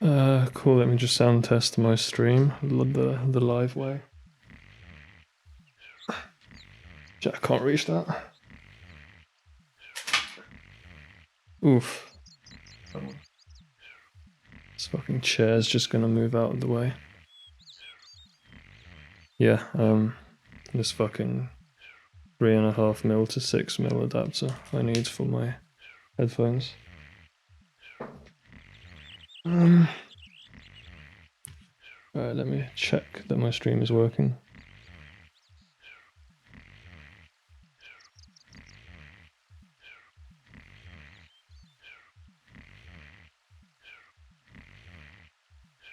Cool, let me just sound test my stream, the live way. Jack can't reach that. Oof. This fucking chair's just gonna move out of the way. Yeah, this fucking 3.5mm to 6mm adapter I need for my headphones. Alright, let me check that my stream is working.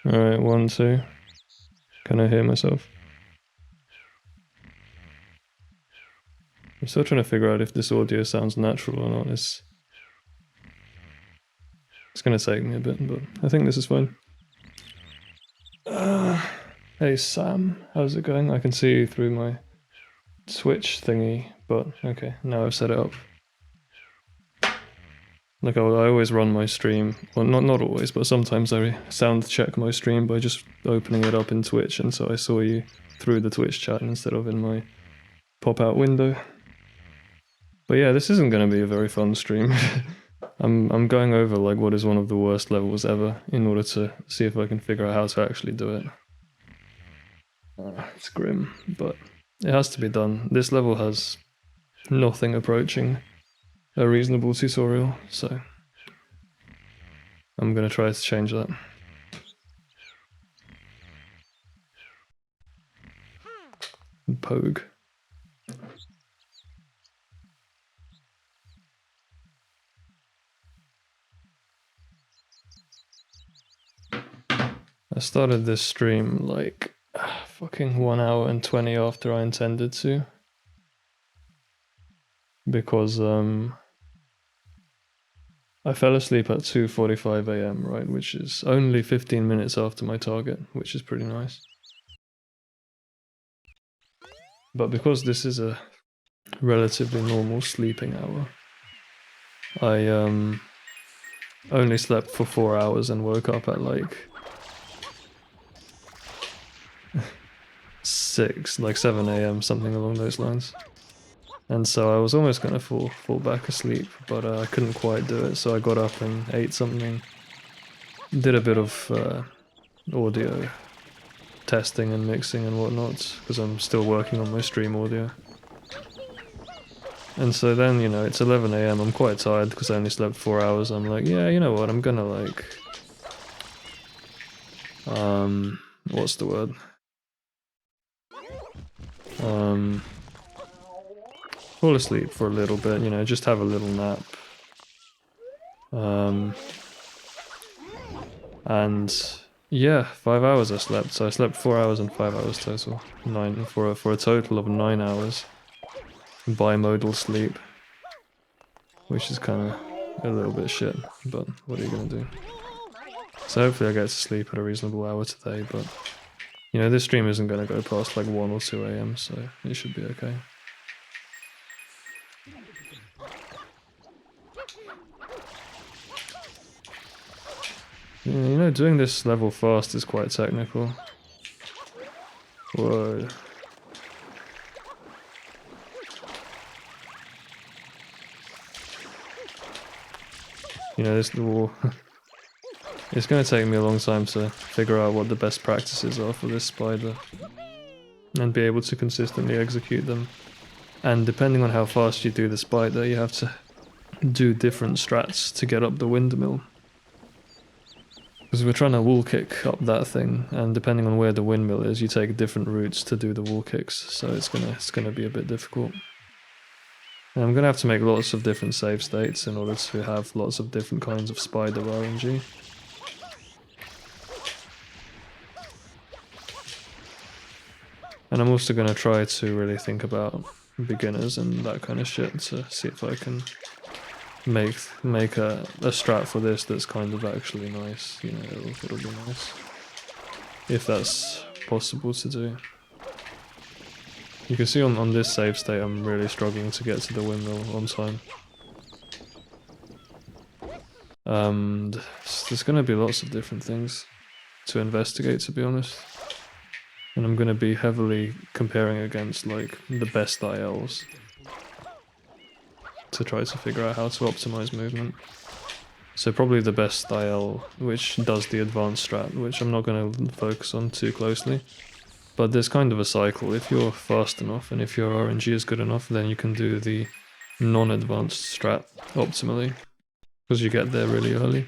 Alright, 1, 2. Can I hear myself? I'm still trying to figure out if this audio sounds natural or not. It's gonna take me a bit, but I think this is fine. Hey Sam, how's it going? I can see you through my Twitch thingy, but okay, now I've set it up. Like I always run my stream, well not always, but sometimes I sound check my stream by just opening it up in Twitch, and so I saw you through the Twitch chat instead of in my pop-out window. But yeah, this isn't going to be a very fun stream. I'm going over like what is one of the worst levels ever in order to see if I can figure out how to actually do it. It's grim, but it has to be done. This level has nothing approaching a reasonable tutorial, so I'm gonna try to change that. Pogue. I started this stream like fucking 1 hour and 20 after I intended to. Because I fell asleep at 2:45 AM, right, which is only 15 minutes after my target, which is pretty nice. But because this is a relatively normal sleeping hour, I only slept for 4 hours and woke up at like 7 AM, something along those lines. And so I was almost gonna fall back asleep, but I couldn't quite do it, so I got up and ate something. Did a bit of audio testing and mixing and whatnot, because I'm still working on my stream audio. And so then, you know, it's 11 AM, I'm quite tired because I only slept 4 hours. I'm like, yeah, you know what, I'm gonna like... what's the word? Fall asleep for a little bit, you know, just have a little nap. And yeah, 5 hours I slept, so I slept 4 hours and 5 hours total. 9 for a total of 9 hours. Bimodal sleep. Which is kinda a little bit shit, but what are you gonna do? So hopefully I get to sleep at a reasonable hour today, but you know, this stream isn't gonna go past like 1 or 2 AM, so it should be okay. Yeah, you know, doing this level fast is quite technical. Whoa. You know, this level... It's gonna take me a long time to figure out what the best practices are for this spider. And be able to consistently execute them. And depending on how fast you do the spider, you have to do different strats to get up the windmill. Because we're trying to wall kick up that thing, and depending on where the windmill is, you take different routes to do the wall kicks, so it's gonna be a bit difficult. And I'm gonna have to make lots of different save states in order to have lots of different kinds of spider RNG. And I'm also gonna try to really think about beginners and that kind of shit to see if I can make a strat for this that's kind of actually nice, you know, it'll be nice. If that's possible to do. You can see on this save state I'm really struggling to get to the windmill on time. there's going to be lots of different things to investigate, to be honest. And I'm going to be heavily comparing against like the best ILs to try to figure out how to optimize movement. So probably the best IL, which does the advanced strat, which I'm not going to focus on too closely. But there's kind of a cycle. If you're fast enough and if your RNG is good enough, then you can do the non-advanced strat optimally, because you get there really early.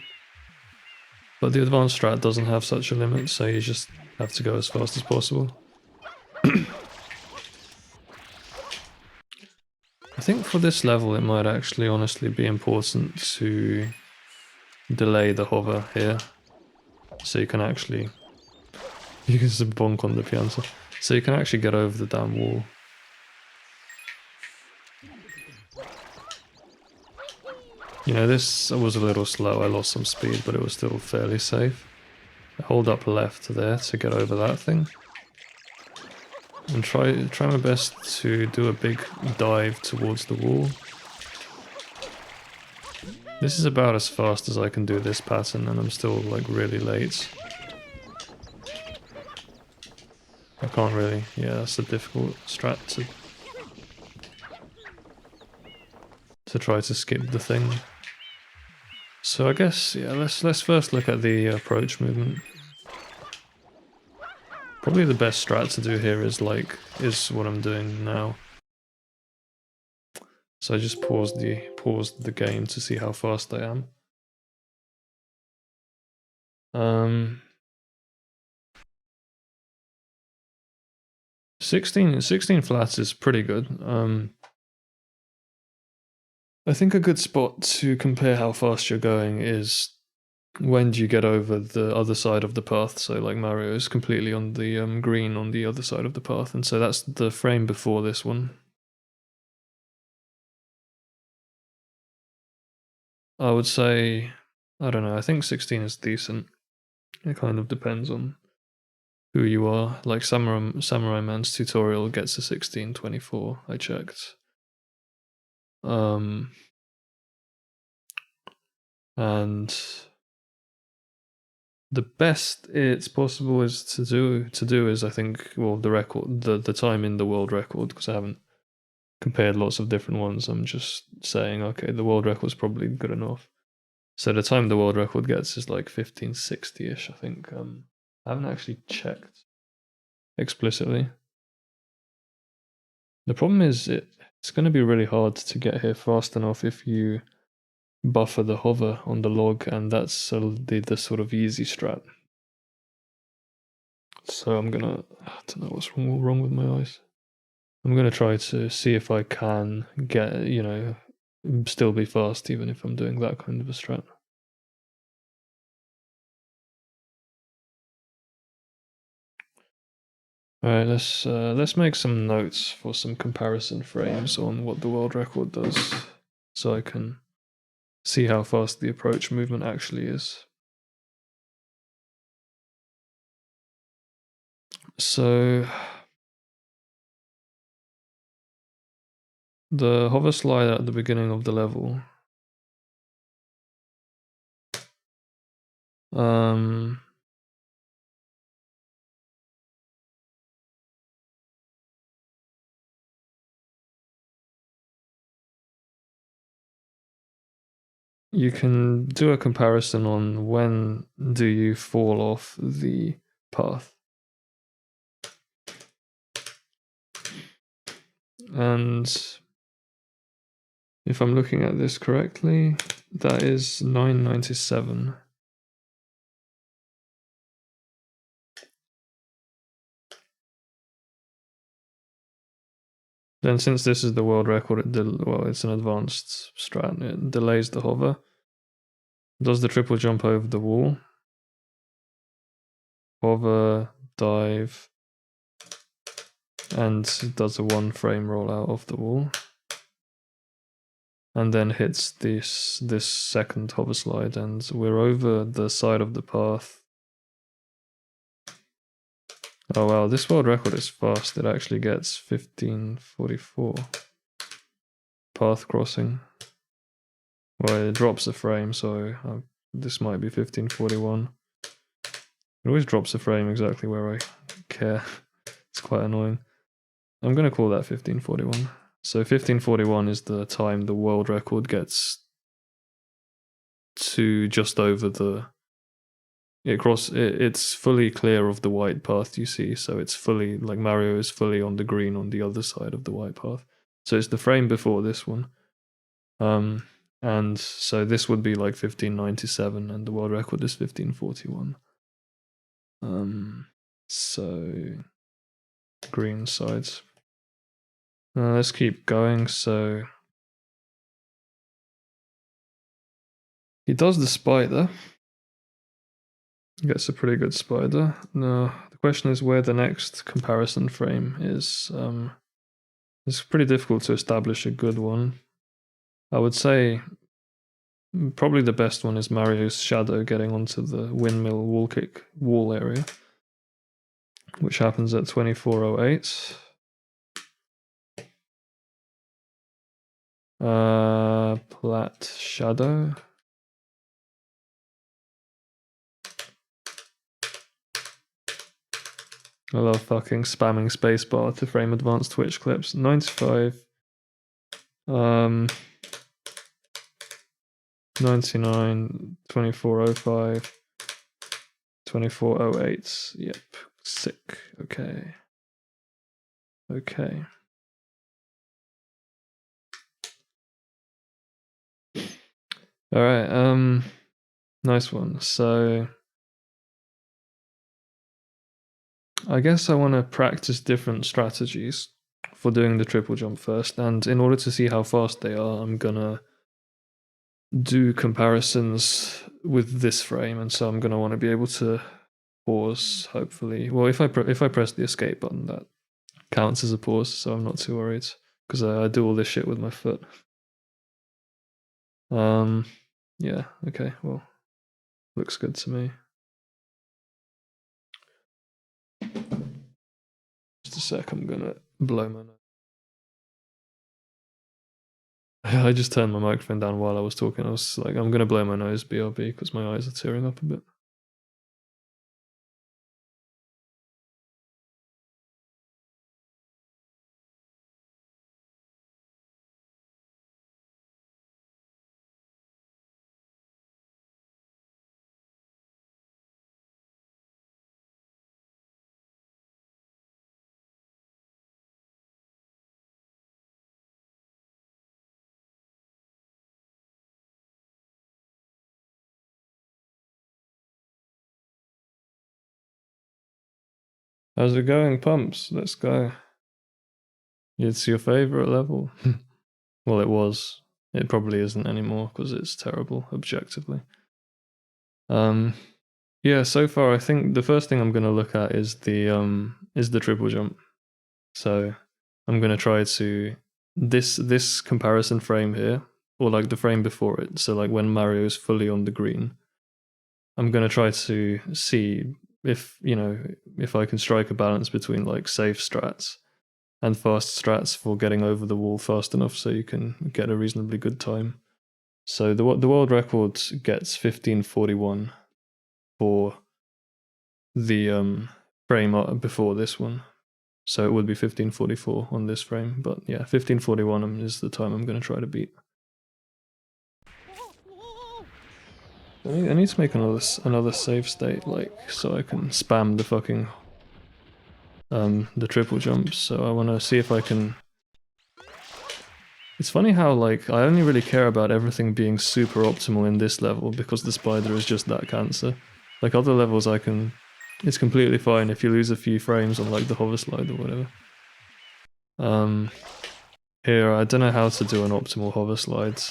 But the advanced strat doesn't have such a limit, so you just have to go as fast as possible. I think for this level it might actually honestly be important to delay the hover here, so you can actually... You can just bonk on the piano, so you can actually get over the damn wall. You know, this was a little slow, I lost some speed, but it was still fairly safe. I hold up left there to get over that thing. And try my best to do a big dive towards the wall. This is about as fast as I can do this pattern, and I'm still like really late. I can't really, yeah, that's a difficult strat to try to skip the thing. So I guess, yeah, let's first look at the approach movement. Probably the best strat to do here is what I'm doing now. So I just paused the game to see how fast I am. 16 flats is pretty good. I think a good spot to compare how fast you're going is when do you get over the other side of the path. So like Mario is completely on the green on the other side of the path, and so that's the frame before this one. I would say, I don't know, I think 16 is decent. It kind of depends on who you are. Like Samurai Man's tutorial gets a 1624, I checked. And the best it's possible is to do is, I think, well, the record, the time in the world record, because I haven't compared lots of different ones. I'm just saying, okay, the world record is probably good enough. So the time the world record gets is like 1560-ish, I think. I haven't actually checked explicitly. The problem is it's going to be really hard to get here fast enough if you buffer the hover on the log, and that's the sort of easy strat. So I don't know what's wrong with my eyes. I'm gonna try to see if I can get, still be fast even if I'm doing that kind of a strat. Alright, let's make some notes for some comparison frames on what the world record does, so I can see how fast the approach movement actually is. So the hover slide at the beginning of the level, you can do a comparison on when do you fall off the path. And if I'm looking at this correctly, that is 997. Then since this is the world record, it's an advanced strat, it delays the hover, does the triple jump over the wall, hover, dive, and does a 1 frame rollout off the wall, and then hits this second hover slide, and we're over the side of the path. Oh wow, this world record is fast. It actually gets 1544 path crossing. Well, it drops a frame, so This might be 1541. It always drops a frame exactly where I care. It's quite annoying. I'm going to call that 1541. So 1541 is the time the world record gets to just over the... It's fully clear of the white path, you see, so it's fully, like Mario is fully on the green on the other side of the white path. So it's the frame before this one. And so this would be like 1597 and the world record is 1541. So green sides. Let's keep going. So he does the spider. Gets a pretty good spider. Now the question is where the next comparison frame is. It's pretty difficult to establish a good one. I would say probably the best one is Mario's shadow getting onto the windmill wall kick wall area, which happens at 2408. Plat shadow. I love fucking spamming spacebar to frame advanced Twitch clips. 95. 99, 2405, 2408. Yep, sick. Okay. Okay. All right. Nice one. So I guess I want to practice different strategies for doing the triple jump first, and in order to see how fast they are, I'm gonna do comparisons with this frame, and so I'm gonna want to be able to pause. Hopefully, well, if I press the escape button, that counts as a pause, so I'm not too worried because I do all this shit with my foot. Yeah. Okay. Well, looks good to me. Just a sec. I'm gonna blow my nose. I just turned my microphone down while I was talking. I was like, I'm gonna blow my nose, BRB, because my eyes are tearing up a bit. How's it going, Pumps? Let's go. It's your favorite level? Well, it was. It probably isn't anymore because it's terrible, objectively. Yeah, so far I think the first thing I'm gonna look at is the triple jump. So I'm gonna try to this comparison frame here, or like the frame before it. So like when Mario is fully on the green, I'm gonna try to see if I can strike a balance between like safe strats and fast strats for getting over the wall fast enough so you can get a reasonably good time. So the world record gets 1541 for the frame before this one. So it would be 1544 on this frame, but yeah, 1541 is the time I'm going to try to beat. I need to make another save state, like, so I can spam the fucking the triple jumps. So I want to see if I can. It's funny how like I only really care about everything being super optimal in this level because the spider is just that cancer. Like other levels, it's completely fine if you lose a few frames on like the hover slide or whatever. Here I don't know how to do an optimal hover slide.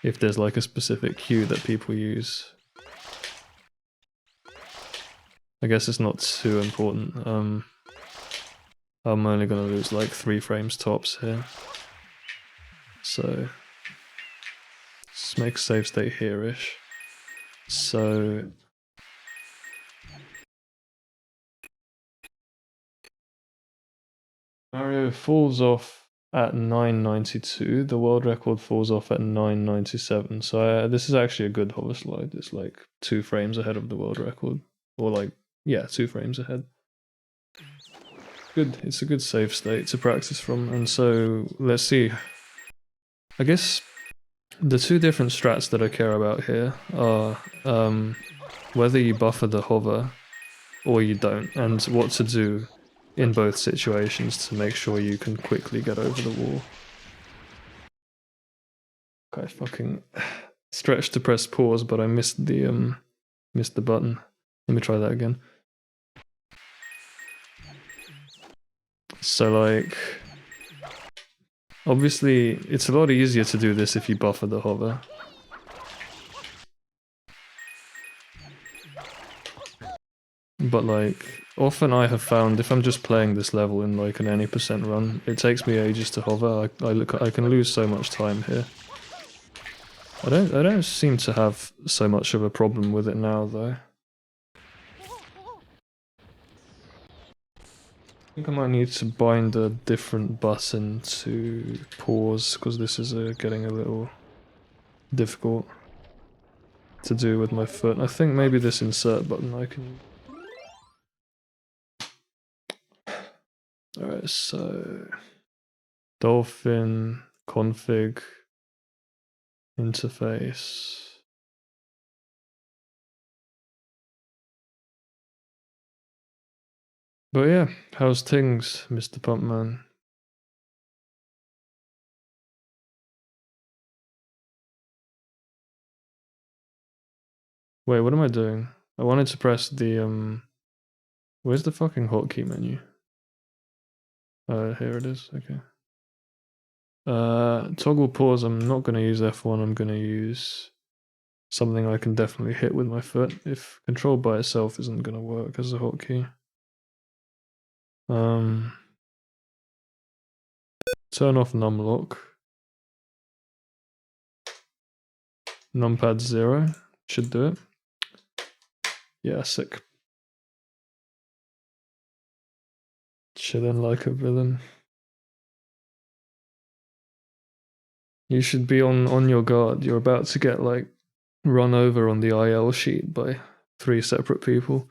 If there's like a specific cue that people use. I guess it's not too important. I'm only gonna lose like 3 frames tops here. So let's make save state here-ish. So Mario falls off at 992. The world record falls off at 997. So this is actually a good hover slide. It's like 2 frames ahead of the world record. Or like, yeah, 2 frames ahead. Good. It's a good save state to practice from. And so let's see. I guess the 2 different strats that I care about here are whether you buffer the hover or you don't, and what to do in both situations to make sure you can quickly get over the wall. Okay, fucking stretch to press pause, but I missed the button. Let me try that again. So like, obviously it's a lot easier to do this if you buffer the hover. But like, often I have found if I'm just playing this level in like an any percent run, it takes me ages to hover. I can lose so much time here. I don't seem to have so much of a problem with it now though. I think I might need to bind a different button to pause because this is getting a little difficult to do with my foot. I think maybe this insert button I can. Alright, so dolphin config interface. But yeah, how's things, Mr. Pumpman? Wait, what am I doing? I wanted to press the where's the fucking hotkey menu? Here it is, okay. Toggle pause, I'm not gonna use F1, I'm gonna use something I can definitely hit with my foot if control by itself isn't gonna work as a hotkey. Turn off numlock. Numpad 0 should do it. Yeah, sick. Chillin' like a villain. You should be on your guard. You're about to get like run over on the IL sheet by 3 separate people.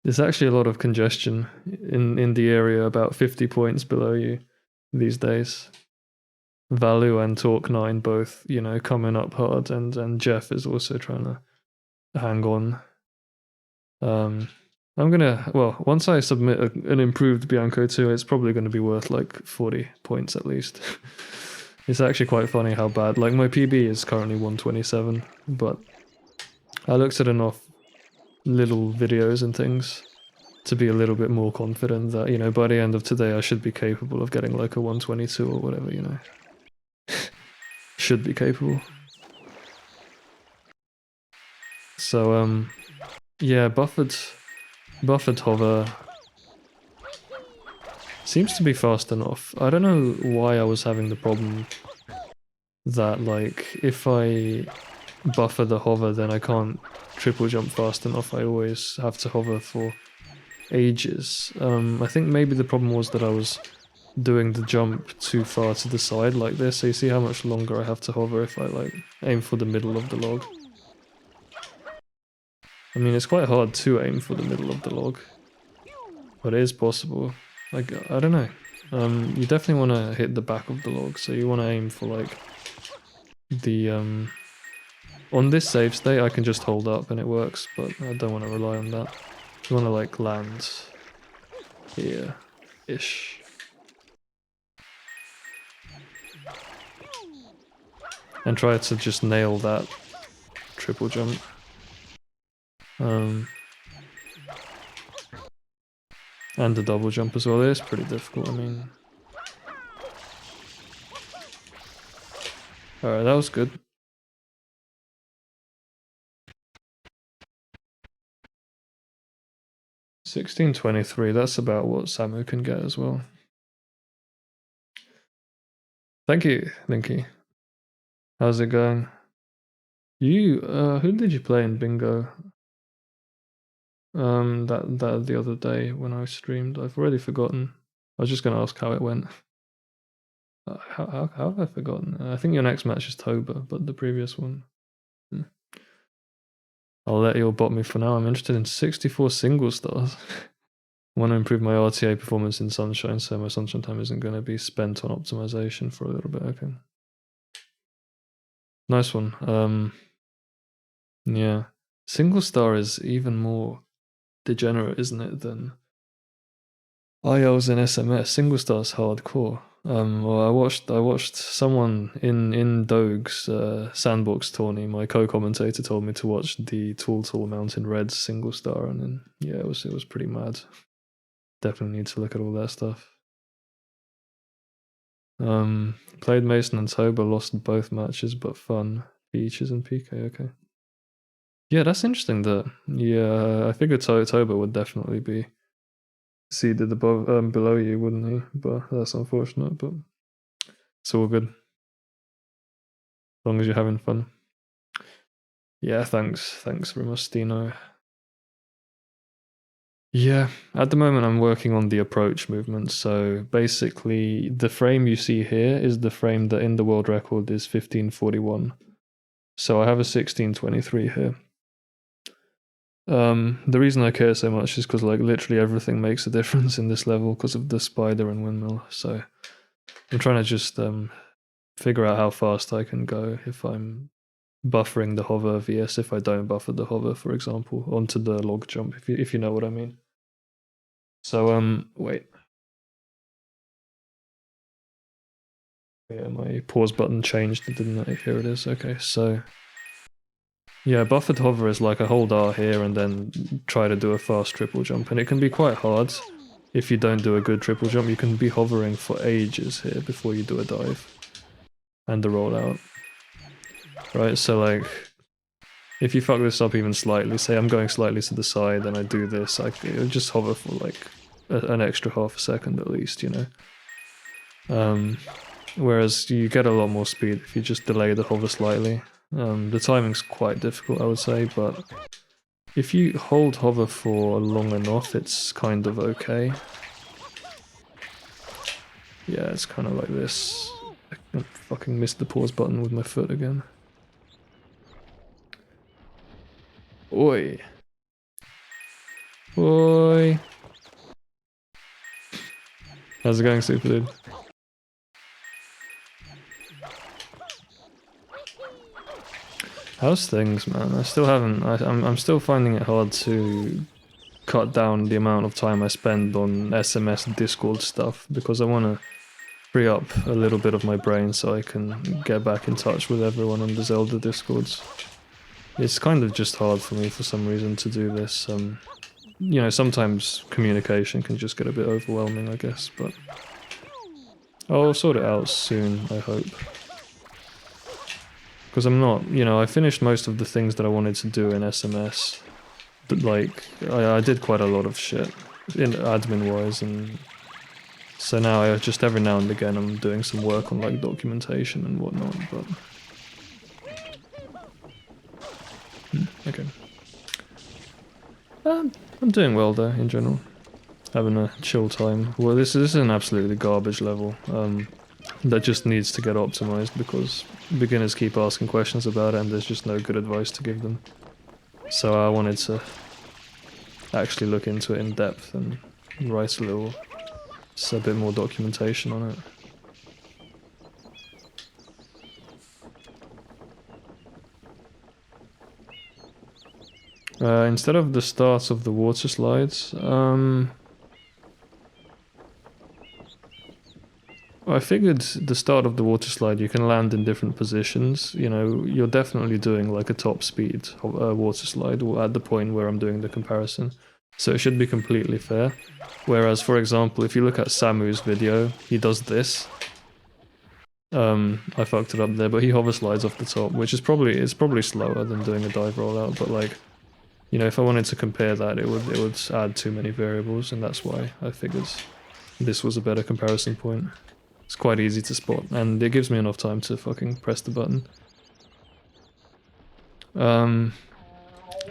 There's actually a lot of congestion in the area about 50 points below you these days. Valu and Talk9 both, you know, coming up hard, and Jeff is also trying to hang on. I'm gonna, well, once I submit an improved Bianco 2, it's probably gonna be worth like 40 points at least. It's actually quite funny how bad, like my PB is currently 127, but I looked at enough little videos and things to be a little bit more confident that, you know, by the end of today I should be capable of getting like a 122 or whatever, you know. Should be capable. So, yeah, buffered hover seems to be fast enough. I don't know why I was having the problem that, like, if I buffer the hover, then I can't triple jump fast enough. I always have to hover for ages. I think maybe the problem was that I was doing the jump too far to the side like this. So you see how much longer I have to hover if I, like, aim for the middle of the log. I mean, it's quite hard to aim for the middle of the log, but it is possible. Like, I don't know. You definitely want to hit the back of the log, so you want to aim for like the on this save state I can just hold up and it works, but I don't want to rely on that. You want to like land here ish. And try to just nail that triple jump. And the double jump as well. It is pretty difficult, I mean. Alright, that was good. $16.23, that's about what Samu can get as well. Thank you, Linky. How's it going? You, who did you play in bingo? That the other day when I streamed. I've already forgotten. I was just gonna ask how it went. How have I forgotten? I think your next match is Toba, but the previous one. I'll let you all bot me for now. I'm interested in 64 single stars. Want to improve my RTA performance in Sunshine, so my Sunshine time isn't going to be spent on optimization for a little bit. Okay. Nice one. Yeah. Single star is even more degenerate, isn't it, than ILs and SMS. Single star's hardcore. Well, I watched someone in Doge's sandbox tourney. My co-commentator told me to watch the Tall Mountain Reds single star, and then yeah, it was pretty mad. Definitely need to look at all that stuff. Played Mason and Toba, lost both matches, but fun. Beaches and PK. Okay. Yeah, that's interesting. That I figured Toba would definitely be seated above below you, wouldn't he? But that's unfortunate. But it's all good. As long as you're having fun. Yeah, thanks, Ramostino. Yeah, at the moment I'm working on the approach movement. So basically, the frame you see here is the frame that in the world record is 1541. So I have a 1623 here. The reason I care so much is because like literally everything makes a difference in this level because of the spider and windmill. So I'm trying to just figure out how fast I can go if I'm buffering the hover vs if I don't buffer the hover, for example, onto the log jump, if you know what I mean. So wait. Yeah, my pause button changed, didn't it? Here it is. Okay, so yeah, buffered hover is like I hold R here and then try to do a fast triple jump, and it can be quite hard if you don't do a good triple jump. You can be hovering for ages here before you do a dive and the rollout. Right, so like if you fuck this up even slightly, say I'm going slightly to the side and I do this, it'll just hover for like an extra half a second at least, you know. Whereas you get a lot more speed if you just delay the hover slightly. The timing's quite difficult, I would say, but if you hold hover for long enough, it's kind of okay. Yeah, it's kind of like this. I fucking missed the pause button with my foot again. Oi. Oi. How's it going, Super Dude? How's things, man? I still haven't. I'm still finding it hard to cut down the amount of time I spend on SMS and Discord stuff because I want to free up a little bit of my brain so I can get back in touch with everyone on the Zelda Discords. It's kind of just hard for me for some reason to do this. You know, sometimes communication can just get a bit overwhelming, I guess, but I'll sort it out soon, I hope. Because I'm not, you know, I finished most of the things that I wanted to do in SMS, but like, I did quite a lot of shit, in admin-wise, and so now I just every now and again I'm doing some work on like documentation and whatnot, but... okay. I'm doing well though, in general. Having a chill time. Well, this is an absolutely garbage level. That just needs to get optimized because beginners keep asking questions about it and there's just no good advice to give them. So I wanted to actually look into it in depth and write a bit more documentation on it. Instead of the start of the water slides, I figured the start of the water slide you can land in different positions. You know, you're definitely doing like a top speed water slide at the point where I'm doing the comparison. So it should be completely fair. Whereas, for example, if you look at Samu's video, he does this. I fucked it up there, but he hover slides off the top, which is probably slower than doing a dive rollout. But like, you know, if I wanted to compare that, it would add too many variables, and that's why I figured this was a better comparison point. It's quite easy to spot, and it gives me enough time to fucking press the button.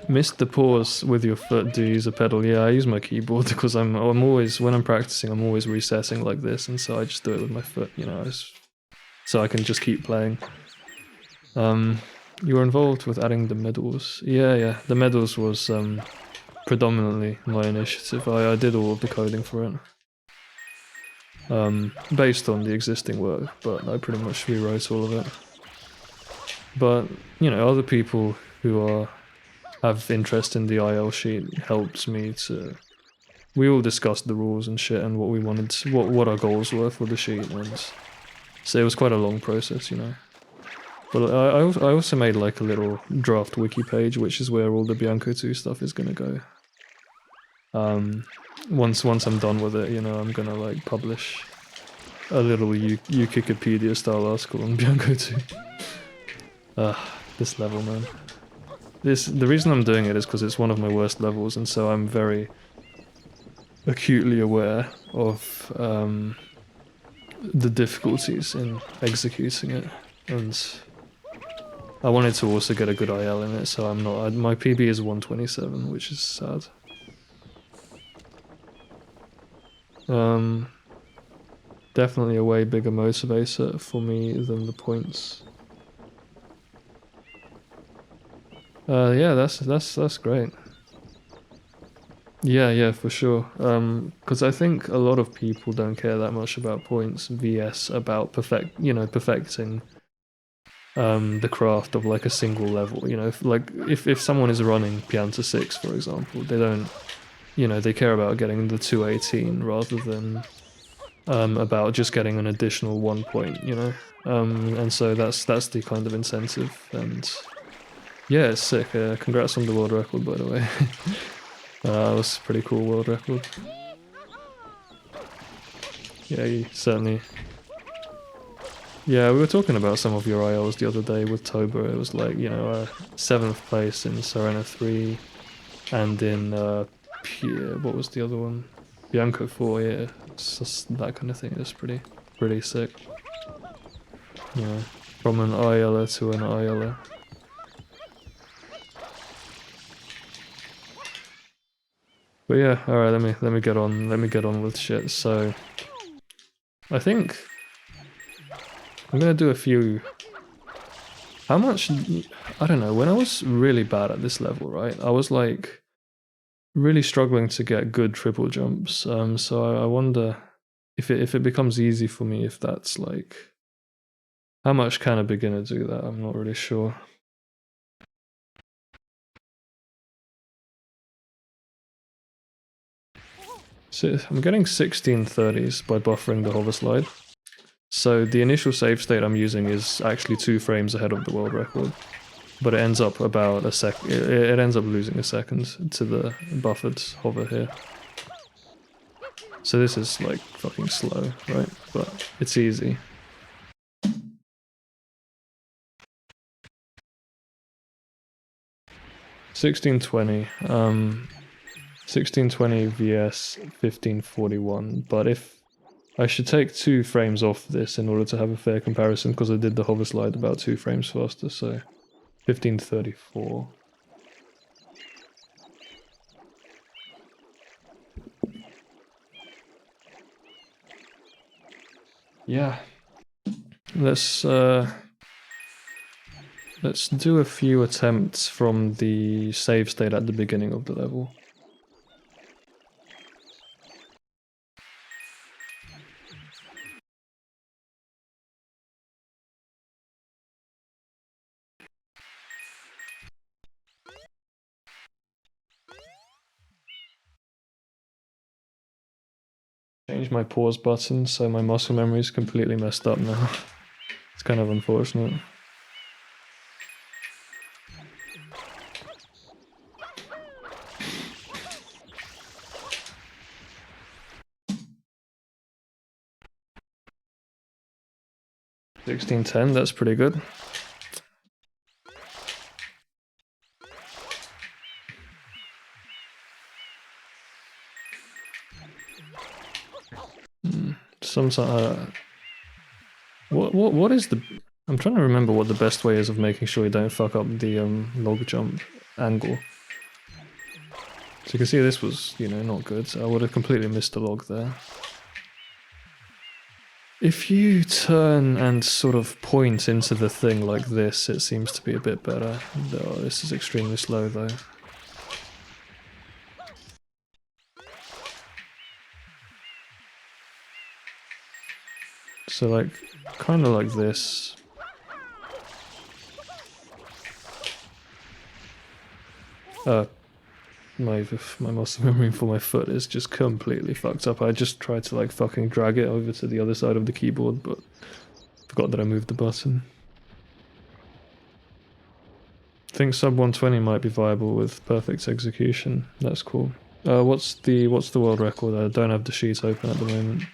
Missed the pause with your foot. Do you use a pedal? Yeah, I use my keyboard because I'm always, when I'm practicing, I'm always resetting like this, and so I just do it with my foot. You know, so I can just keep playing. You were involved with adding the medals. Yeah, the medals was predominantly my initiative. I did all of the coding for it. Based on the existing work, but I pretty much rewrote all of it. But, you know, other people who have interest in the IL sheet helped me to... We all discussed the rules and shit and what we wanted, what our goals were for the sheet, and so it was quite a long process, you know. But I also made like a little draft wiki page, which is where all the Bianco 2 stuff is gonna go. Once I'm done with it, you know, I'm gonna like publish a little Wikipedia style article on Bianco 2. This level, man. The reason I'm doing it is because it's one of my worst levels, and so I'm very acutely aware of the difficulties in executing it, and I wanted to also get a good IL in it, so I'm not. My PB is 127, which is sad. Definitely a way bigger motivator for me than the points. Yeah, that's great. Yeah, for sure. Because I think a lot of people don't care that much about points, vs about perfecting the craft of like a single level. You know, if someone is running Pianta 6, for example, they don't, you know, they care about getting the 218 rather than about just getting an additional 1 point, you know. And so that's the kind of incentive, and yeah, it's sick. Congrats on the world record, by the way. That was a pretty cool world record. Yeah, you certainly. Yeah, we were talking about some of your ILs the other day with Toba. It was like, you know, 7th place in Serena 3, and in what was the other one? Bianco 4. Yeah, it's just that kind of thing. It's pretty sick. Yeah, from an ILer to an ILer. But yeah, all right. Let me get on with shit. So, I think I'm gonna do a few. How much? I don't know. When I was really bad at this level, right? I was like really struggling to get good triple jumps. So I wonder if it becomes easy for me, if that's like, how much can a beginner do that? I'm not really sure. So I'm getting 1630s by buffering the hover slide. So the initial save state I'm using is actually 2 frames ahead of the world record, but it ends up about a sec. It ends up losing a second to the buffered hover here. So this is like fucking slow, right? But it's easy. $16.20. 1620 vs 1541. But if I should take 2 frames off this in order to have a fair comparison, because I did the hover slide about 2 frames faster, so 1534. Yeah. Let's do a few attempts from the save state at the beginning of the level. Change my pause button, so my muscle memory is completely messed up now. It's kind of unfortunate. $16.10, that's pretty good. Sometimes, what is the? I'm trying to remember what the best way is of making sure you don't fuck up the log jump angle. So you can see this was, you know, not good. So I would have completely missed the log there. If you turn and sort of point into the thing like this, it seems to be a bit better. Oh, this is extremely slow though. So like, kind of like this. My muscle memory for my foot is just completely fucked up. I just tried to like fucking drag it over to the other side of the keyboard, but forgot that I moved the button. I think sub 120 might be viable with perfect execution. That's cool. What's the world record? I don't have the sheet open at the moment.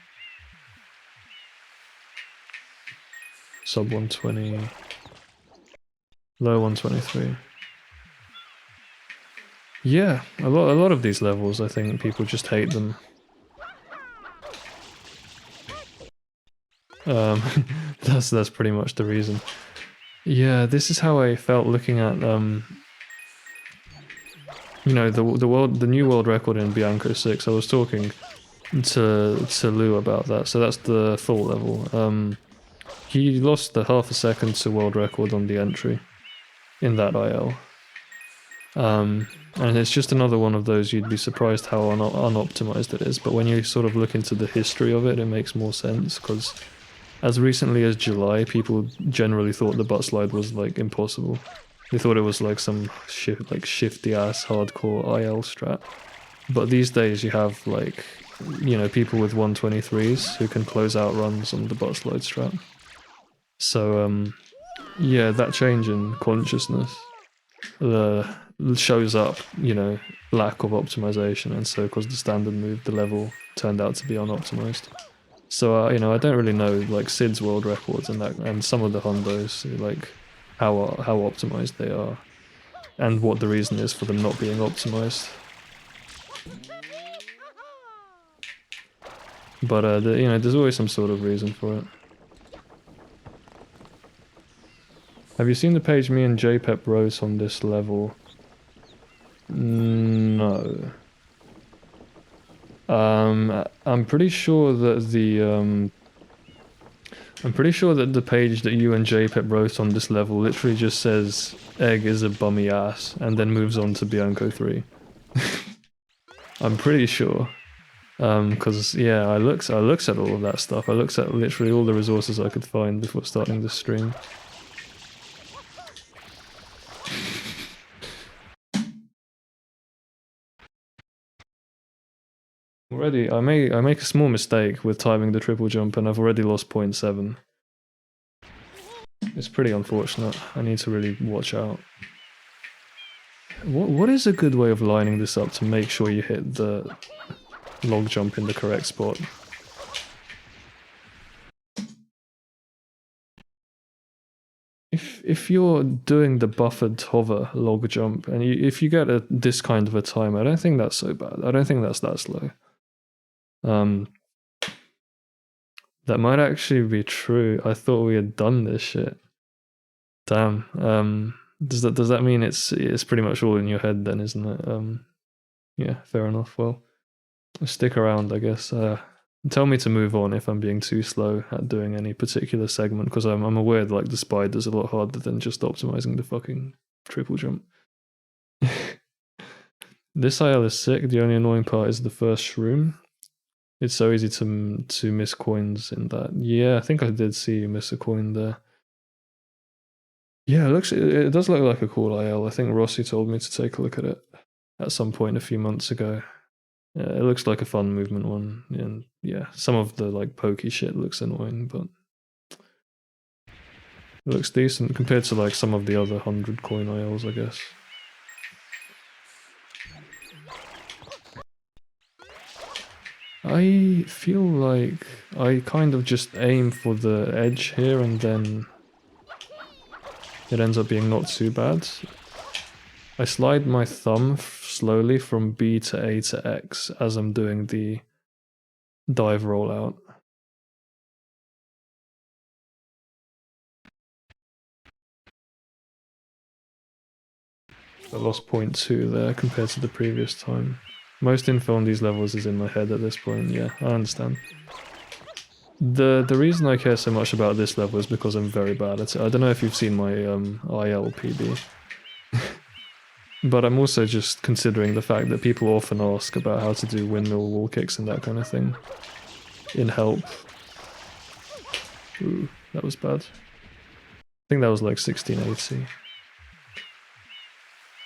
Sub 120. Low 123. Yeah, a lot of these levels, I think people just hate them. That's pretty much the reason. Yeah, this is how I felt looking at you know, the new world record in Bianco 6. I was talking to Lou about that. So that's the full level. He lost the half a second to world record on the entry in that IL. And it's just another one of those you'd be surprised how unoptimized it is. But when you sort of look into the history of it, it makes more sense because as recently as July, people generally thought the butt slide was like impossible. They thought it was like some shifty ass hardcore IL strat. But these days you have like, you know, people with 123s who can close out runs on the butt slide strat. So yeah, that change in consciousness shows up, you know, lack of optimization, and so because the standard move, the level turned out to be unoptimized. So you know, I don't really know like Sid's world records and that, and some of the Hondos, like how optimized they are, and what the reason is for them not being optimized. But you know, there's always some sort of reason for it. Have you seen the page me and JPEP wrote on this level? No. I'm pretty sure that the page that you and JPEP wrote on this level literally just says egg is a bummy ass and then moves on to Bianco 3. I'm pretty sure. Because yeah, I looked at all of that stuff. I looked at literally all the resources I could find before starting this stream. Already, I make a small mistake with timing the triple jump, and I've already lost 0.7. It's pretty unfortunate. I need to really watch out. What is a good way of lining this up to make sure you hit the log jump in the correct spot? If you're doing the buffered hover log jump, and if you get this kind of a time, I don't think that's so bad. I don't think that's that slow. That might actually be true. I thought we had done this shit. Damn. Does that mean it's pretty much all in your head then, isn't it? Yeah, fair enough. Well, stick around, I guess. Tell me to move on if I'm being too slow at doing any particular segment, because I'm aware that like the spider's a lot harder than just optimizing the fucking triple jump. This IL is sick. The only annoying part is the first shroom. It's so easy to miss coins in that. Yeah, I think I did see you miss a coin there. Yeah, it does look like a cool IL. I think Rossi told me to take a look at it at some point a few months ago. Yeah, it looks like a fun movement one, and yeah, some of the like pokey shit looks annoying, but it looks decent compared to like some of the other 100 coin ILs, I guess. I feel like I kind of just aim for the edge here and then it ends up being not too bad. I slide my thumb slowly from B to A to X as I'm doing the dive rollout. I lost 0.2 there compared to the previous time. Most info on these levels is in my head at this point, yeah, I understand. The reason I care so much about this level is because I'm very bad at it. I don't know if you've seen my ILPB. But I'm also just considering the fact that people often ask about how to do windmill wall kicks and that kind of thing in help. Ooh, that was bad. I think that was like 1680.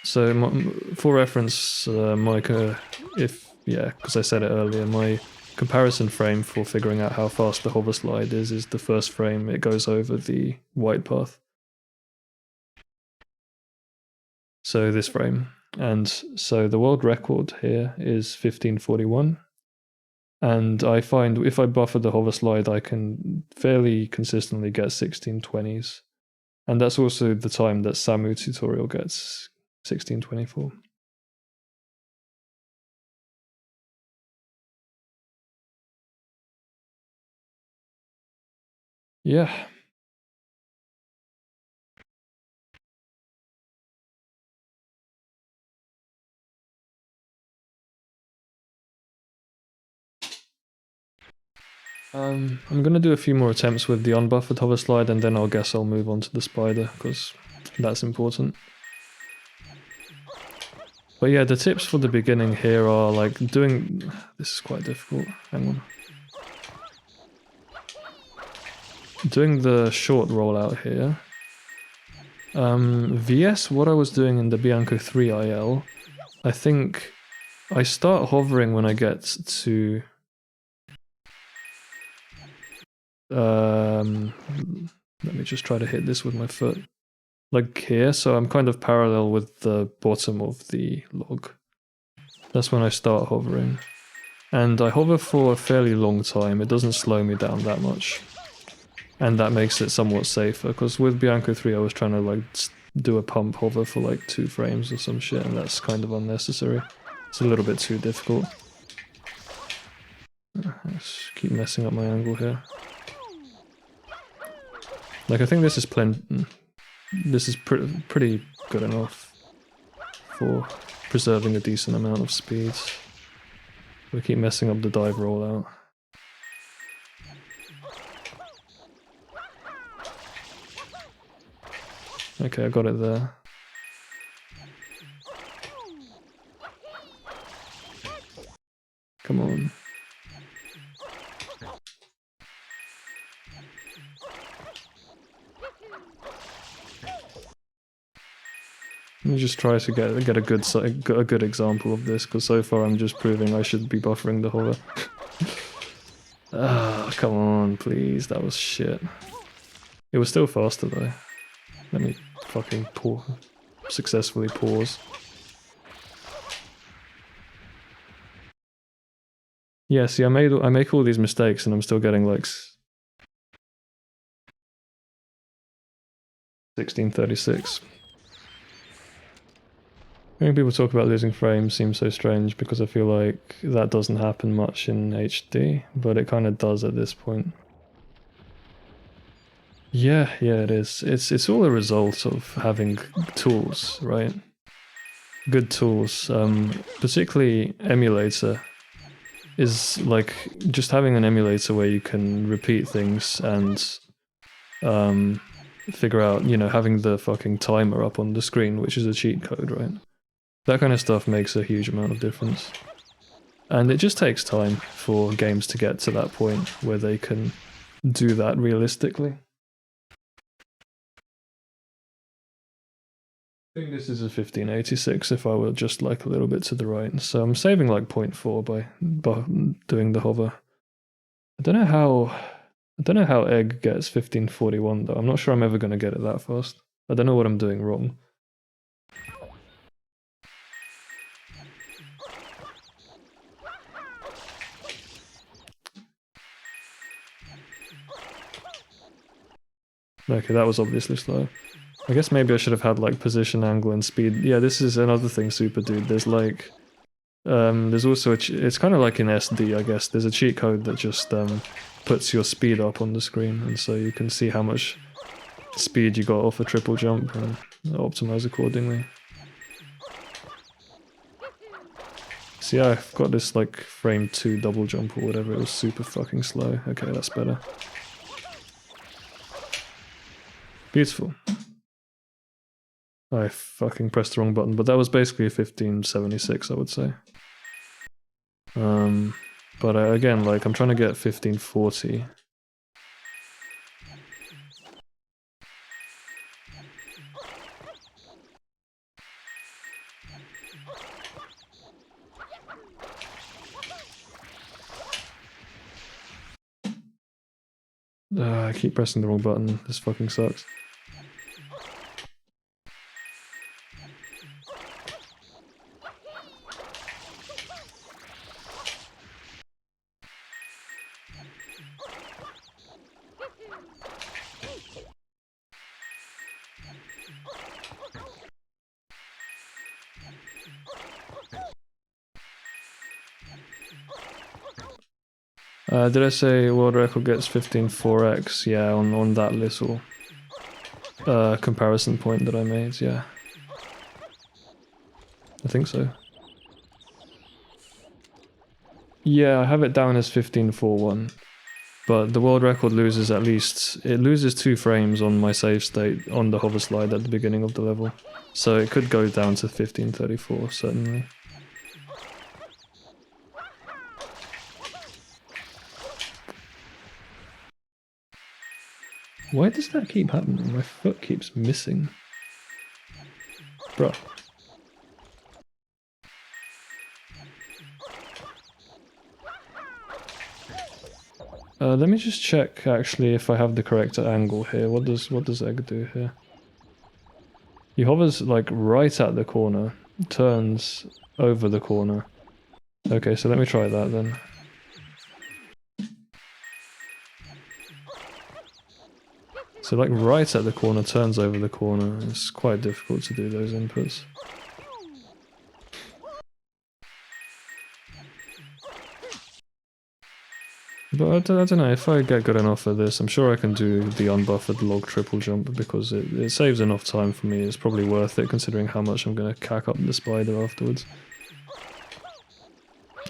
So for reference, Micah, because I said it earlier, my comparison frame for figuring out how fast the hover slide is the first frame it goes over the white path. So this frame. And so the world record here is 1541. And I find if I buffer the hover slide, I can fairly consistently get 1620s. And that's also the time that Samu tutorial gets 1624. Yeah. I'm gonna do a few more attempts with the unbuffered hover slide, and then I'll guess I'll move on to the spider, because that's important. But yeah, the tips for the beginning here are like doing... This is quite difficult, hang on. Doing the short rollout here. VS, what I was doing in the Bianco 3 IL, I think I start hovering when I get to... let me just try to hit this with my foot. Like here, so I'm kind of parallel with the bottom of the log. That's when I start hovering. And I hover for a fairly long time, it doesn't slow me down that much. And that makes it somewhat safer, because with Bianco 3 I was trying to like do a pump hover for like 2 frames or some shit, and that's kind of unnecessary. It's a little bit too difficult. Let's keep messing up my angle here. Like I think this is This is pretty good enough for preserving a decent amount of speed. We keep messing up the dive rollout. Okay, I got it there. Come on. Let me just try to get a good example of this, because so far I'm just proving I should be buffering the hover. Ah, come on, please. That was shit. It was still faster though. Let me fucking successfully pause. Yeah, see, I make all these mistakes and I'm still getting like 1636. Hearing people talk about losing frames seems so strange because I feel like that doesn't happen much in HD, but it kind of does at this point. Yeah, it is. It's all a result of having tools, right? Good tools, particularly emulator, is like just having an emulator where you can repeat things and figure out, you know, having the fucking timer up on the screen, which is a cheat code, right? That kind of stuff makes a huge amount of difference. And it just takes time for games to get to that point where they can do that realistically. I think this is a 1586 if I were just like a little bit to the right. So I'm saving like 0.4 by doing the hover. I don't know how egg gets 1541 though. I'm not sure I'm ever going to get it that fast. I don't know what I'm doing wrong. Okay, that was obviously slow. I guess maybe I should have had like position, angle, and speed. Yeah, this is another thing, Super Dude. There's like, there's also it's kind of like in SD, I guess. There's a cheat code that just puts your speed up on the screen, and so you can see how much speed you got off a triple jump and optimize accordingly. See, I've got this like frame 2 double jump or whatever, it was super fucking slow. Okay, that's better. Beautiful. I fucking pressed the wrong button, but that was basically a 1576, I would say. But again, like, I'm trying to get 1540. I keep pressing the wrong button. This fucking sucks. Did I say world record gets 15.4x? Yeah, on that little comparison point that I made, yeah. I think so. Yeah, I have it down as 15.41. But the world record loses at least... It loses 2 frames on my save state on the hover slide at the beginning of the level. So it could go down to 15.34, certainly. Why does that keep happening? My foot keeps missing. Bruh. Let me just check actually if I have the correct angle here. What does egg do here? He hovers like right at the corner, turns over the corner. Okay, so let me try that then. So like right at the corner, turns over the corner. It's quite difficult to do those inputs. But I don't know, if I get good enough at this, I'm sure I can do the unbuffered log triple jump because it saves enough time for me. It's probably worth it considering how much I'm going to cack up the spider afterwards.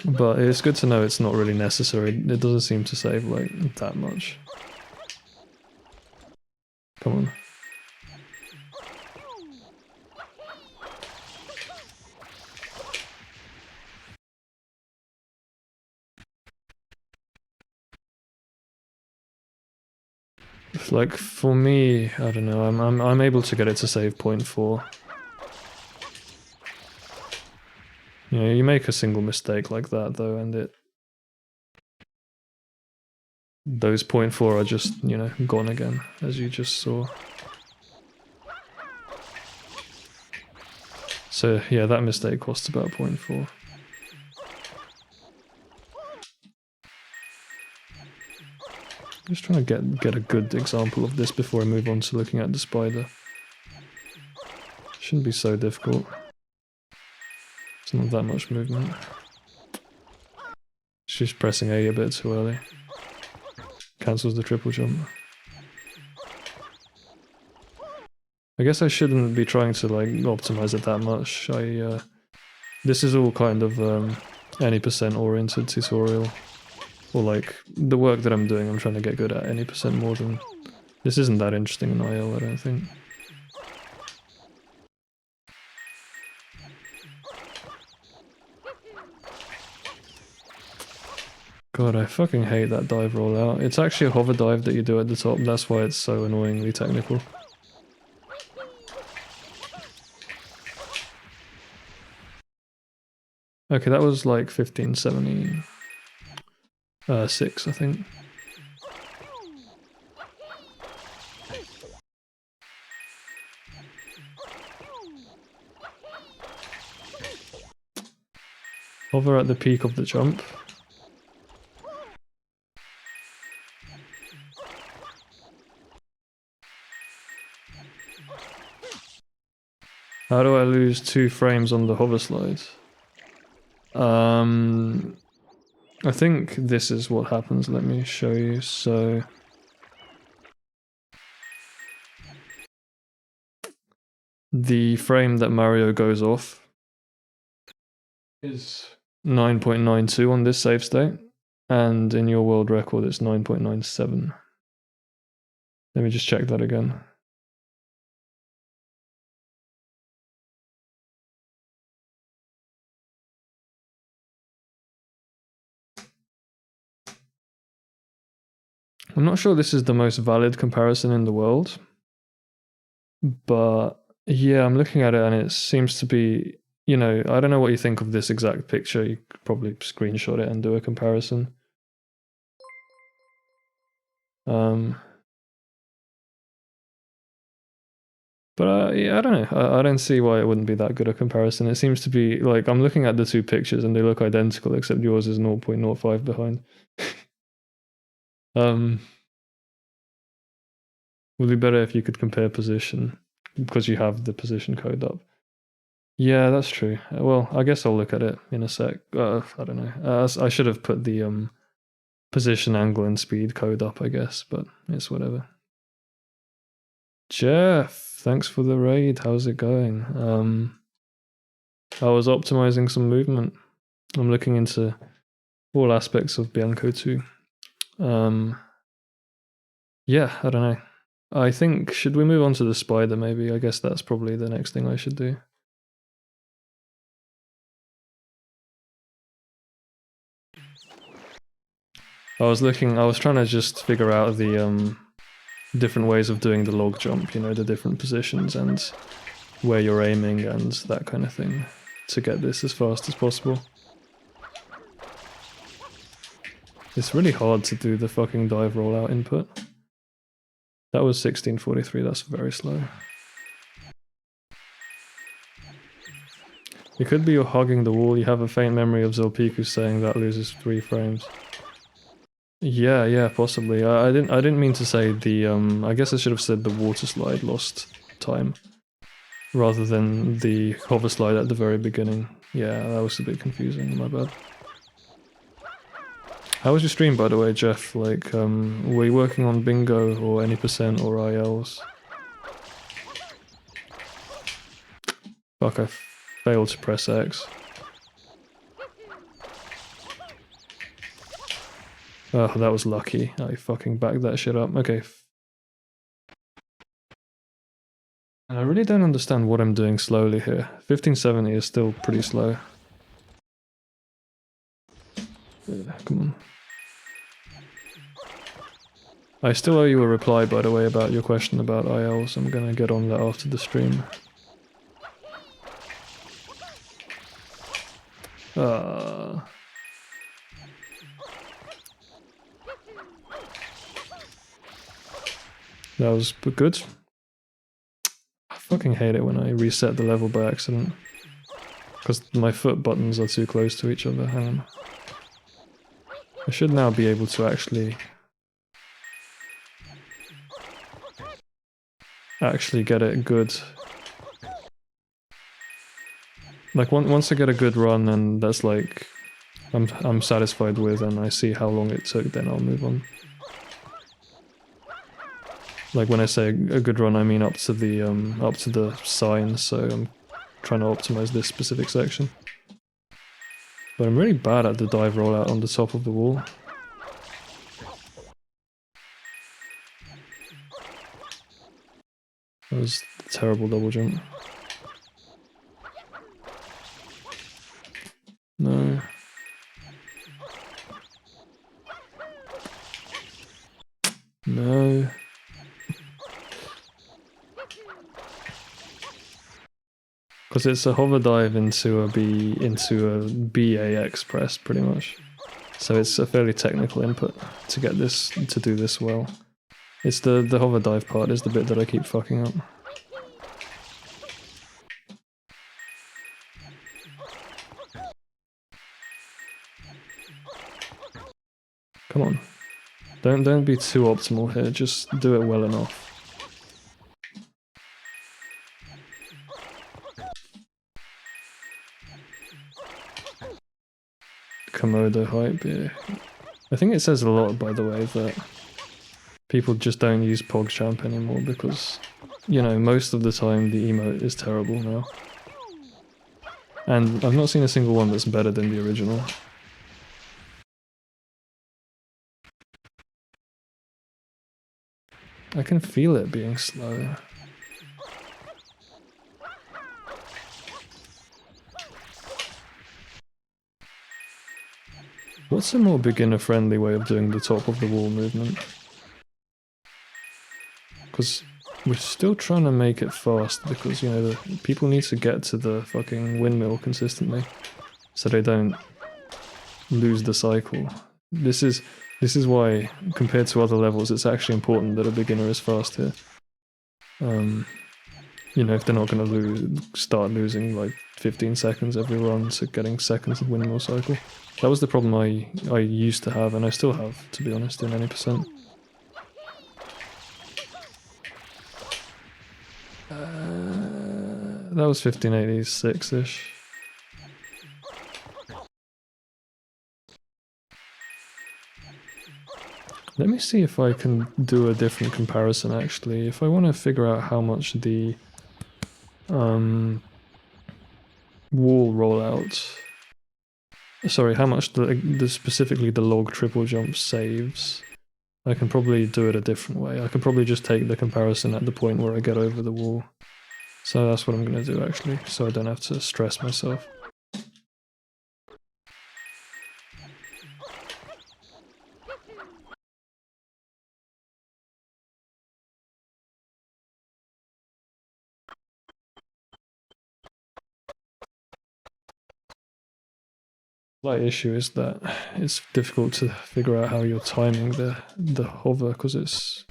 But it's good to know it's not really necessary. It doesn't seem to save like that much. Come on. Like for me, I don't know. I'm able to get it to save 0.4. You know, you make a single mistake like that though, and those 0.4 are just, you know, gone again, as you just saw. So yeah, that mistake costs about 0.4. Just trying to get a good example of this before I move on to looking at the spider. Shouldn't be so difficult. It's not that much movement. She's pressing A bit too early. Cancels the triple jump. I guess I shouldn't be trying to like optimize it that much. This is all kind of any percent oriented tutorial. Or like the work that I'm doing, I'm trying to get good at any percent more than... This isn't that interesting in IL, I don't think. God, I fucking hate that dive rollout. It's actually a hover dive that you do at the top, that's why it's so annoyingly technical. Okay, that was like 1576, I think. Hover at the peak of the jump. How do I lose 2 frames on the hover slides? I think this is what happens. Let me show you. So the frame that Mario goes off is 9.92 on this save state, and in your world record it's 9.97. Let me just check that again. I'm not sure this is the most valid comparison in the world, but yeah, I'm looking at it and it seems to be, you know, I don't know what you think of this exact picture. You could probably screenshot it and do a comparison. But yeah, I don't know. I don't see why it wouldn't be that good a comparison. It seems to be like I'm looking at the two pictures and they look identical, except yours is 0.05 behind. Would be better if you could compare position because you have the position code up. Yeah, that's true. Well, I guess I'll look at it in a sec. I don't know. I should have put the position, angle, and speed code up, I guess, but it's whatever. Jeff, thanks for the raid. How's it going? I was optimizing some movement. I'm looking into all aspects of Bianco too. Yeah, I don't know. I think, should we move on to the spider maybe? I guess that's probably the next thing I should do. I was trying to just figure out the different ways of doing the log jump, you know, the different positions and where you're aiming and that kind of thing to get this as fast as possible. It's really hard to do the fucking dive rollout input. That was 1643, that's very slow. It could be you're hogging the wall. You have a faint memory of Zilpiku saying that loses 3 frames. Yeah, possibly. I didn't mean to say the I guess I should have said the water slide lost time rather than the hover slide at the very beginning. Yeah, that was a bit confusing, my bad. How was your stream, by the way, Jeff? Like, were you working on bingo or any percent or ILs? Fuck, I failed to press X. Oh, that was lucky. I fucking backed that shit up. Okay. And I really don't understand what I'm doing slowly here. 1570 is still pretty slow. Yeah, come on. I still owe you a reply, by the way, about your question about ILs. I'm gonna get on that after the stream. That was good. I fucking hate it when I reset the level by accident. Because my foot buttons are too close to each other. Hang on. I should now be able to actually get it good. Like once I get a good run and that's like I'm satisfied with and I see how long it took, then I'll move on. Like when I say a good run, I mean up to the sign, so I'm trying to optimize this specific section. But I'm really bad at the dive rollout on the top of the wall. That was a terrible double jump. No. No. Because it's a hover dive into a BAX press, pretty much. So it's a fairly technical input to get this to do this well. It's the hover dive part is the bit that I keep fucking up. Come on. Don't be too optimal here, just do it well enough. Komodo hype, yeah. I think it says a lot, by the way, that people just don't use PogChamp anymore because, you know, most of the time the emote is terrible now. And I've not seen a single one that's better than the original. I can feel it being slow. What's a more beginner-friendly way of doing the top of the wall movement? Because we're still trying to make it fast because, you know, the people need to get to the fucking windmill consistently so they don't lose the cycle. This is why, compared to other levels, it's actually important that a beginner is fast here. You know, if they're not going to start losing like 15 seconds every run to getting seconds of windmill cycle. That was the problem I used to have, and I still have, to be honest, in any percent. That was 1586-ish. Let me see if I can do a different comparison, actually. If I want to figure out how much the wall rollout... Sorry, how much the specifically the log triple jump saves, I can probably do it a different way. I can probably just take the comparison at the point where I get over the wall. So that's what I'm going to do, actually, so I don't have to stress myself. Slight issue is that it's difficult to figure out how you're timing the hover, because it's...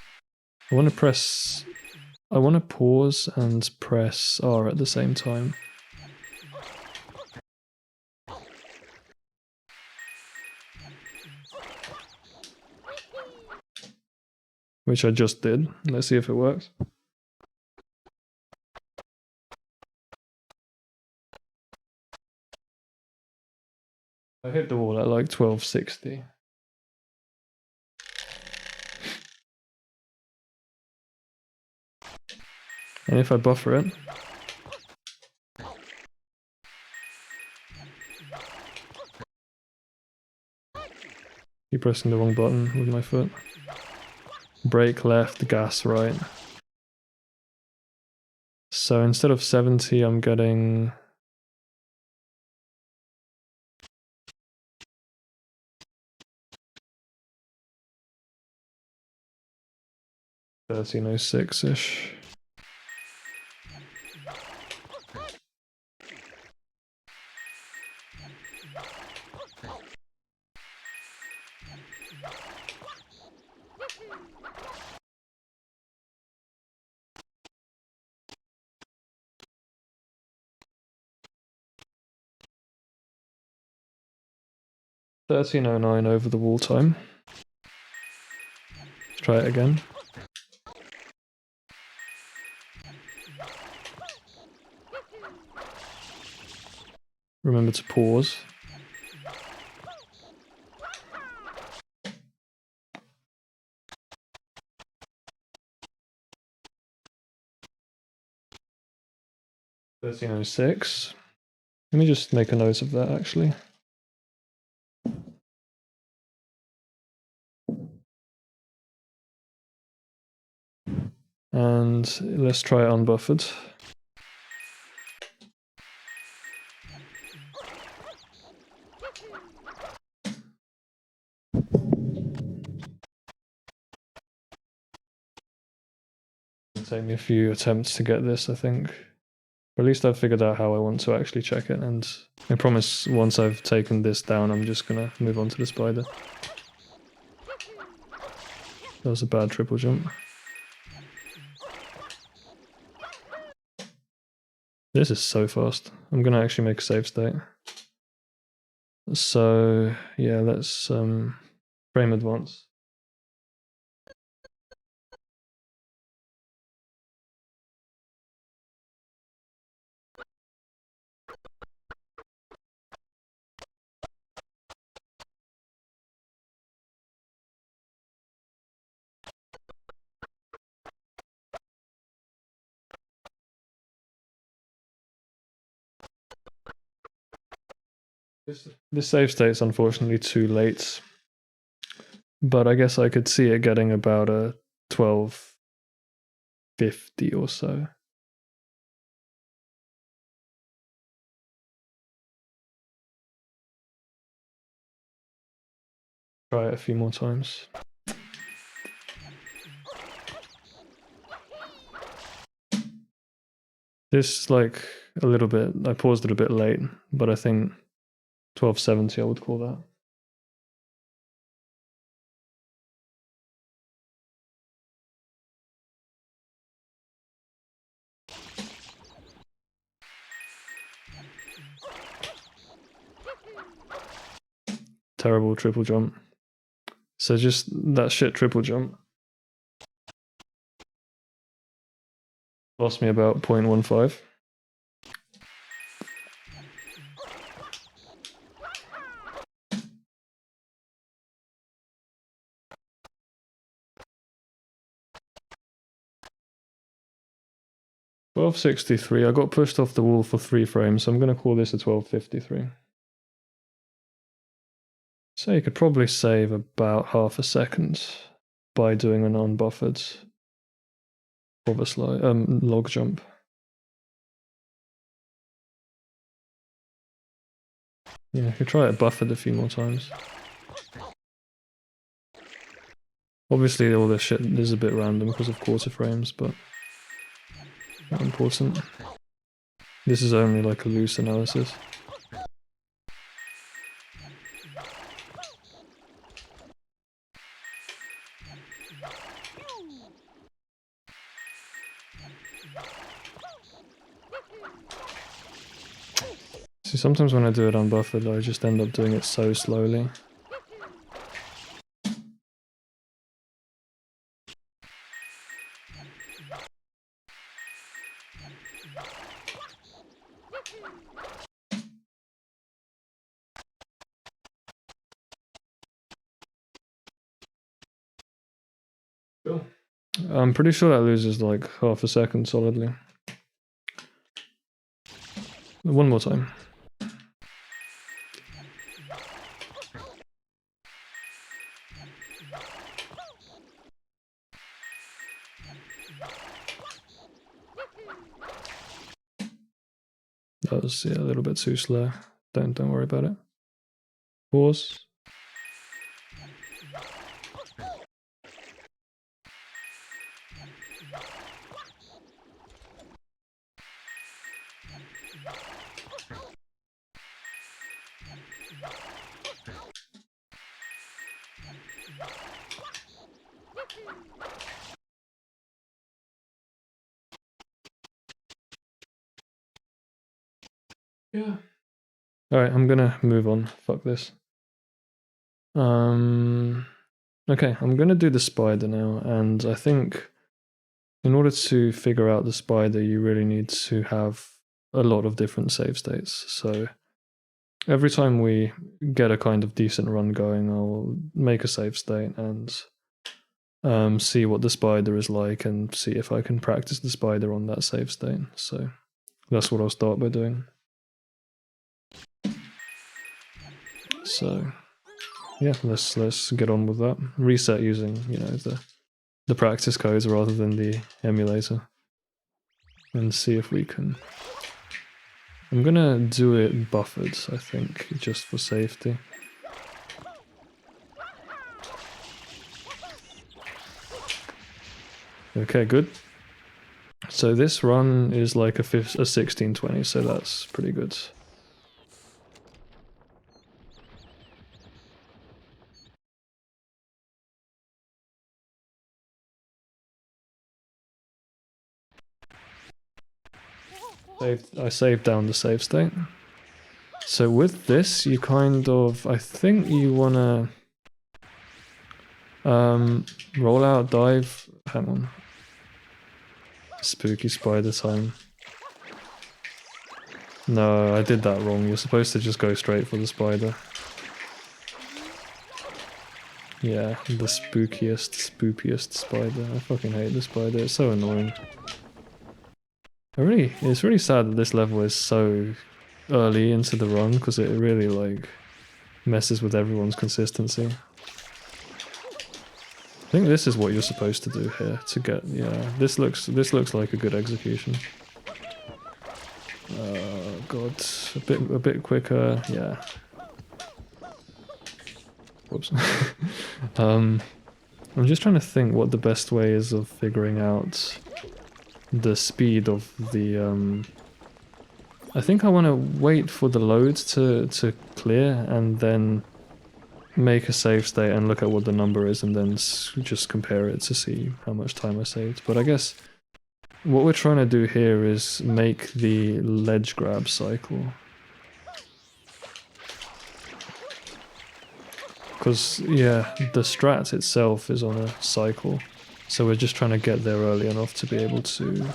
I want to pause and press R at the same time. Which I just did. Let's see if it works. I hit the wall at like 1260. And if I buffer it, keep pressing the wrong button with my foot. Brake left, gas right. So instead of 70, I'm getting... $13.06-ish. $13.09 over the wall time. Let's try it again. Remember to pause. $13.06. Let me just make a note of that, actually. And let's try unbuffered. It'll take me a few attempts to get this, I think. Or at least I've figured out how I want to actually check it, and I promise once I've taken this down, I'm just gonna move on to the spider. That was a bad triple jump. This is so fast. I'm gonna actually make a save state. So yeah, let's frame advance. This save state's unfortunately too late, but I guess I could see it getting about a 1250 or so. Try it a few more times. This, like, a little bit, I paused it a bit late, but I think 1270 I would call that. Terrible triple jump. So just that shit triple jump lost me about 0.15. $12.63. I got pushed off the wall for 3 frames, so I'm going to call this a 12.53. So you could probably save about half a second by doing an unbuffered hover slide, log jump. Yeah, you could try it buffered a few more times. Obviously all this shit is a bit random because of quarter frames, but not important. This is only like a loose analysis. See, sometimes when I do it unbuffered, I just end up doing it so slowly. Cool. I'm pretty sure that loses like half a second solidly. One more time. That was, yeah, a little bit too slow. Don't worry about it. Pause. Yeah. Alright, I'm gonna move on. Fuck this. Okay, I'm gonna do the spider now, and I think in order to figure out the spider, you really need to have a lot of different save states. So every time we get a kind of decent run going, I'll make a save state and see what the spider is like and see if I can practice the spider on that save state. So that's what I'll start by doing. So yeah, let's get on with that. Reset using, you know, the practice codes rather than the emulator, and see if we can. I'm gonna do it buffered, I think, just for safety. Okay, good. So this run is like a 1620, so that's pretty good. I saved down the save state. So with this, you kind of, I think you wanna roll out, dive. Hang on. Spooky spider time. No, I did that wrong. You're supposed to just go straight for the spider. Yeah, the spookiest spider. I fucking hate the spider. It's so annoying. It's really sad that this level is so early into the run because it really like messes with everyone's consistency. I think this is what you're supposed to do here to get, yeah, this looks like a good execution. God, a bit quicker, yeah. Whoops. I'm just trying to think what the best way is of figuring out the speed of the I think I want to wait for the load to clear and then make a save state and look at what the number is and then just compare it to see how much time I saved. But I guess what we're trying to do here is make the ledge grab cycle. Because, yeah, the strat itself is on a cycle. So we're just trying to get there early enough to be able to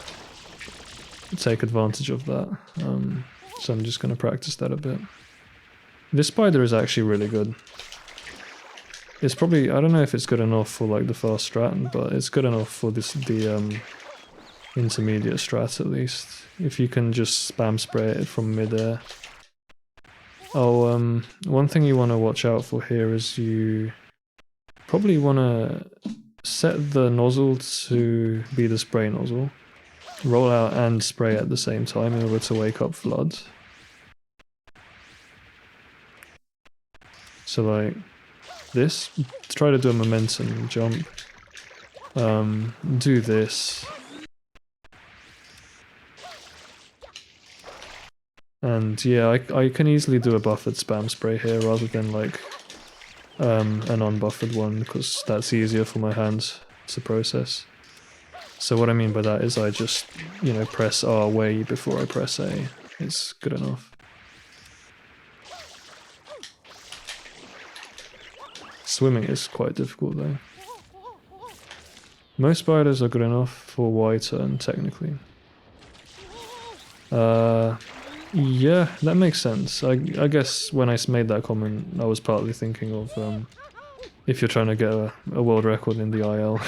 take advantage of that. So I'm just going to practice that a bit. This spider is actually really good. It's probably, I don't know if it's good enough for like the fast strat, but it's good enough for the intermediate strat at least. If you can just spam spray it from midair. Oh, one thing you want to watch out for here is you probably want to set the nozzle to be the spray nozzle. Roll out and spray at the same time in order to wake up flood. So like this, try to do a momentum jump. Do this. And yeah, I can easily do a buffered spam spray here rather than like an unbuffered one because that's easier for my hands to process. So what I mean by that is I just, you know, press R way before I press A. It's good enough. Swimming is quite difficult though. Most spiders are good enough for Y turn, technically. Yeah, that makes sense. I guess when I made that comment, I was partly thinking of if you're trying to get a world record in the IL.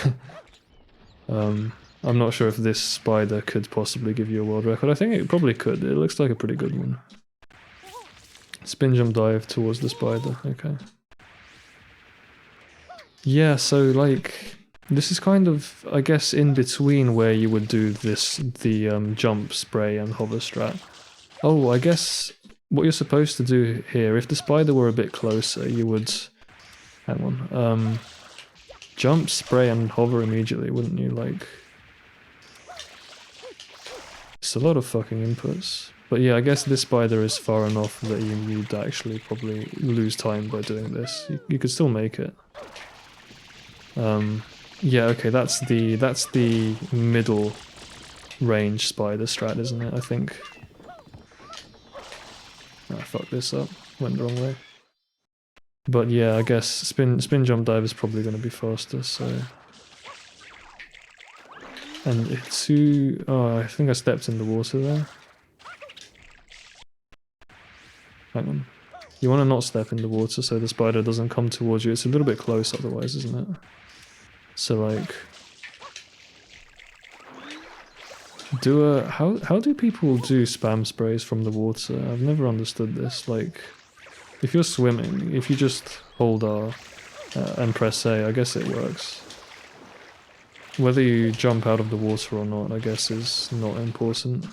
I'm not sure if this spider could possibly give you a world record. I think it probably could. It looks like a pretty good one. Spin jump dive towards the spider. Okay. Yeah, so like this is kind of, I guess, in between where you would do the jump spray and hover strat. Oh, I guess what you're supposed to do here, if the spider were a bit closer, you would, hang on, jump, spray, and hover immediately, wouldn't you? Like, it's a lot of fucking inputs. But yeah, I guess this spider is far enough that you'd actually probably lose time by doing this. You could still make it. Yeah, okay, that's the middle range spider strat, isn't it? I think. I fucked this up. Went the wrong way. But yeah, I guess spin jump dive is probably going to be faster. So. And it's too. Oh, I think I stepped in the water there. Hang on. You want to not step in the water so the spider doesn't come towards you. It's a little bit close otherwise, isn't it? So like, how do people do spam sprays from the water? I've never understood this. Like, if you're swimming, if you just hold R and press A, I guess it works. Whether you jump out of the water or not, I guess is not important.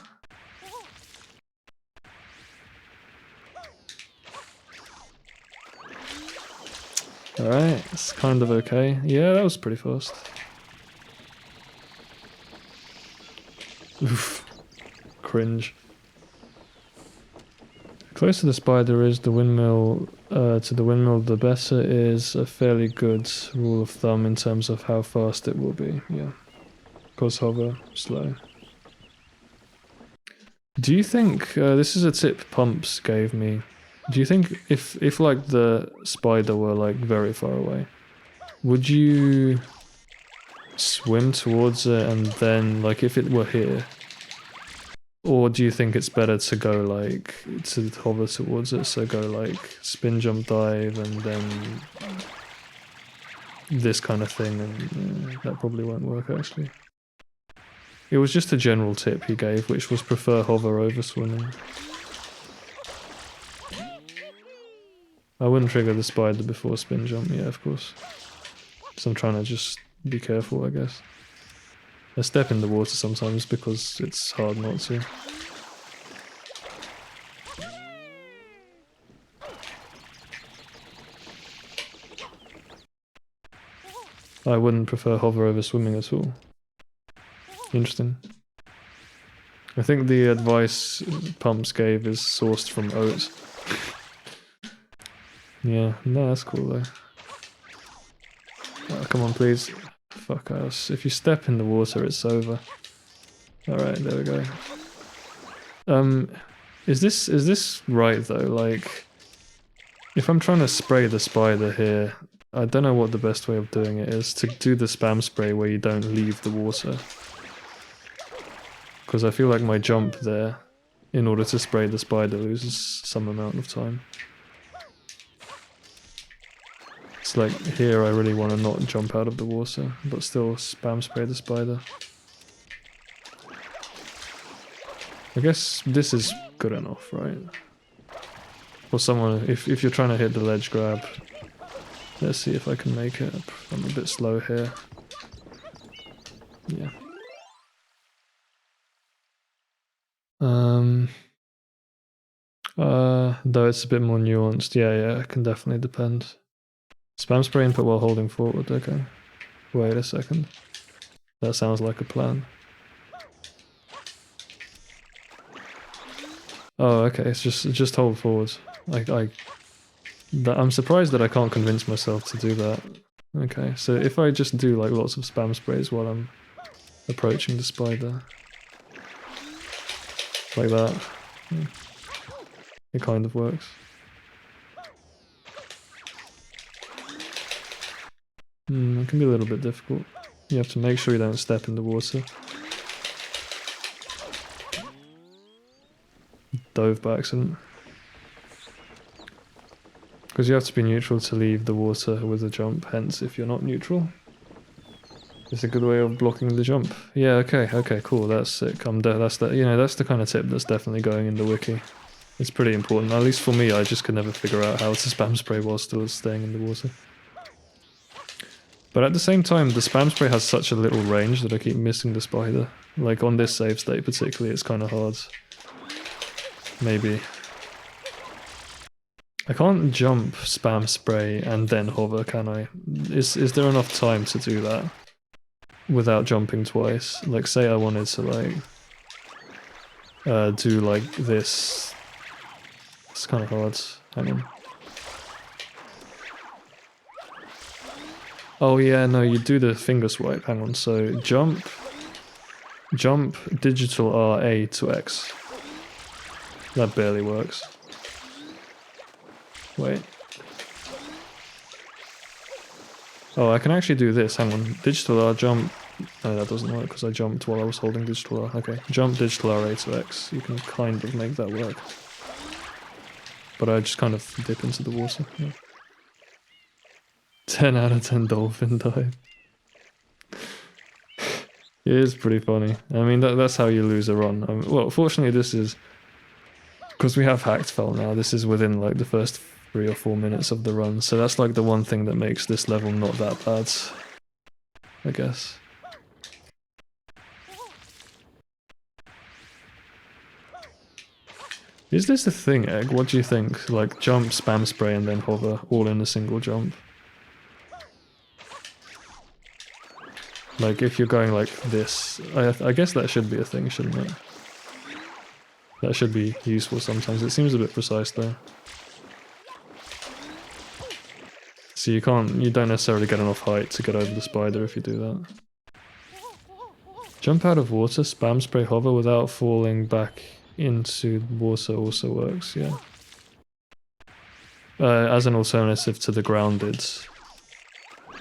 Alright, it's kind of okay. Yeah, that was pretty fast. Oof. Cringe. The closer the spider is the windmill to the windmill, the better is a fairly good rule of thumb in terms of how fast it will be. Yeah. Cause hover, slow. Do you think, this is a tip Pumps gave me, do you think if like the spider were like very far away, would you swim towards it and then like if it were here? Or do you think it's better to go like, to hover towards it, so go like spin jump dive and then this kind of thing, and that probably won't work actually. It was just a general tip he gave, which was prefer hover over swimming. I wouldn't trigger the spider before spin jump, yeah, of course. So I'm trying to just be careful, I guess. I step in the water sometimes because it's hard not to. I wouldn't prefer hover over swimming at all. Interesting. I think the advice Pumps gave is sourced from Oat. Yeah, no, that's cool though. Oh, come on, please. Fuck us. If you step in the water, it's over. Alright, there we go. Is this right though? Like, if I'm trying to spray the spider here, I don't know what the best way of doing it is. To do the spam spray where you don't leave the water. Because I feel like my jump there, in order to spray the spider, loses some amount of time. It's like, here I really want to not jump out of the water, but still spam spray the spider. I guess this is good enough, right? For someone, if you're trying to hit the ledge grab. Let's see if I can make it. I'm a bit slow here. Yeah. Though it's a bit more nuanced. Yeah, it can definitely depend. Spam spray input while holding forward, okay. Wait a second. That sounds like a plan. Oh, okay, it's just hold forward. I'm surprised that I can't convince myself to do that. Okay, so if I just do like lots of spam sprays while I'm approaching the spider. Like that. It kind of works. It can be a little bit difficult. You have to make sure you don't step in the water. Dove by accident. Because you have to be neutral to leave the water with a jump, hence if you're not neutral. It's a good way of blocking the jump. Yeah, okay, cool, that's sick. That's the kind of tip that's definitely going in the wiki. It's pretty important. At least for me, I just could never figure out how to spam spray while still staying in the water. But at the same time, the spam spray has such a little range that I keep missing the spider. Like on this save state particularly, it's kind of hard. Maybe. I can't jump, spam spray, and then hover, can I? Is there enough time to do that? Without jumping twice? Like, say I wanted to, like, do, like, this. It's kind of hard. Hang on. Oh yeah, no, you do the finger swipe. Hang on, so jump, digital R, A to X. That barely works. Wait. Oh, I can actually do this. Hang on. Digital R, jump. No, that doesn't work because I jumped while I was holding digital R. Okay. Jump, digital R, A to X. You can kind of make that work. But I just kind of dip into the water. Yeah. 10 out of 10 dolphin dive. It is pretty funny. I mean, that's how you lose a run. Well, fortunately this is... Because we have hacked fell now, this is within like the first 3 or 4 minutes of the run, so that's like the one thing that makes this level not that bad, I guess. Is this a thing, Egg? What do you think? Like jump, spam spray, and then hover, all in a single jump? Like if you're going like this, I guess that should be a thing, shouldn't it? That should be useful sometimes. It seems a bit precise though. So you don't necessarily get enough height to get over the spider if you do that. Jump out of water, spam spray, hover without falling back into water also works, yeah. As an alternative to the grounded,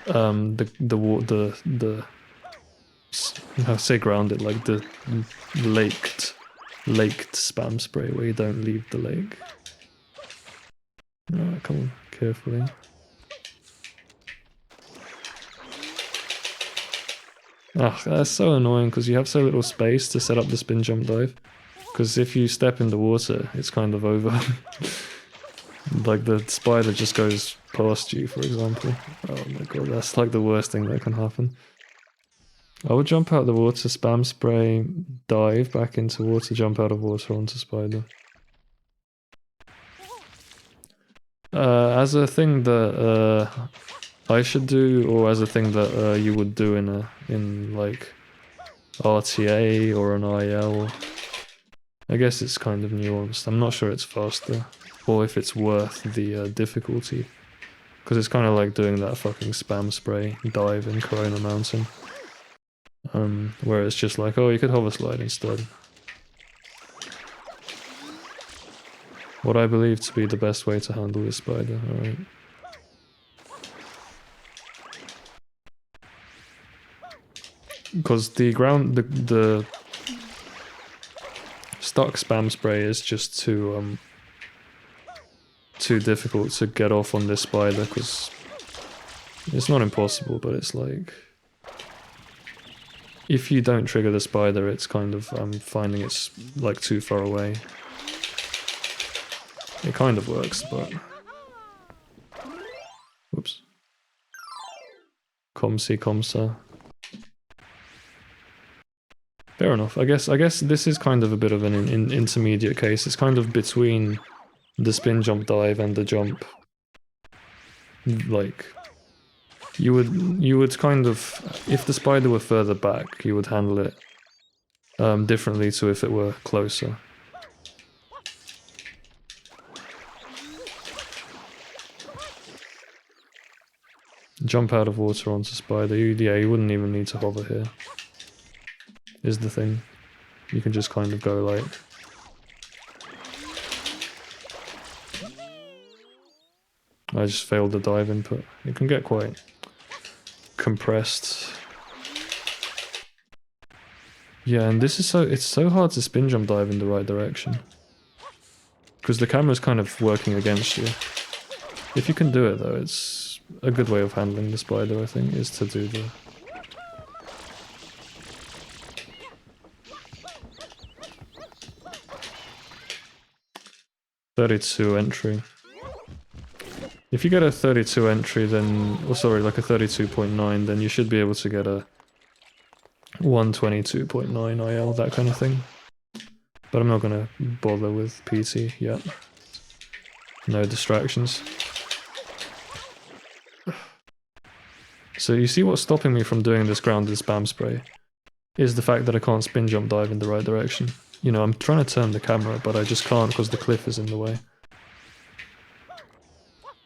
I say grounded, like the laked spam spray where you don't leave the lake. Alright, come on, carefully. Ah, that's so annoying because you have so little space to set up the spin jump dive. Because if you step in the water, it's kind of over. Like the spider just goes past you, for example. Oh my god, that's like the worst thing that can happen. I would jump out the water, spam spray, dive back into water, jump out of water onto spider. As a thing that I should do, or as a thing that you would do in like RTA or an IL. I guess it's kind of nuanced. I'm not sure it's faster, or if it's worth the difficulty. Because it's kind of like doing that fucking spam spray dive in Corona Mountain. Where it's just like, oh, you could hover slide instead. What I believe to be the best way to handle this spider, alright. Because the stock spam spray is just too difficult to get off on this spider, because it's not impossible, but it's like, if you don't trigger the spider, it's kind of, I'm finding it's like too far away. It kind of works, but... Whoops. Comsi, comsa. Fair enough. I guess this is kind of a bit of an intermediate case. It's kind of between the spin jump dive and the jump. Like, you would kind of, if the spider were further back, you would handle it differently to if it were closer. Jump out of water onto spider. Yeah, you wouldn't even need to hover here. Is the thing. You can just kind of go like... I just failed the dive input. It can get quite compressed. Yeah, and this is it's so hard to spin jump dive in the right direction. Because the camera's kind of working against you. If you can do it though, it's a good way of handling the spider, I think, is to do the... .32 entry. If you get a 32 entry, then... Oh, sorry, like a 32.9, then you should be able to get a 122.9 IL, that kind of thing. But I'm not gonna bother with PT yet. No distractions. So you see what's stopping me from doing this grounded spam spray? Is the fact that I can't spin jump dive in the right direction. You know, I'm trying to turn the camera, but I just can't because the cliff is in the way.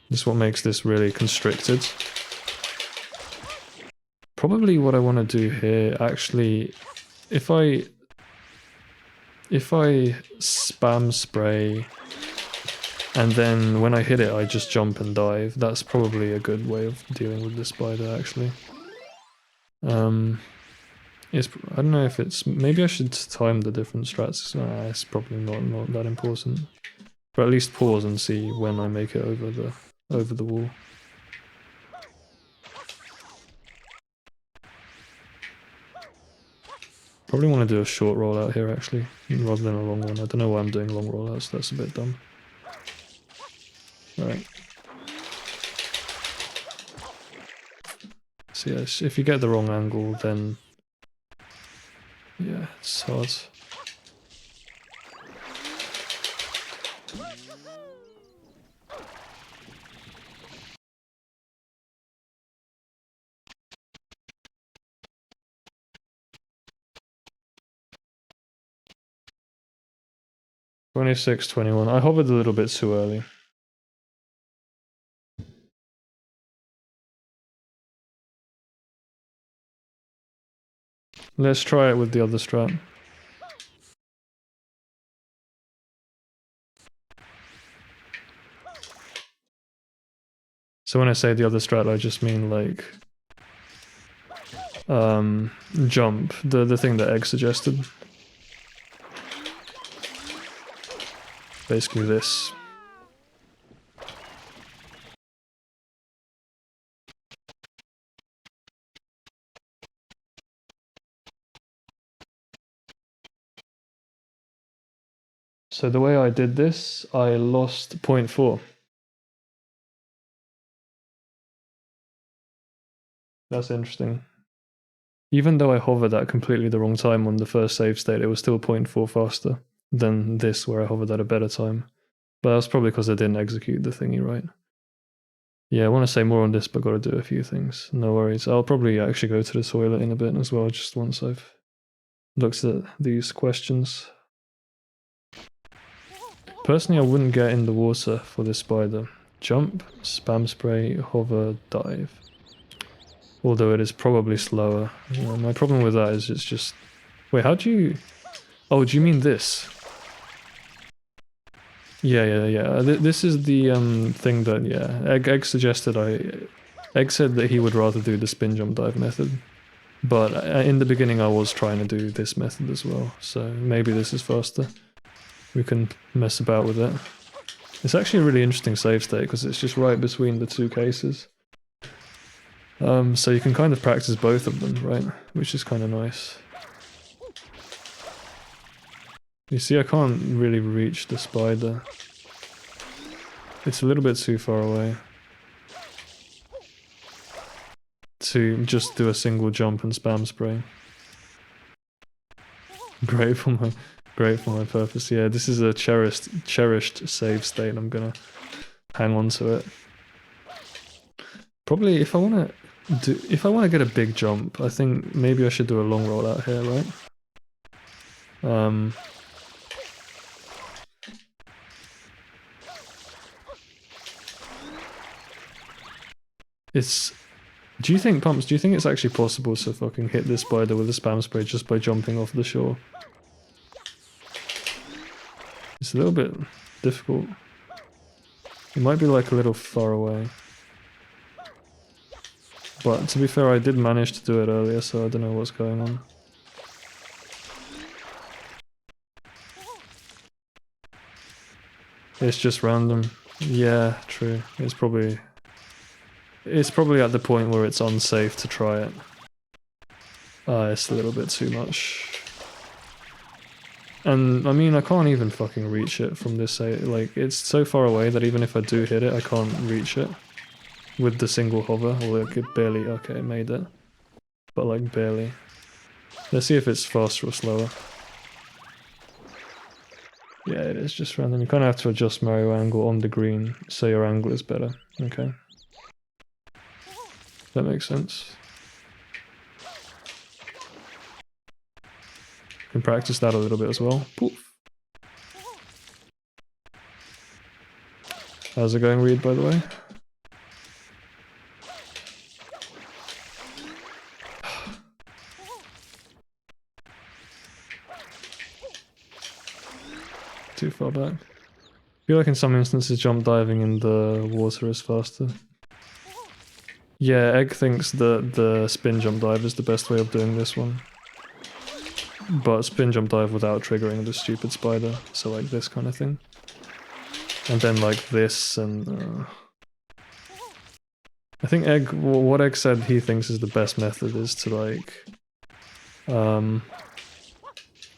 This is what makes this really constricted. Probably what I want to do here, actually, if I spam spray and then when I hit it I just jump and dive, that's probably a good way of dealing with the spider, actually. I don't know if it's... Maybe I should time the different strats. It's probably not that important. But at least pause and see when I make it over the wall. Probably want to do a short rollout here, actually, rather than a long one. I don't know why I'm doing long rollouts, that's a bit dumb. Alright. So yes, if you get the wrong angle, then... yeah, it's hard. (26, 21). I hovered a little bit too early. Let's try it with the other strat. So when I say the other strat, I just mean like... jump, the thing that Egg suggested. Basically this. So the way I did this, I lost 0.4. That's interesting. Even though I hovered at completely the wrong time on the first save state, it was still 0.4 faster than this, where I hovered at a better time. But that's probably because I didn't execute the thingy right. Yeah, I want to say more on this, but got to do a few things. No worries. I'll probably actually go to the toilet in a bit as well, just once I've looked at these questions. Personally, I wouldn't get in the water for this spider. Jump, spam spray, hover, dive. Although it is probably slower. My problem with that is it's just... Wait, how do you... Oh, do you mean this? Yeah. This is the thing that, yeah, Egg suggested Egg said that he would rather do the spin jump dive method. But in the beginning I was trying to do this method as well, so maybe this is faster. We can mess about with it. It's actually a really interesting save state because it's just right between the two cases. So you can kind of practice both of them, right? Which is kind of nice. You see, I can't really reach the spider. It's a little bit too far away to just do a single jump and spam spray. Great for my purpose. Yeah, this is a cherished save state. I'm gonna hang on to it. Probably if I wanna get a big jump, I think maybe I should do a long roll out here, right? Do you think, Pumps, do you think it's actually possible to fucking hit this spider with a spam spray just by jumping off the shore? It's a little bit difficult. It might be like a little far away. But to be fair, I did manage to do it earlier, so I don't know what's going on. It's just random. Yeah, true. It's probably at the point where it's unsafe to try it. It's a little bit too much. And I mean, I can't even fucking reach it from this side. Like, it's so far away that even if I do hit it, I can't reach it with the single hover. Or like it barely. Okay, it made it, but like barely. Let's see if it's faster or slower. Yeah, it is just random. You kind of have to adjust Mario angle on the green so your angle is better. Okay. That makes sense. You can practice that a little bit as well. Poof. How's it going, Reed, by the way? Too far back. I feel like in some instances jump diving in the water is faster. Yeah, Egg thinks that the spin jump dive is the best way of doing this one. But spin jump dive without triggering the stupid spider, so like this kind of thing. And then like this and... I think what Egg said he thinks is the best method is to like...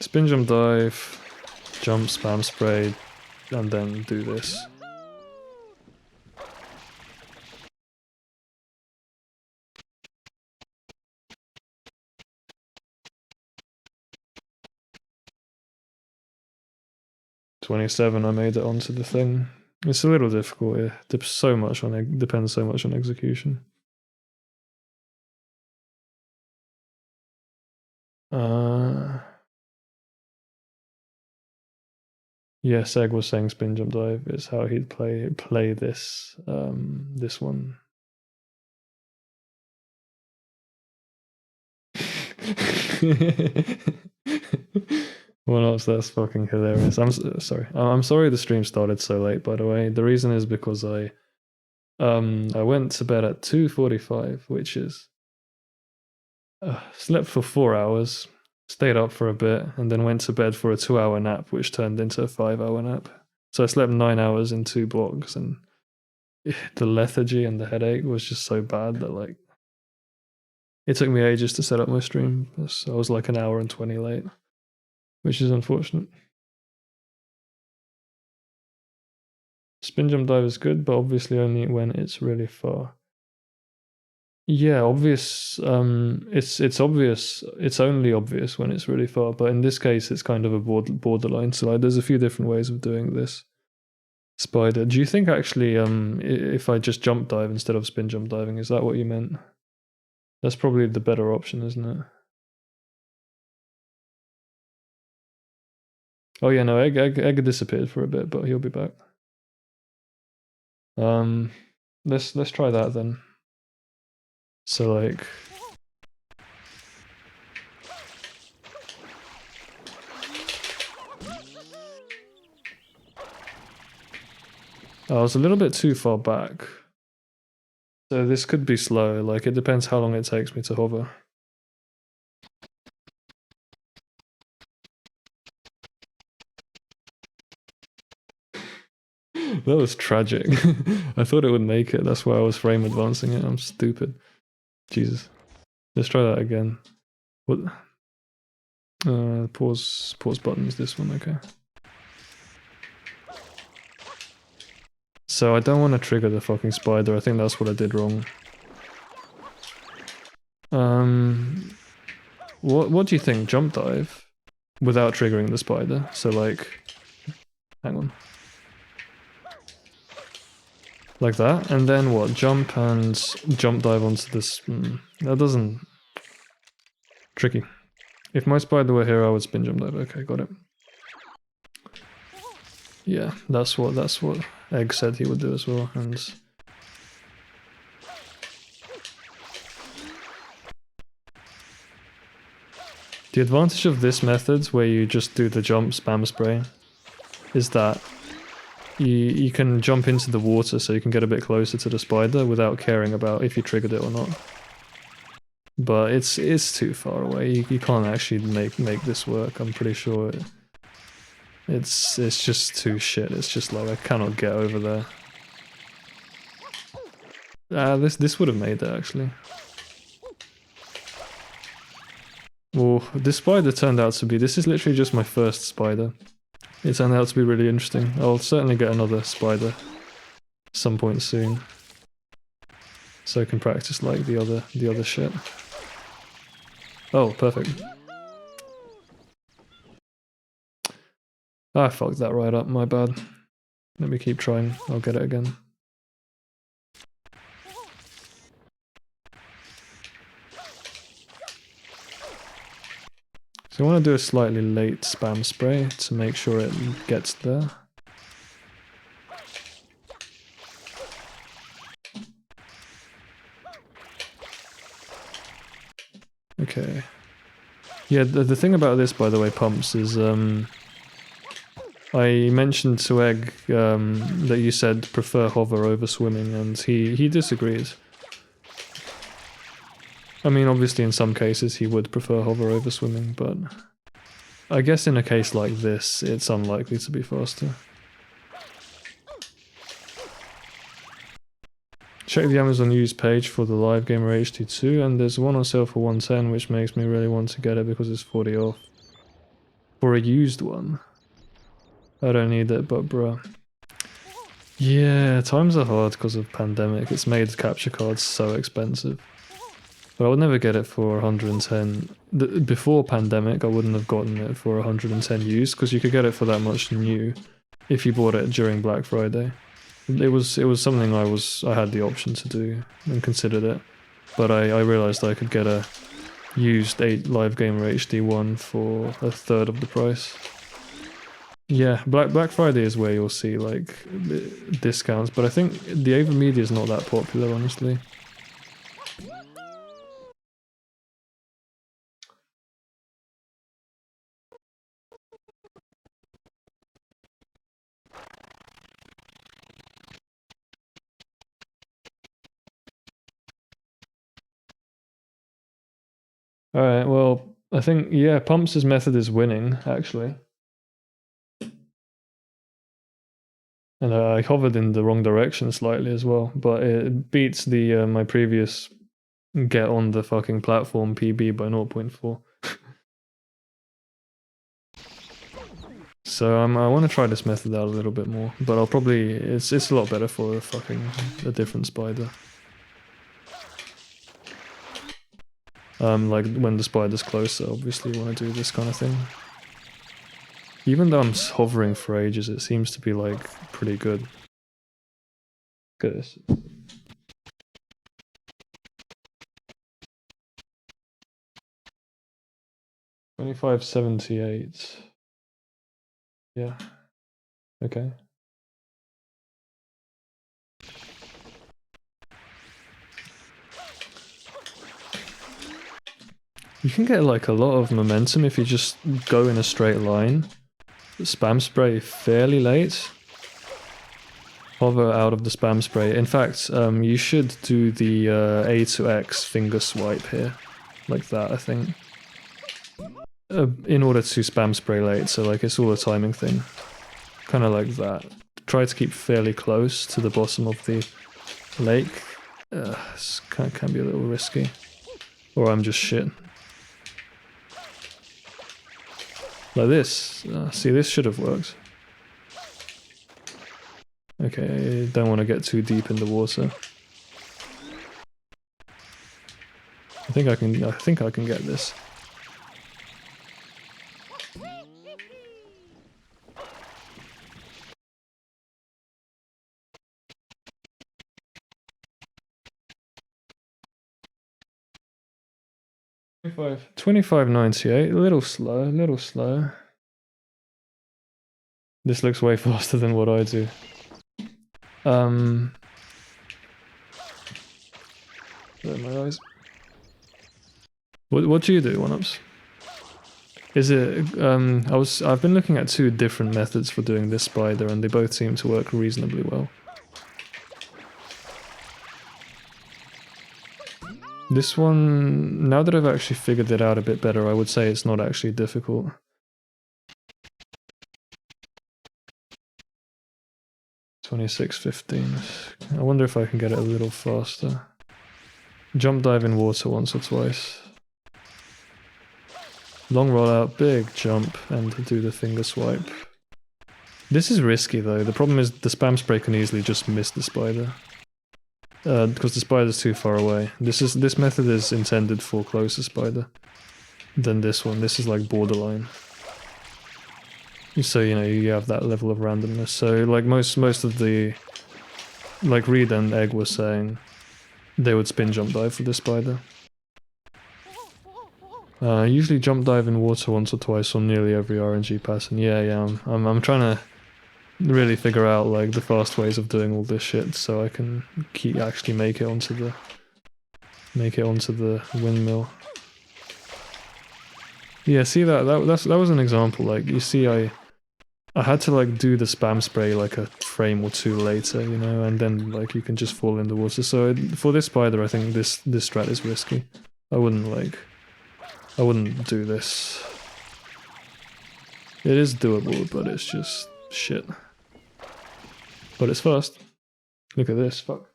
spin jump dive, jump spam spray, and then do this. "27, I made it onto the thing. It's a little difficult, it depends so much on execution. Yes, Egg was saying spin jump dive is how he'd play this this one. Well, else that's fucking hilarious. I'm sorry. I'm sorry the stream started so late, by the way. The reason is because I went to bed at 2:45, which is slept for 4 hours, stayed up for a bit, and then went to bed for a 2-hour nap, which turned into a 5-hour nap. So I slept 9 hours in 2 blocks, and the lethargy and the headache was just so bad that like it took me ages to set up my stream. So I was like an hour and 20 late, which is unfortunate. Spin jump dive is good, but obviously only when it's really far. Yeah, obvious. It's obvious. It's only obvious when it's really far, but in this case, it's kind of a borderline. So like, there's a few different ways of doing this. Spider. Do you think actually, if I just jump dive instead of spin jump diving, is that what you meant? That's probably the better option, isn't it? Oh yeah, no, egg disappeared for a bit, but he'll be back. Um, let's try that then. So like. I was a little bit too far back. So this could be slow, like it depends how long it takes me to hover. That was tragic. I thought it would make it, that's why I was frame advancing it. I'm stupid. Jesus. Let's try that again. What? Pause buttons, this one, okay. So I don't want to trigger the fucking spider, I think that's what I did wrong. What do you think? Jump dive? Without triggering the spider, so like... Hang on. Like that, and then what? Jump and jump dive onto this... that doesn't... Tricky. If my spider were here, I would spin jump dive. Okay, got it. Yeah, that's what Egg said he would do as well, and... The advantage of this method, where you just do the jump spam spray, is that you can jump into the water so you can get a bit closer to the spider without caring about if you triggered it or not. But it's too far away. You can't actually make this work. I'm pretty sure it's just too shit. It's just like I cannot get over there. This would have made it actually. Well, this spider turned out to be. This is literally just my first spider. It turned out to be really interesting. I'll certainly get another spider some point soon, so I can practice like the other shit. Oh, perfect. I fucked that right up, my bad. Let me keep trying, I'll get it again. So I want to do a slightly late spam spray to make sure it gets there. Okay. Yeah, the thing about this, by the way, pumps, is I mentioned to Egg that you said prefer hover over swimming, and he disagreed. I mean, obviously in some cases he would prefer hover over swimming, but I guess in a case like this, it's unlikely to be faster. Check the Amazon used page for the Live Gamer HD2, and there's one on sale for 110, which makes me really want to get it because it's 40 off. For a used one. I don't need it, but bruh. Yeah, times are hard because of pandemic. It's made capture cards so expensive. But I would never get it for 110. Before pandemic, I wouldn't have gotten it for 110 used, because you could get it for that much new if you bought it during Black Friday. It was something I had the option to do and considered it, but I realized I could get a used 8 Live Gamer HD one for a third of the price. Yeah, Black Friday is where you'll see like discounts, but I think the AverMedia is not that popular, honestly. Alright, well, I think, yeah, Pumps' method is winning, actually. And I hovered in the wrong direction slightly as well, but it beats the my previous get on the fucking platform PB by 0.4. So I want to try this method out a little bit more, but I'll probably, it's a lot better for a different spider. Like when the spider's closer, obviously you want to do this kind of thing. Even though I'm hovering for ages, it seems to be like pretty good. Look at this. $25.78. Yeah. Okay. You can get like a lot of momentum if you just go in a straight line. Spam spray fairly late. Hover out of the spam spray. In fact, you should do the A to X finger swipe here. Like that, I think. In order to spam spray late, so like it's all a timing thing. Kind of like that. Try to keep fairly close to the bottom of the lake. This can be a little risky. Or I'm just shit. Like this. See, this should have worked. Okay, don't want to get too deep in the water. I think I can get this. $25.98, a little slow, a little slow. This looks way faster than what I do. My eyes. What do you do, one-ups? Is it I've been looking at two different methods for doing this spider and they both seem to work reasonably well. This one, now that I've actually figured it out a bit better, I would say it's not actually difficult. $26.15. I wonder if I can get it a little faster. Jump dive in water once or twice. Long roll out, big jump, and do the finger swipe. This is risky though. The problem is the spam spray can easily just miss the spider. Because the spider's too far away. This method is intended for closer spider than this one. This is like borderline. So, you know, you have that level of randomness. So, like most of the... Like Reed and Egg were saying, they would spin jump dive for this spider. Usually jump dive in water once or twice on nearly every RNG pattern. Yeah, I'm trying to really figure out like the fast ways of doing all this shit so I can actually make it onto the windmill. Yeah, see that was an example. Like you see, I had to like do the spam spray like a frame or two later, you know, and then like you can just fall in the water. So for this spider, I think this strat is risky. I wouldn't do this. It is doable, but it's just shit. But it's fast. Look at this, fuck.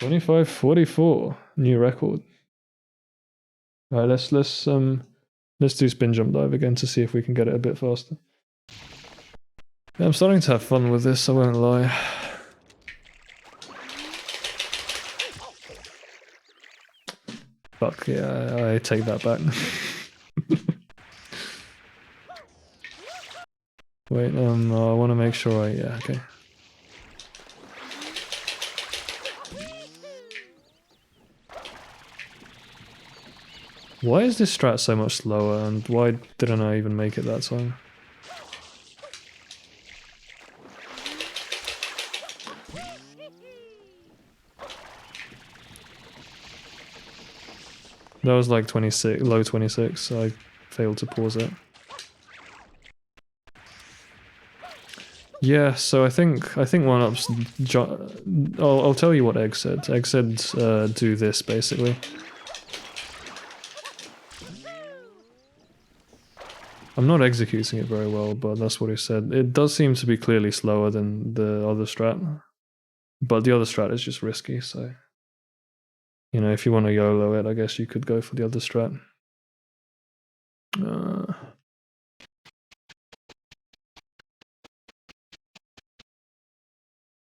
25.44, new record. Alright, let's do spin jump dive again to see if we can get it a bit faster. Yeah, I'm starting to have fun with this, I won't lie. Fuck, yeah, I take that back. Wait, I want to make sure yeah, okay. Why is this strat so much slower, and why didn't I even make it that time? That was like 26, low 26, so I failed to pause it. Yeah, so I think one-ups. I'll tell you what Egg said. Egg said do this basically. I'm not executing it very well, but that's what he said. It does seem to be clearly slower than the other strat, but the other strat is just risky. So, you know, if you want to YOLO it, I guess you could go for the other strat.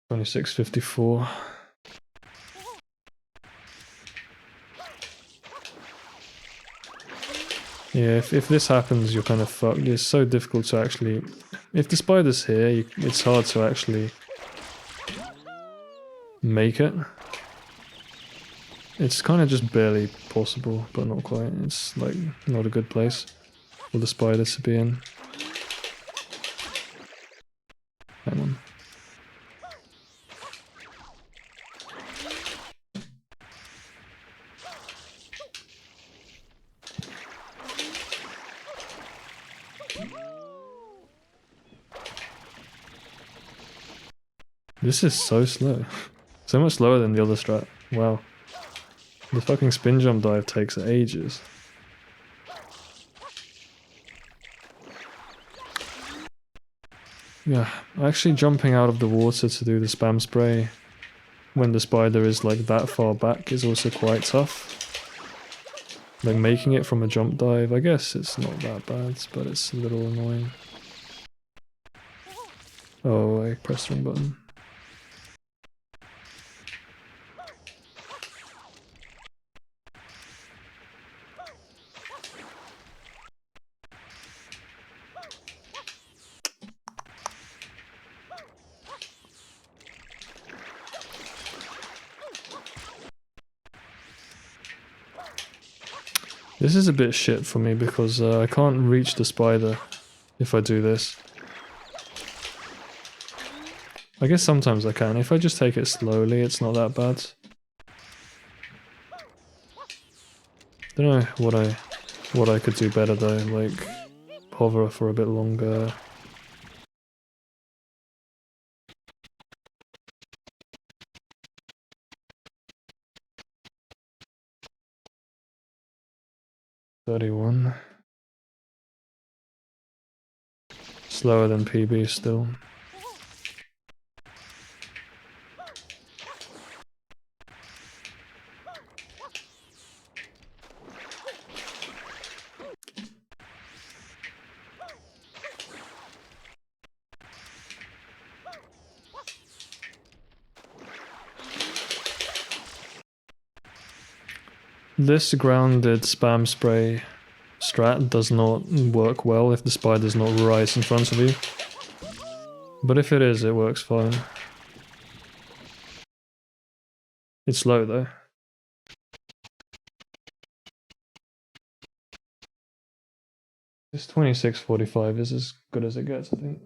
26.54. Yeah, if this happens, you're kind of fucked. It's so difficult to actually... If the spider's here, it's hard to actually make it. It's kind of just barely possible, but not quite. It's like not a good place for the spider to be in. Hang on. This is so slow. So much slower than the other strat. Wow. The fucking spin jump dive takes ages. Yeah, actually jumping out of the water to do the spam spray when the spider is like that far back is also quite tough. Like making it from a jump dive, I guess it's not that bad, but it's a little annoying. Oh, I pressed the wrong button. This is a bit shit for me because I can't reach the spider if I do this. I guess sometimes I can. If I just take it slowly, it's not that bad. Don't know what I could do better though, like hover for a bit longer. $31. Slower than PB still. This grounded spam spray strat does not work well if the spider's not right in front of you. But if it is, it works fine. It's slow though. This 26:45 is as good as it gets, I think.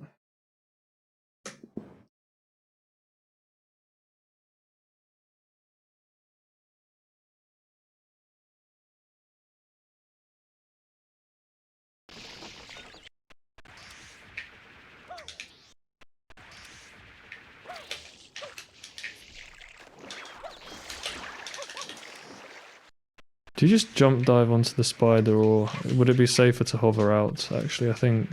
Do you just jump dive onto the spider, or would it be safer to hover out, actually? I think...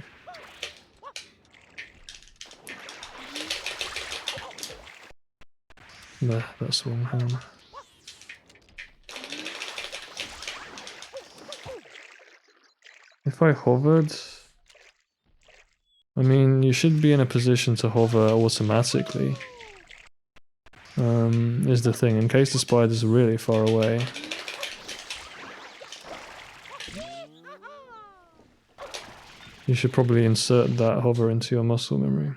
Nah, that's wrong, hang on. If I hovered... I mean, you should be in a position to hover automatically. Is the thing, in case the spider's really far away. You should probably insert that hover into your muscle memory.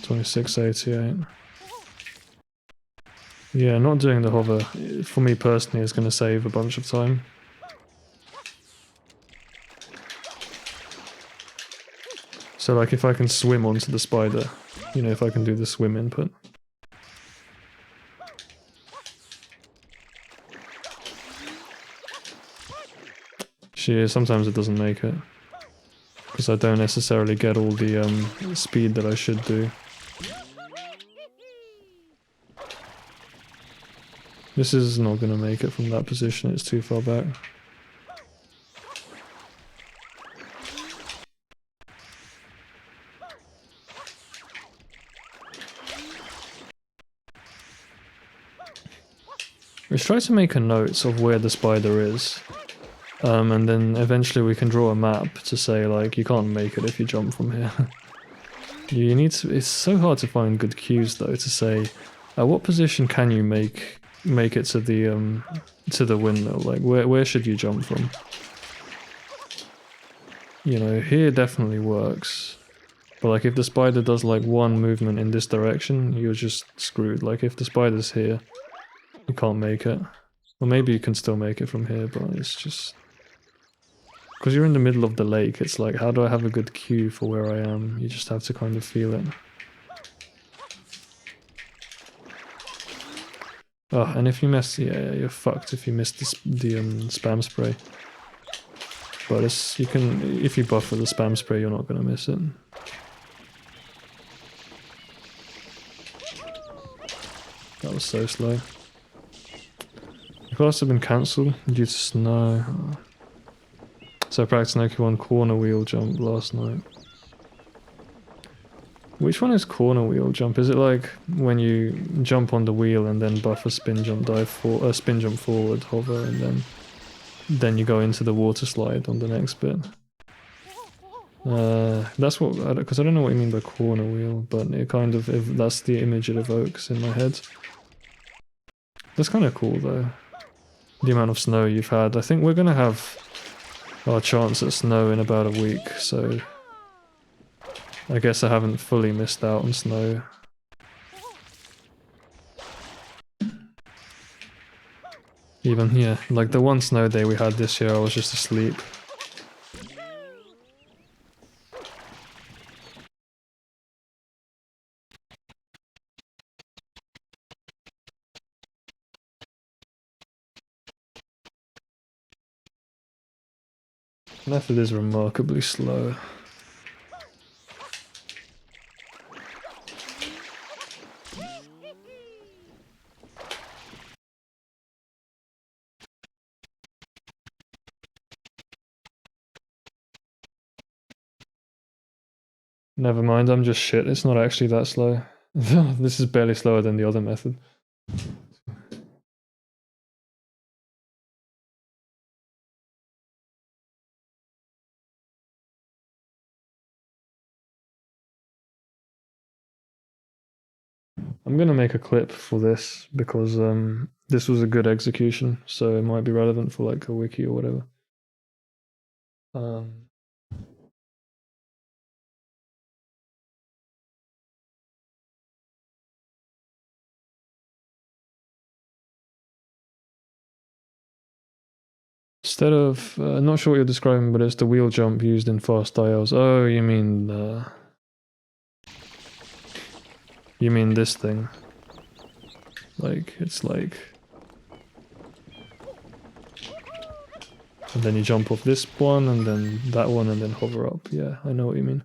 $26.88. Yeah, not doing the hover, for me personally, is going to save a bunch of time. So like if I can swim onto the spider, you know, if I can do the swim input. Sometimes it doesn't make it. Because I don't necessarily get all the speed that I should do. This is not going to make it from that position, it's too far back. Let's try to make a note of where the spider is. And then eventually we can draw a map to say, like, you can't make it if you jump from here. You need to. It's so hard to find good cues though to say, at what position can you make it to the windmill? Like where should you jump from? You know, here definitely works. But like if the spider does like one movement in this direction, you're just screwed. Like if the spider's here, you can't make it. Or maybe you can still make it from here, but it's just... Because you're in the middle of the lake, it's like, how do I have a good cue for where I am? You just have to kind of feel it. Oh, and if you miss... Yeah, you're fucked if you miss the spam spray. But it's, you can... If you buffer the spam spray, you're not going to miss it. That was so slow. The class have been cancelled due to snow. So I practiced Noki 1 corner wheel jump last night. Which one is corner wheel jump? Is it like when you jump on the wheel and then buffer spin jump dive for spin jump forward, hover, and then you go into the water slide on the next bit? That's what, because I don't know what you mean by corner wheel, but it kind of, if that's the image it evokes in my head. That's kind of cool though. The amount of snow you've had. I think we're gonna have our chance at snow in about a week, so I guess I haven't fully missed out on snow. Even, yeah, like the one snow day we had this year, I was just asleep. Method is remarkably slow. Never mind, I'm just shit. It's not actually that slow. This is barely slower than the other method. I'm gonna make a clip for this because this was a good execution, so it might be relevant for like a wiki or whatever. Instead of, not sure what you're describing, but it's the wheel jump used in fast ILs. Oh, you mean this thing? Like, it's like... And then you jump off this one, and then that one, and then hover up. Yeah, I know what you mean.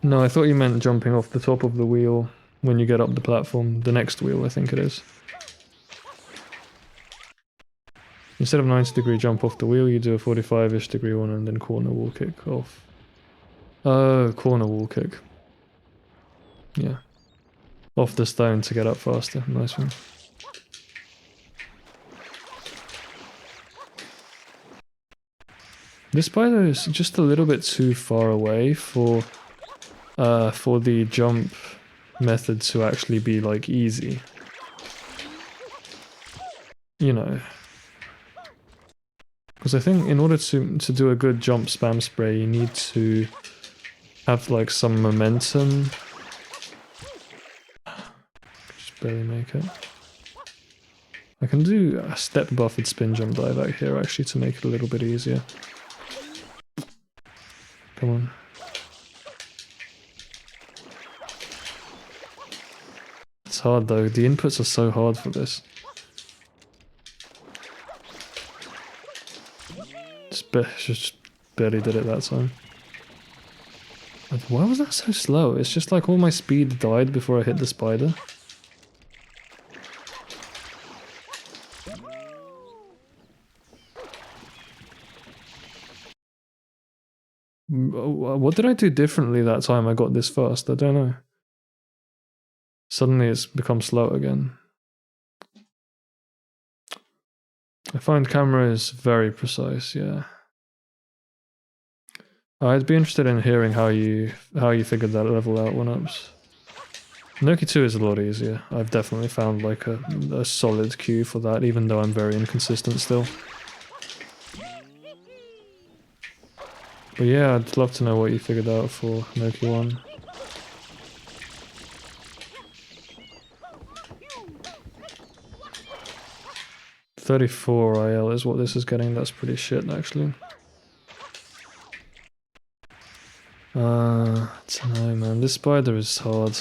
No, I thought you meant jumping off the top of the wheel when you get up the platform. The next wheel, I think it is. Instead of 90-degree jump off the wheel, you do a 45-ish degree one and then corner wall kick off. Oh, corner wall kick. Yeah. Off the stone to get up faster. Nice one. This spider is just a little bit too far away for the jump method to actually be like easy. You know. Because I think in order to do a good jump spam spray, you need to have like some momentum. Just barely make it. I can do a step buffered spin jump dive out here actually to make it a little bit easier. Come on. It's hard though, the inputs are so hard for this. Just barely did it that time. Why was that so slow? It's just like all my speed died before I hit the spider. What did I do differently that time I got this fast? I don't know. Suddenly it's become slow again. I find camera is very precise, yeah. I'd be interested in hearing how you figured that level out, 1-ups. Noki 2 is a lot easier. I've definitely found like a solid cue for that, even though I'm very inconsistent still. But yeah, I'd love to know what you figured out for Noki 1. $34 IL is what this is getting. That's pretty shit, actually. I don't know, man. This spider is hard.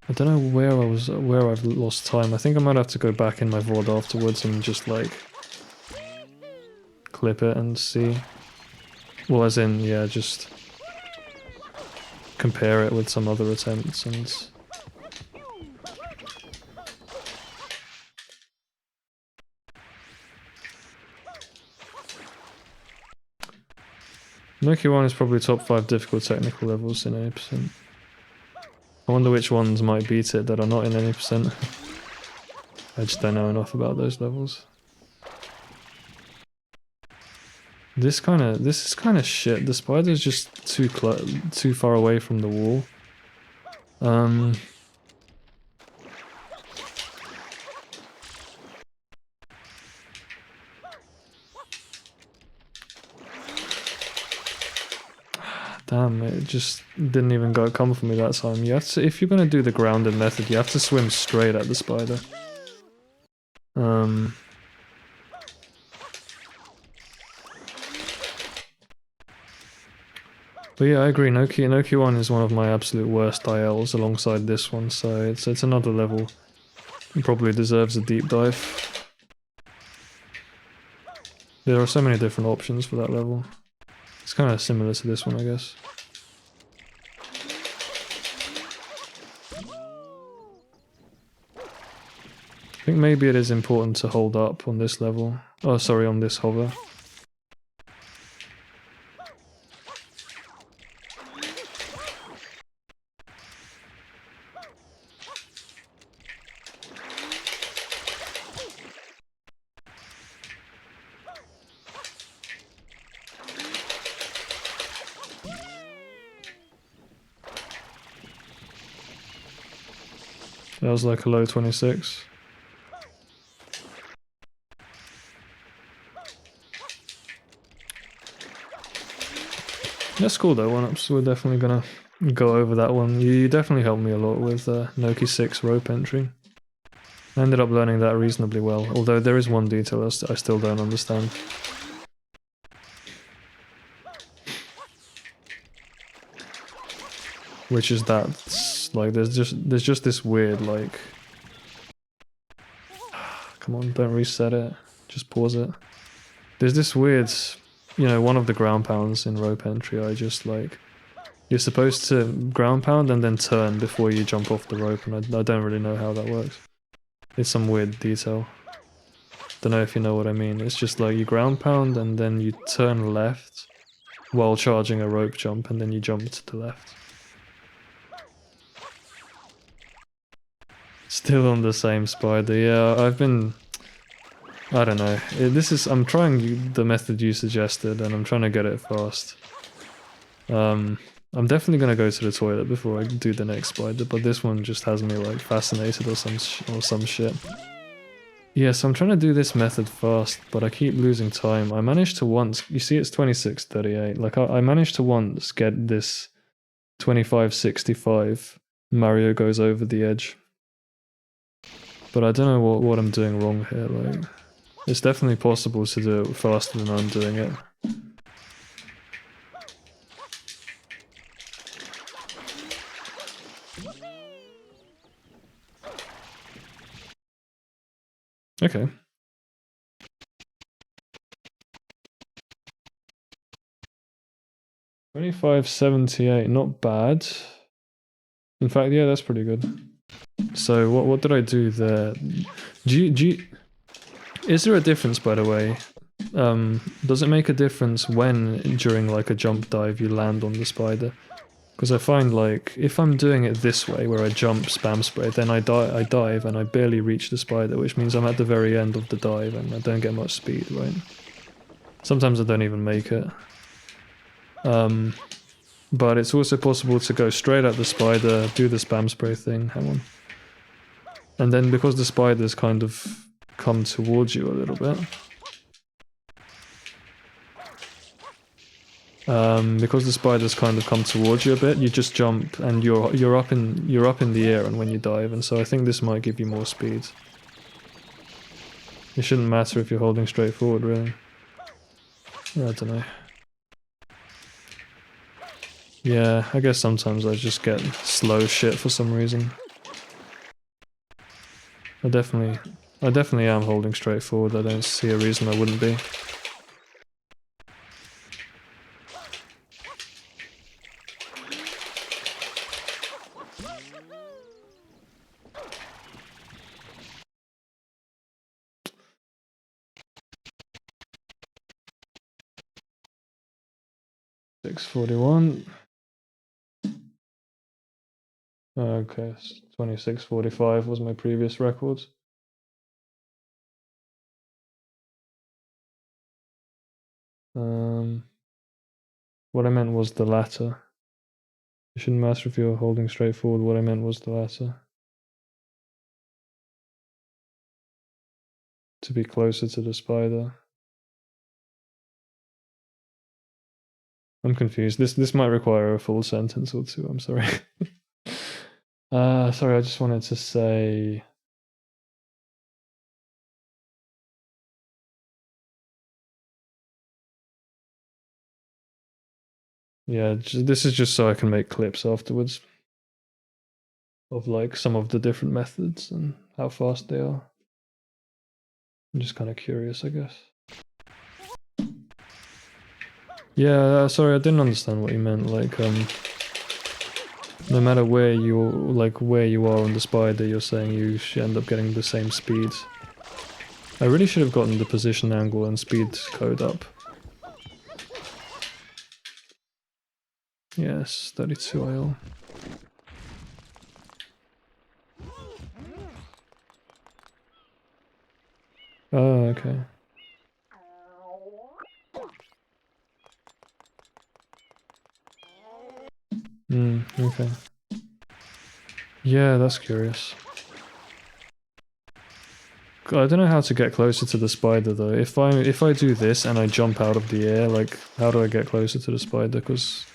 I don't know where I've lost time. I think I might have to go back in my VOD afterwards and just like clip it and see. Well, as in, yeah, just compare it with some other attempts and... Noki 1 is probably top 5 difficult technical levels in 80%. I wonder which ones might beat it that are not in any percent. I just don't know enough about those levels. This is kind of shit. The spider's just too far away from the wall. Damn, it just didn't even come for me that time. You have to, if you're gonna do the grounded method, you have to swim straight at the spider. But yeah, I agree. Noki 1 is one of my absolute worst ILs alongside this one, so it's another level. It probably deserves a deep dive. There are so many different options for that level. It's kind of similar to this one, I guess. I think maybe it is important to hold up on this level. Oh, sorry, on this hover. That was like a low 26. That's cool though, 1-ups. We're definitely gonna go over that one. You definitely helped me a lot with Noki 6 rope entry. I ended up learning that reasonably well, although there is one detail I still don't understand. Which is that, like, there's just this weird, like... Come on, don't reset it. Just pause it. There's this weird... You know, one of the ground pounds in rope entry, I just, like... You're supposed to ground pound and then turn before you jump off the rope, and I don't really know how that works. It's some weird detail. Don't know if you know what I mean. It's just like you ground pound and then you turn left while charging a rope jump, and then you jump to the left. Still on the same spider. Yeah, I've been... I don't know. I'm trying the method you suggested, and I'm trying to get it fast. I'm definitely gonna go to the toilet before I do the next spider, but this one just has me like fascinated or some shit. Yeah, so I'm trying to do this method fast, but I keep losing time. I managed to once... You see, it's 26:38. Like, I managed to once get this 25:65. Mario goes over the edge. But I don't know what I'm doing wrong here, like... It's definitely possible to do it faster than I'm doing it. Okay. $25.78, not bad. In fact, yeah, that's pretty good. So what did I do there? Is there a difference, by the way? Does it make a difference when during like a jump dive you land on the spider? Because I find like if I'm doing it this way, where I jump, spam spray, then I dive and I barely reach the spider, which means I'm at the very end of the dive and I don't get much speed, right? Sometimes I don't even make it. But it's also possible to go straight at the spider, do the spam spray thing, hang on. And then because the spiders kind of come towards you a little bit, because the spiders kind of come towards you a bit, you just jump and you're up in the air and when you dive, and so I think this might give you more speed. It shouldn't matter if you're holding straight forward, really. I don't know. Yeah, I guess sometimes I just get slow shit for some reason. I definitely am holding straight forward. I don't see a reason I wouldn't be. $6.41. Okay, 26.45 was my previous record. What I meant was the latter. It shouldn't matter if you're holding straight forward. What I meant was the latter. To be closer to the spider. I'm confused. This might require a full sentence or two. I'm sorry. Sorry, I just wanted to say. Yeah, this is just so I can make clips afterwards of like some of the different methods and how fast they are. I'm just kind of curious, I guess. Yeah, sorry, I didn't understand what you meant. Like, no matter where you are on the spider, you're saying you should end up getting the same speed. I really should have gotten the position, angle, and speed code up. Yes, 32 IL. Oh, okay. Okay. Yeah, that's curious. I don't know how to get closer to the spider though. If I do this and I jump out of the air, like, how do I get closer to the spider? Because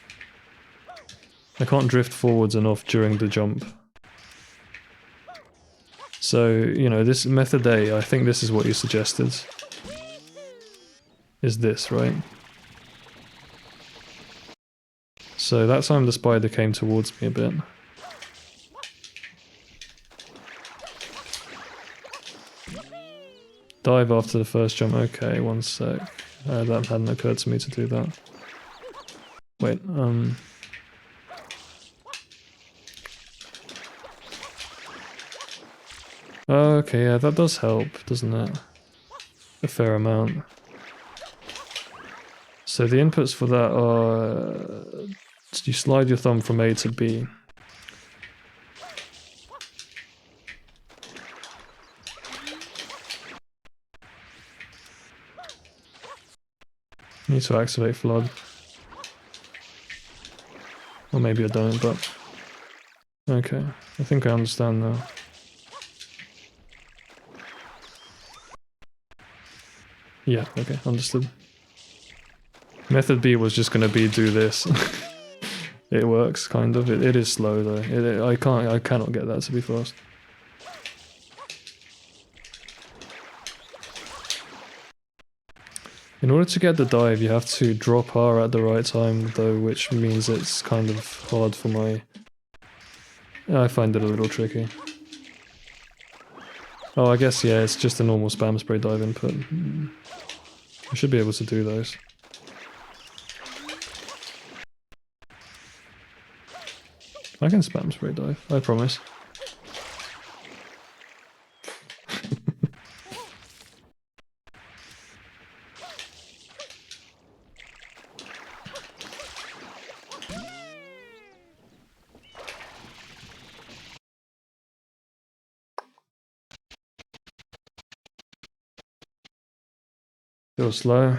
I can't drift forwards enough during the jump. So, you know, this method A, I think this is what you suggested. Is this, right? So that time the spider came towards me a bit. Dive after the first jump. Okay, one sec. That hadn't occurred to me to do that. Wait, okay, yeah, that does help, doesn't it? A fair amount. So the inputs for that are... you slide your thumb from A to B. Need to activate flood. Or maybe I don't, but... okay, I think I understand now. Yeah, okay, understood. Method B was just gonna be do this. It works, kind of. It is slow though. I cannot get that to be fast. In order to get the dive, you have to drop R at the right time though, which means it's kind of hard for my... I find it a little tricky. Oh, I guess, yeah, it's just a normal spam spray dive input. I should be able to do those. I can spam spray dive, I promise. Still slow.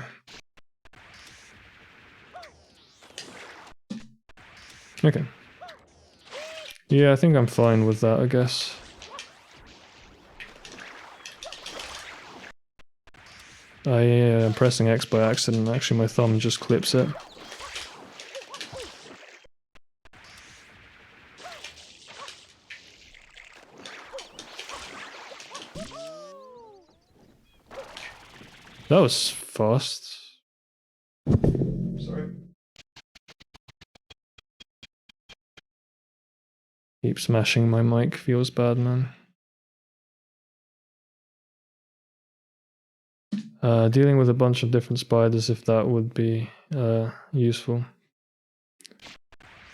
Okay. Yeah, I think I'm fine with that, I guess. I'm pressing X by accident, actually my thumb just clips it. That was fast. Sorry. Keep smashing my mic, feels bad, man. Dealing with a bunch of different spiders, if that would be useful.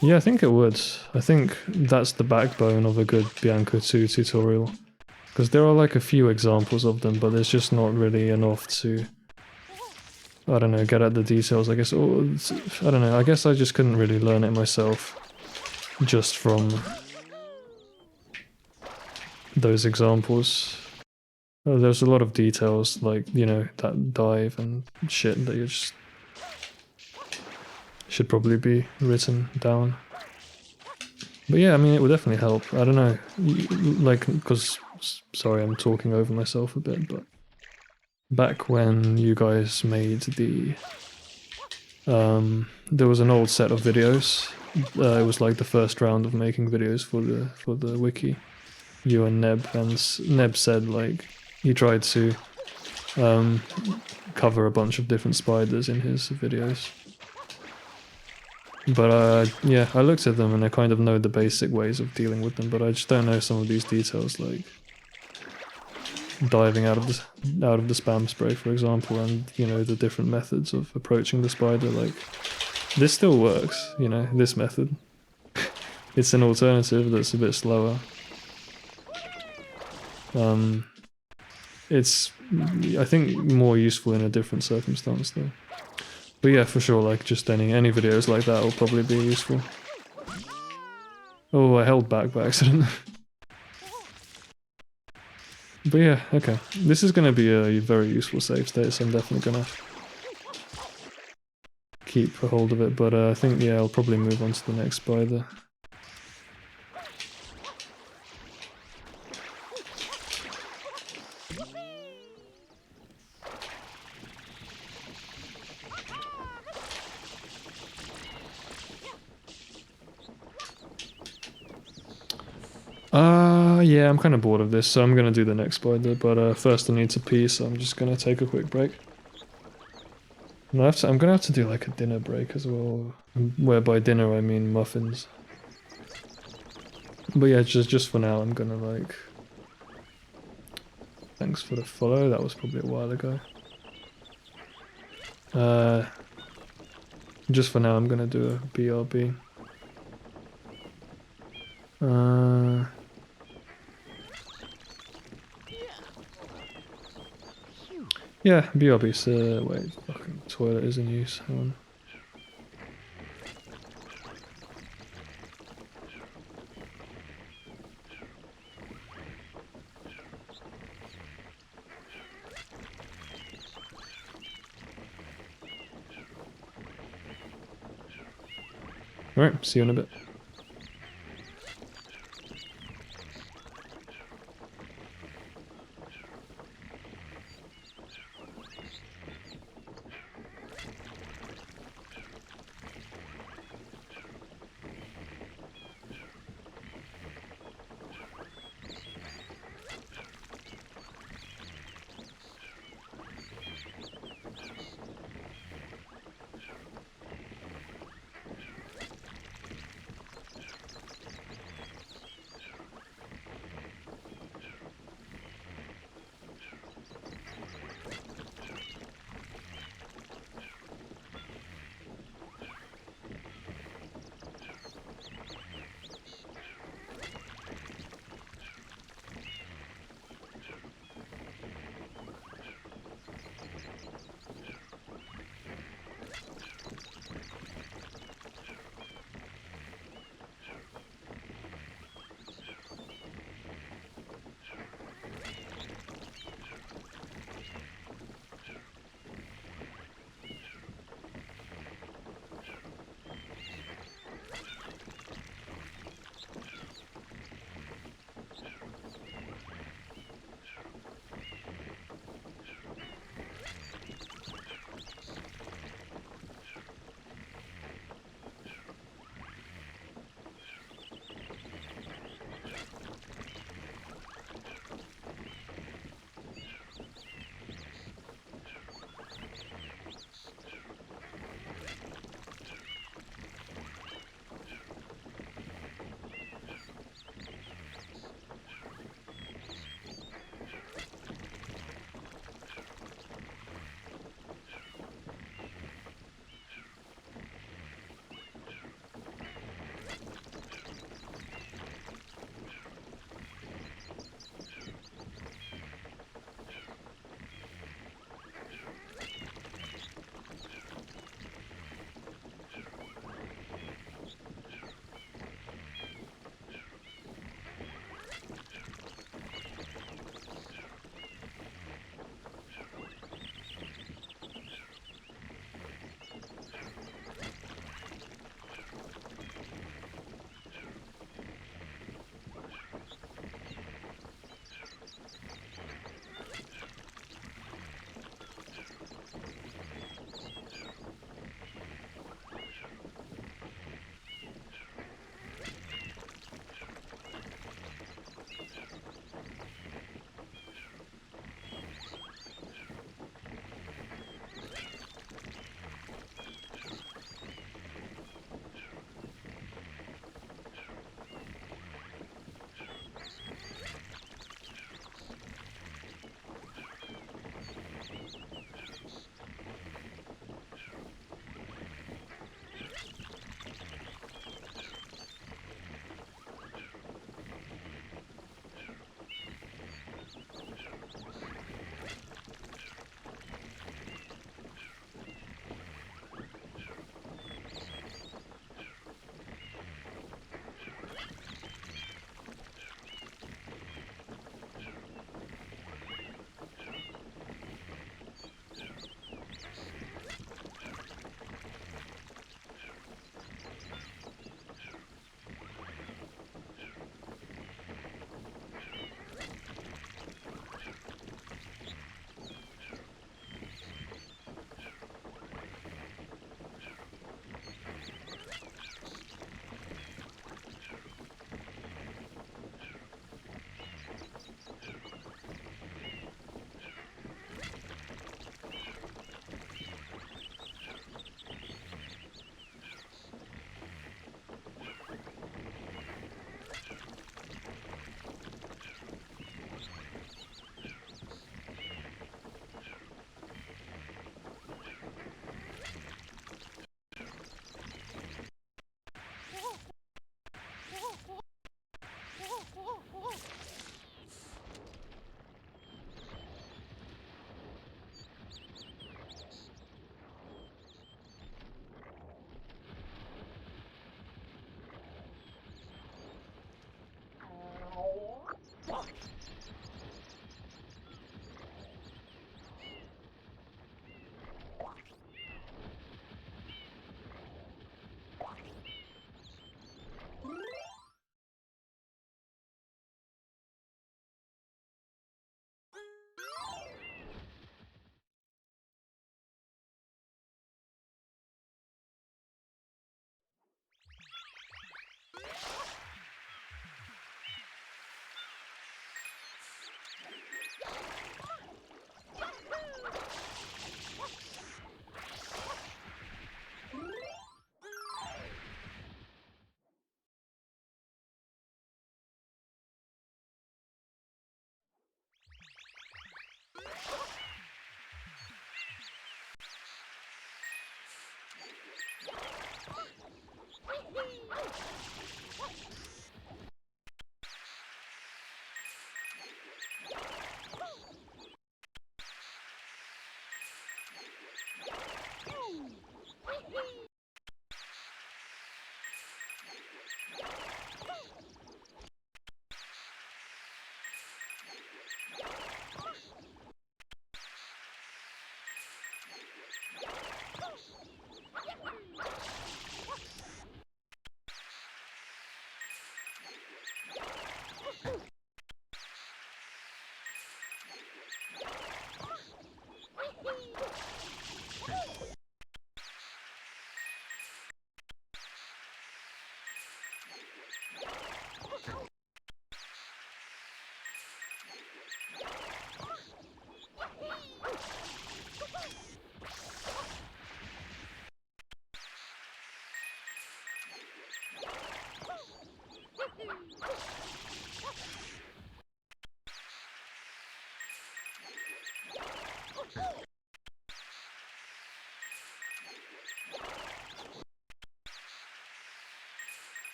Yeah, I think it would. I think that's the backbone of a good Bianco 2 tutorial. Because there are like a few examples of them, but there's just not really enough to, I don't know, get at the details, I guess. Or, I don't know, I guess I just couldn't really learn it myself just from those examples. There's a lot of details, like, you know, that dive and shit that you just should probably be written down. But yeah, I mean, it would definitely help. I don't know, like, because, sorry, I'm talking over myself a bit, but back when you guys made the, there was an old set of videos. It was like the first round of making videos for the wiki. You and Neb, and Neb said like he tried to cover a bunch of different spiders in his videos. But yeah, I looked at them and I kind of know the basic ways of dealing with them, but I just don't know some of these details, like diving out of the spam spray, for example, and you know the different methods of approaching the spider. Like this still works, you know, this method. It's an alternative that's a bit slower. It's, I think, more useful in a different circumstance though. But yeah, for sure, like just any videos like that will probably be useful. Oh, I held back by accident. But yeah, okay. This is gonna be a very useful save state, so I'm definitely gonna keep a hold of it, but I think, yeah, I'll probably move on to the next spider. Yeah, I'm kind of bored of this, so I'm gonna do the next spider, but first I need to pee, so I'm just gonna take a quick break. And I'm gonna have to do like a dinner break as well, where by dinner I mean muffins. But yeah, just for now, I'm gonna like... Thanks for the follow, that was probably a while ago. Just for now, I'm gonna do a BRB. Yeah, BRB's, wait, fucking toilet is in use, hang on. Alright, see you in a bit.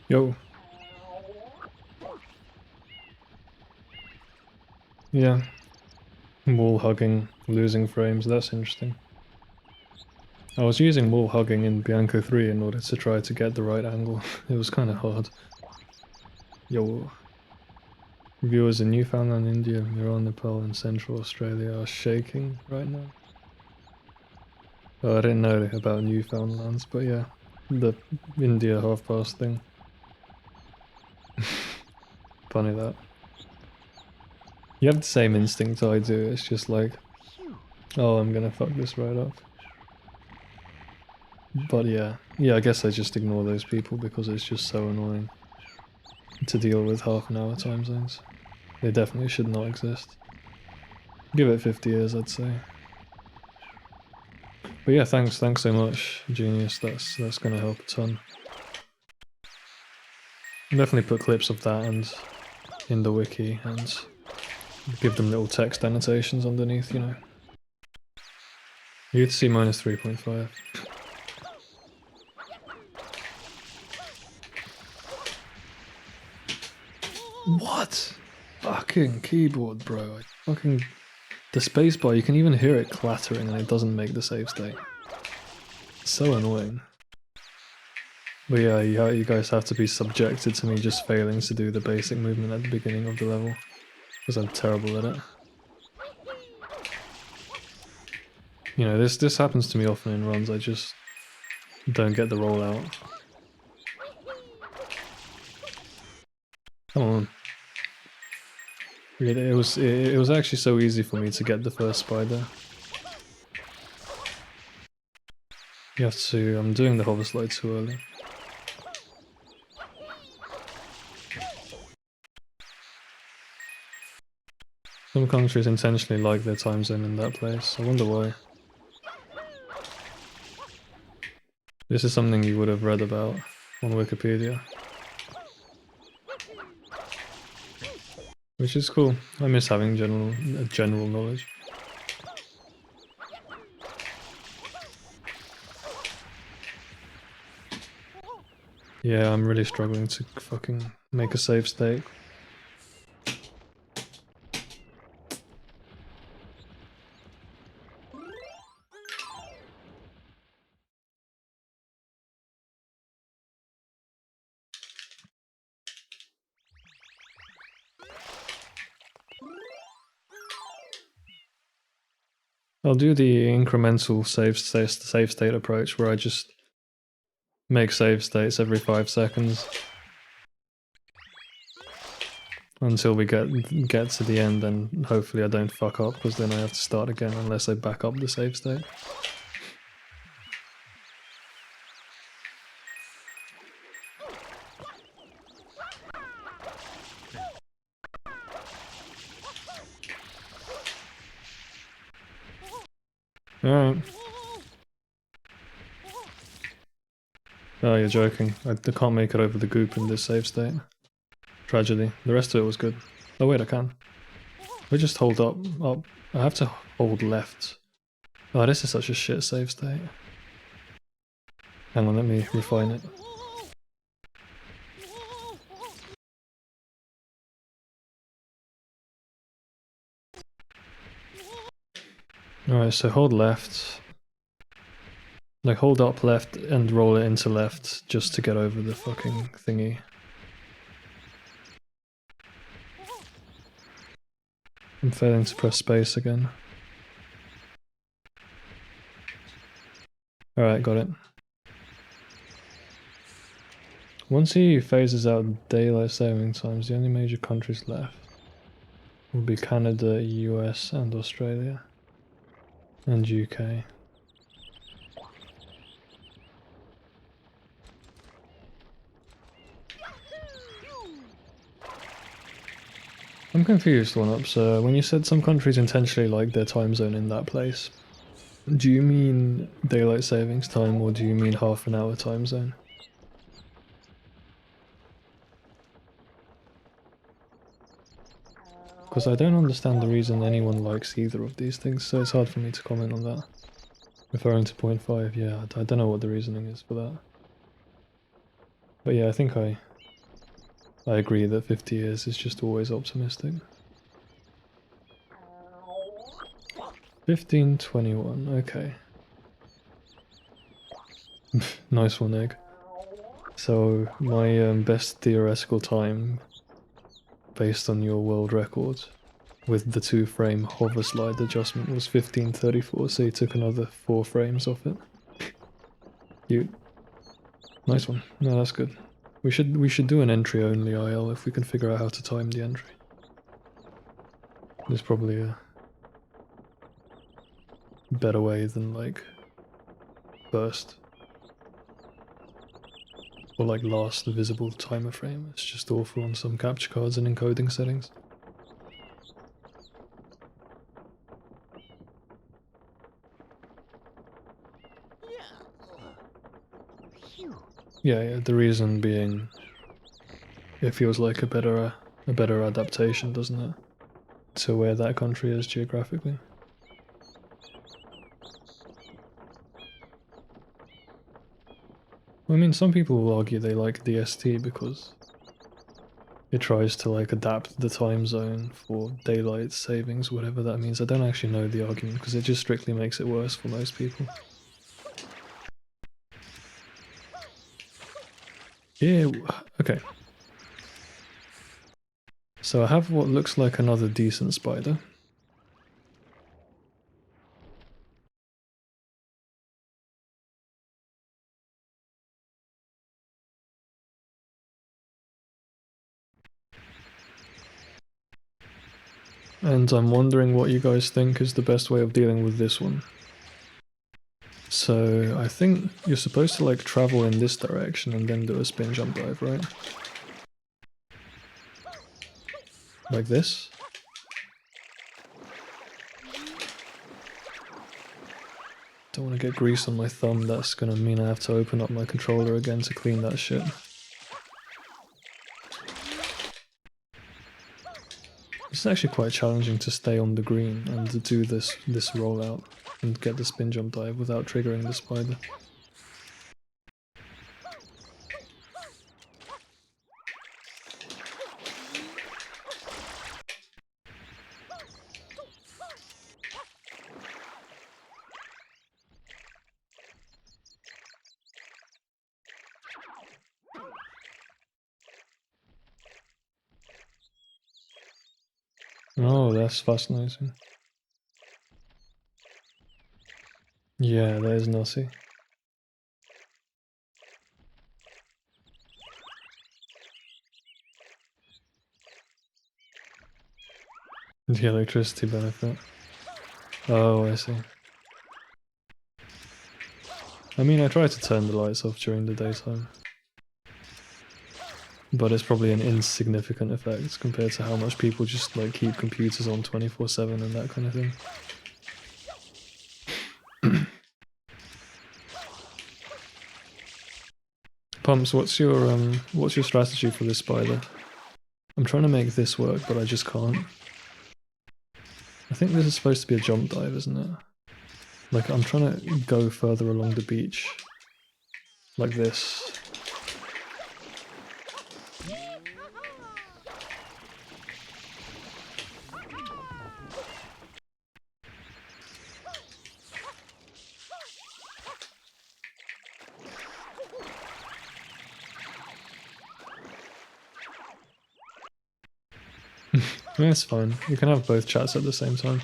Yo. Yeah. Wall hugging, losing frames, that's interesting. I was using wall hugging in Bianco 3 in order to try to get the right angle. It was kind of hard. Yo. Viewers in Newfoundland, India, Iran, Nepal, and Central Australia are shaking right now. Oh, I didn't know about Newfoundlands, but yeah. The India half-past thing. Funny that. You have the same instinct I do, it's just like, oh, I'm gonna fuck this right up. But yeah, I guess I just ignore those people because it's just so annoying to deal with half-an-hour time zones. They definitely should not exist. Give it 50 years, I'd say. But yeah, thanks so much, Genius. That's gonna help a ton. I'll definitely put clips of that and in the wiki and give them little text annotations underneath, you know. You get to see minus 3.5. What? Fucking keyboard, bro. Fucking... The spacebar, you can even hear it clattering and it doesn't make the save state. So annoying. But yeah, you guys have to be subjected to me just failing to do the basic movement at the beginning of the level. Because I'm terrible at it. You know, this happens to me often in runs, I just don't get the rollout. Come on. It was actually so easy for me to get the first spider. You have to... I'm doing the hover slide too early. Some countries intentionally like their time zone in that place. I wonder why. This is something you would have read about on Wikipedia. Which is cool. I miss having general knowledge. Yeah, I'm really struggling to fucking make a save state. I'll do the incremental save state approach where I just make save states every 5 seconds until we get to the end, and hopefully I don't fuck up, because then I have to start again unless I back up the save state. Alright. Oh, you're joking. I can't make it over the goop in this save state. Tragedy. The rest of it was good. Oh wait, I can. We just hold up. I have to hold left. Oh, this is such a shit save state. Hang on, let me refine it. Alright, so hold left. Like, hold up left and roll it into left just to get over the fucking thingy. I'm failing to press space again. Alright, got it. Once he phases out daylight saving times, the only major countries left will be Canada, US, and Australia. And UK. I'm confused, One Up. So when you said some countries intentionally like their time zone in that place, do you mean daylight savings time or do you mean half an hour time zone? Because I don't understand the reason anyone likes either of these things, so it's hard for me to comment on that. Referring to 0.5, yeah, I don't know what the reasoning is for that. But yeah, I think I agree that 50 years is just always optimistic. 1521, okay. Nice one, Egg. So, my best theoretical time, based on your world record, with the 2-frame hover slide adjustment was 1534, so you took another 4 frames off it. You... Nice one. No, that's good. We should do an entry only IL if we can figure out how to time the entry. There's probably a better way than like first or like last visible timer frame. It's just awful on some capture cards and encoding settings. Yeah, the reason being it feels like a better adaptation, doesn't it, to where that country is geographically. I mean, some people will argue they like DST because it tries to like adapt the time zone for daylight savings, whatever that means. I don't actually know the argument because it just strictly makes it worse for most people. Yeah, okay. So I have what looks like another decent spider. And I'm wondering what you guys think is the best way of dealing with this one. So I think you're supposed to like travel in this direction and then do a spin jump dive, right? Like this? Don't want to get grease on my thumb, that's gonna mean I have to open up my controller again to clean that shit. It's actually quite challenging to stay on the green and to do this rollout and get the spin jump dive without triggering the spider. Oh, that's fascinating. Yeah, that is naughty. The electricity benefit. Oh, I see. I mean, I try to turn the lights off during the daytime. But it's probably an insignificant effect compared to how much people just like keep computers on 24/7 and that kind of thing. Pumps, what's your strategy for this spider? I'm trying to make this work, but I just can't. I think this is supposed to be a jump dive, isn't it? Like, I'm trying to go further along the beach. Like this. Yeah, it's fine. You can have both chats at the same time.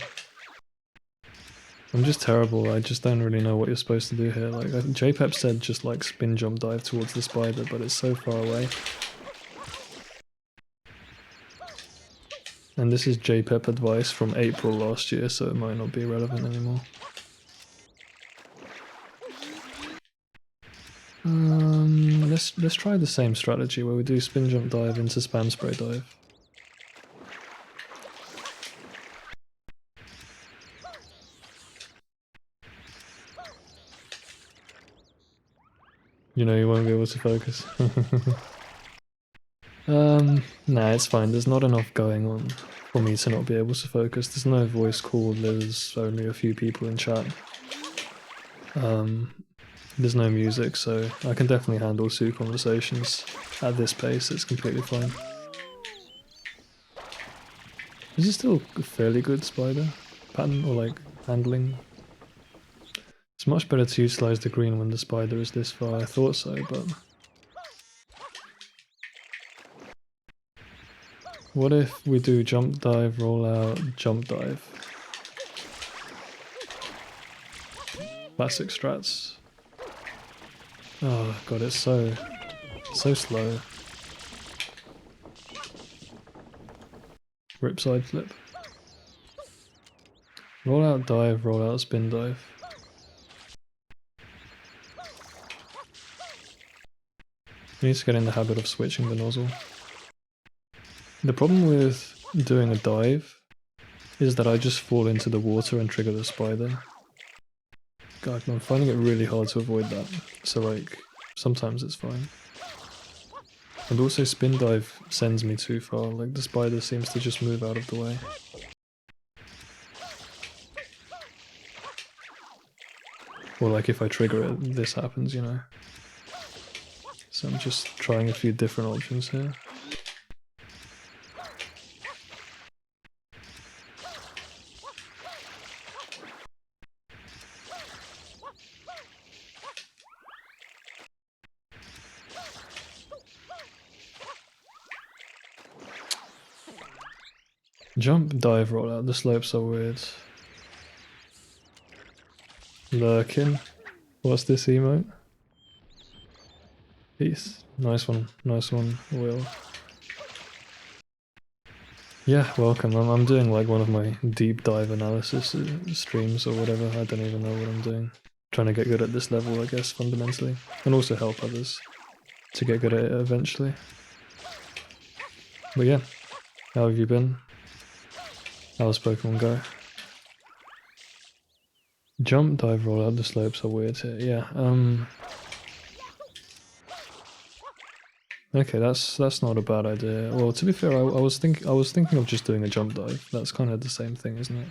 I'm just terrible. I just don't really know what you're supposed to do here. Like, JPEP said just like spin jump dive towards the spider, but it's so far away. And this is JPEP advice from April last year, so it might not be relevant anymore. Let's try the same strategy where we do spin jump dive into spam spray dive. You know you won't be able to focus. Nah, it's fine. There's not enough going on for me to not be able to focus. There's no voice call, there's only a few people in chat. There's no music, so I can definitely handle 2 conversations at this pace. It's completely fine. Is it still a fairly good spider pattern or like handling? It's much better to utilize the green when the spider is this far. I thought so, but what if we do jump dive, roll out, jump dive? Classic strats. Oh god, it's so slow. Rip side flip. Roll out dive, roll out spin dive. You need to get in the habit of switching the nozzle. The problem with doing a dive is that I just fall into the water and trigger the spider. God, I'm finding it really hard to avoid that. So like, sometimes it's fine. And also spin dive sends me too far, like the spider seems to just move out of the way. Or like if I trigger it, this happens, you know. So I'm just trying a few different options here. Jump, dive, roll out. The slopes are weird. Lurkin. What's this emote? Peace. Nice one, Will. Yeah, welcome. I'm doing like one of my deep dive analysis streams or whatever. I don't even know what I'm doing. Trying to get good at this level, I guess, fundamentally. And also help others to get good at it eventually. But yeah, how have you been? How's Pokemon Go? Jump, dive, roll out. The slopes are weird here. Yeah, okay, that's not a bad idea. Well, to be fair, I was thinking of just doing a jump dive. That's kind of the same thing, isn't it?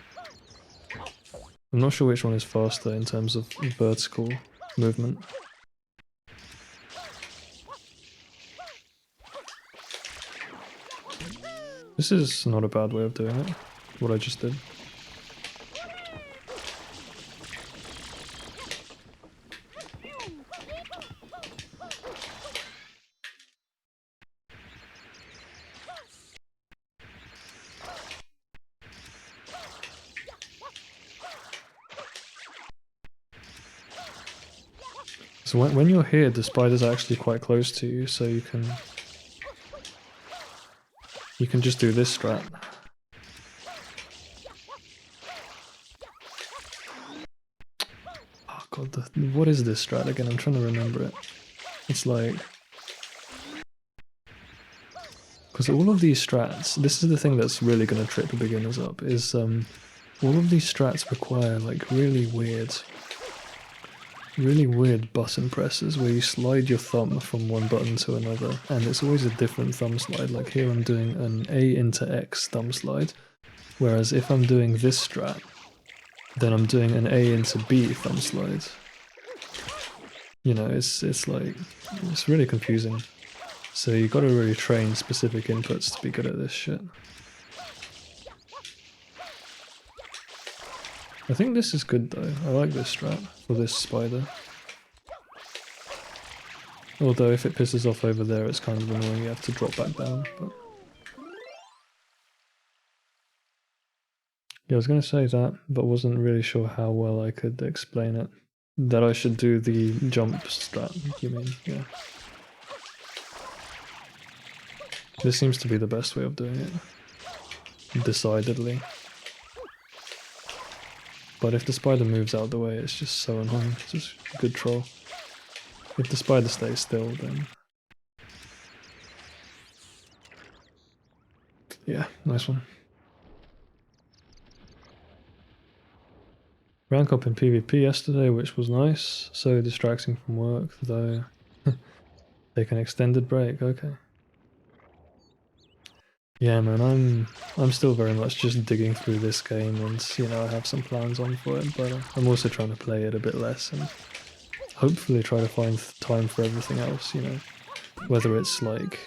I'm not sure which one is faster in terms of vertical movement. This is not a bad way of doing it, what I just did. So when you're here, the spider's actually quite close to you, so you can just do this strat. Oh god, what is this strat again? I'm trying to remember it. It's like... Because all of these strats, this is the thing that's really going to trip the beginners up, is all of these strats require like really weird button presses where you slide your thumb from one button to another, and it's always a different thumb slide. Like here I'm doing an A into X thumb slide, whereas if I'm doing this strat, then I'm doing an A into B thumb slide. You know, it's like, it's really confusing. So you gotta really train specific inputs to be good at this shit. I think this is good though. I like this strat for this spider. Although if it pisses off over there, it's kind of annoying. You have to drop back down. But yeah, I was gonna say that, but wasn't really sure how well I could explain it. That I should do the jump strat, you mean? Yeah. This seems to be the best way of doing it. Decidedly. But if the spider moves out of the way, it's just so annoying. It's just a good troll. If the spider stays still, then... Yeah, nice one. Rank up in PvP yesterday, which was nice. So distracting from work, though. Take an extended break, okay. Yeah, man, I'm still very much just digging through this game, and you know I have some plans on for it, but I'm also trying to play it a bit less and hopefully try to find time for everything else. You know, whether it's like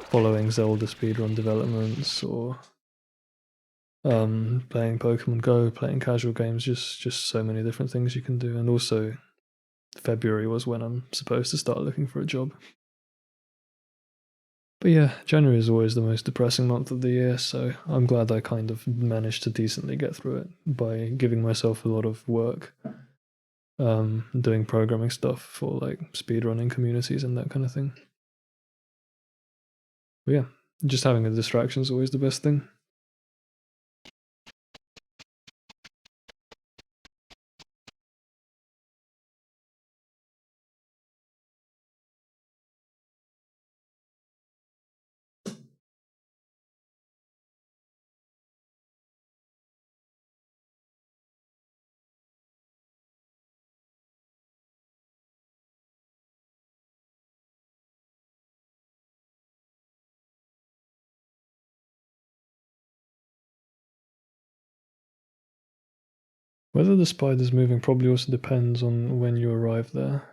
following Zelda speedrun developments or playing Pokemon Go, playing casual games, just so many different things you can do. And also, February was when I'm supposed to start looking for a job. But yeah, January is always the most depressing month of the year, so I'm glad I kind of managed to decently get through it by giving myself a lot of work, doing programming stuff for like speedrunning communities and that kind of thing. But yeah, just having a distraction is always the best thing. Whether the spider's moving probably also depends on when you arrive there.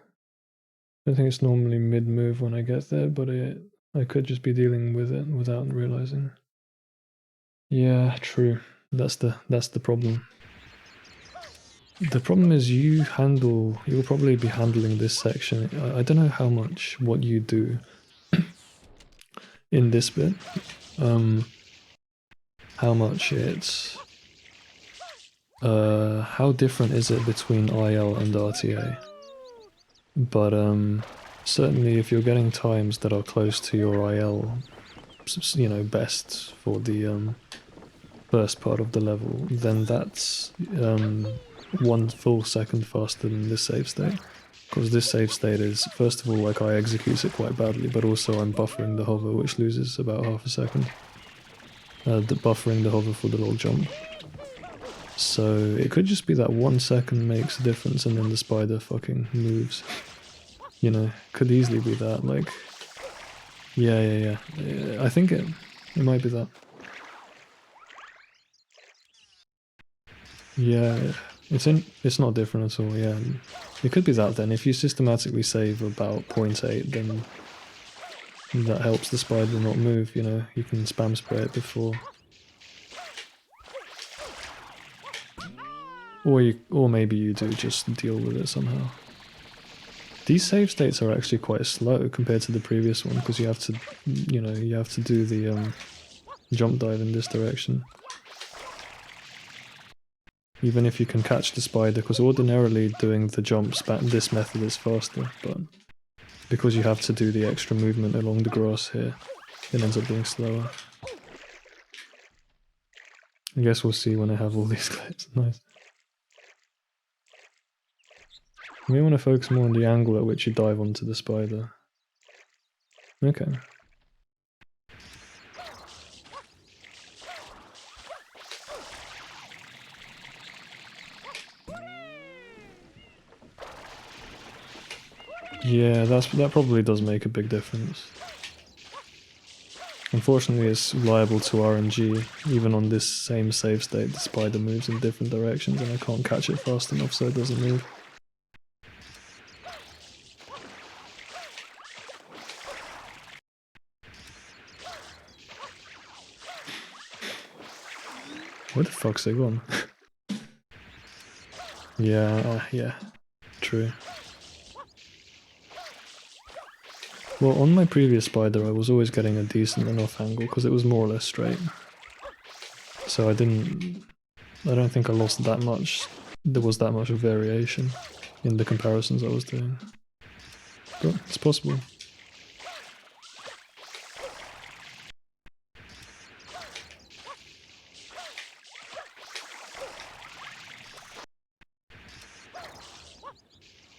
I think it's normally mid-move when I get there, but I could just be dealing with it without realizing. Yeah, true. That's the problem. The problem is you'll probably be handling this section. I don't know how much what you do in this bit. How much it's how different is it between IL and RTA? But certainly if you're getting times that are close to your IL, you know, best for the first part of the level, then that's 1 full second faster than this save state. Because this save state is, first of all, like I execute it quite badly, but also I'm buffering the hover, which loses about half a second. Buffering the hover for the little jump. So it could just be that 1 second makes a difference and then the spider fucking moves. You know, could easily be that, like... Yeah. I think it might be that. Yeah, it's not different at all, yeah. It could be that then. If you systematically save about 0.8, then that helps the spider not move, you know. You can spam spray it before. Or maybe you do just deal with it somehow. These save states are actually quite slow compared to the previous one, because you have to, you know, you have to do the jump dive in this direction. Even if you can catch the spider, because ordinarily doing the jumps back this method is faster, but because you have to do the extra movement along the grass here, it ends up being slower. I guess we'll see when I have all these clips. Nice. You may want to focus more on the angle at which you dive onto the spider. Okay. Yeah, that probably does make a big difference. Unfortunately, it's liable to RNG. Even on this same save state, the spider moves in different directions and I can't catch it fast enough so it doesn't move. Where the fuck's it gone? Yeah, true. Well, on my previous spider I was always getting a decent enough angle because it was more or less straight. So I don't think I lost that much. There was that much of variation in the comparisons I was doing. But it's possible.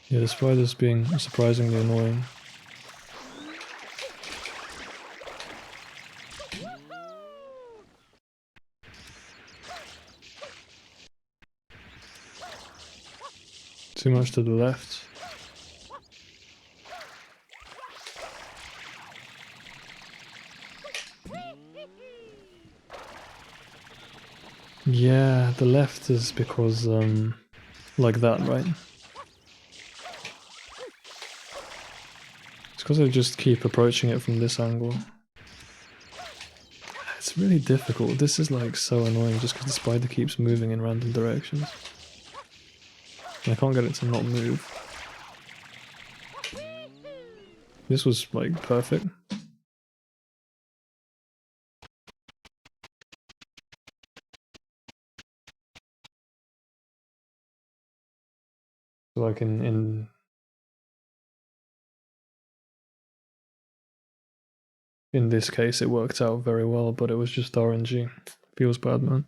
Yeah, the spider's being surprisingly annoying. Too much to the left. Yeah, the left is because, like that, right? It's because I just keep approaching it from this angle. It's really difficult. This is like so annoying just because the spider keeps moving in random directions. And I can't get it to not move. This was like perfect. Like in this case it worked out very well, but it was just RNG. Feels bad, man.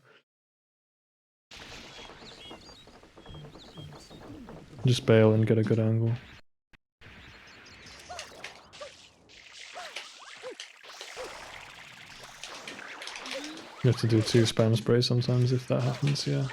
Just bail and get a good angle. You have to do 2 spam sprays sometimes if that happens, yeah.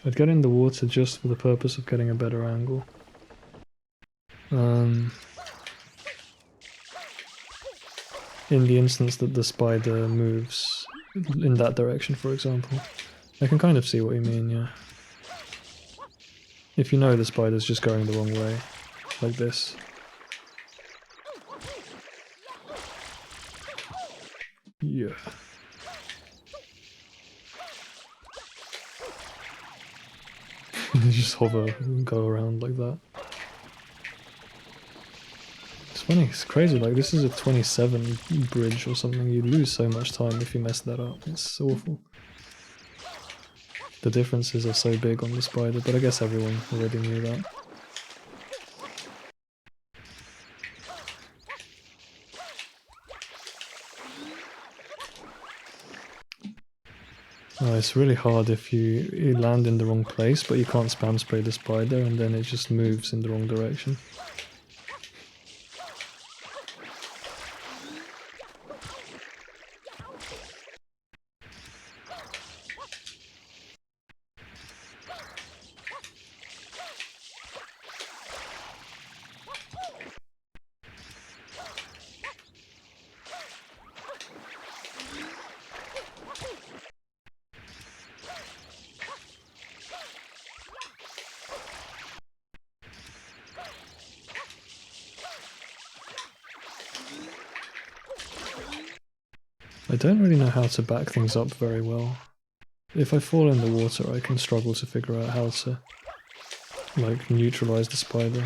I'd get in the water just for the purpose of getting a better angle. In the instance that the spider moves in that direction, for example. I can kind of see what you mean, yeah. If you know the spider's just going the wrong way, like this. Yeah. Just hover and go around like that. It's funny, it's crazy, like this is a 27 bridge or something, you lose so much time if you mess that up, it's awful. The differences are so big on the spider, but I guess everyone already knew that. Oh, it's really hard if you land in the wrong place, but you can't spam spray the spider and then it just moves in the wrong direction. I don't really know how to back things up very well. if I fall in the water, I can struggle to figure out how to, like, neutralize the spider.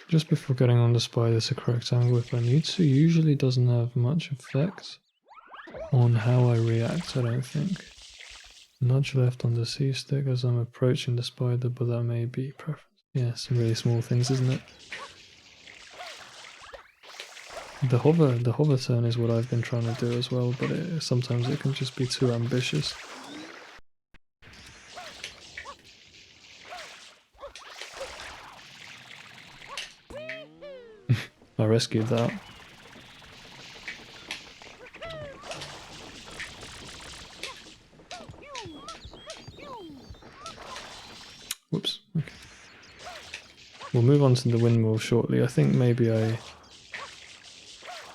Just before getting on the spider to correct angle if I need to, usually doesn't have much effect on how I react, I don't think. Nudge left on the C stick as I'm approaching the spider, but that may be preference. Yeah, some really small things, isn't it? The hover turn is what I've been trying to do as well, but sometimes it can just be too ambitious. I rescued that. Whoops. Okay. We'll move on to the windmill shortly. I think maybe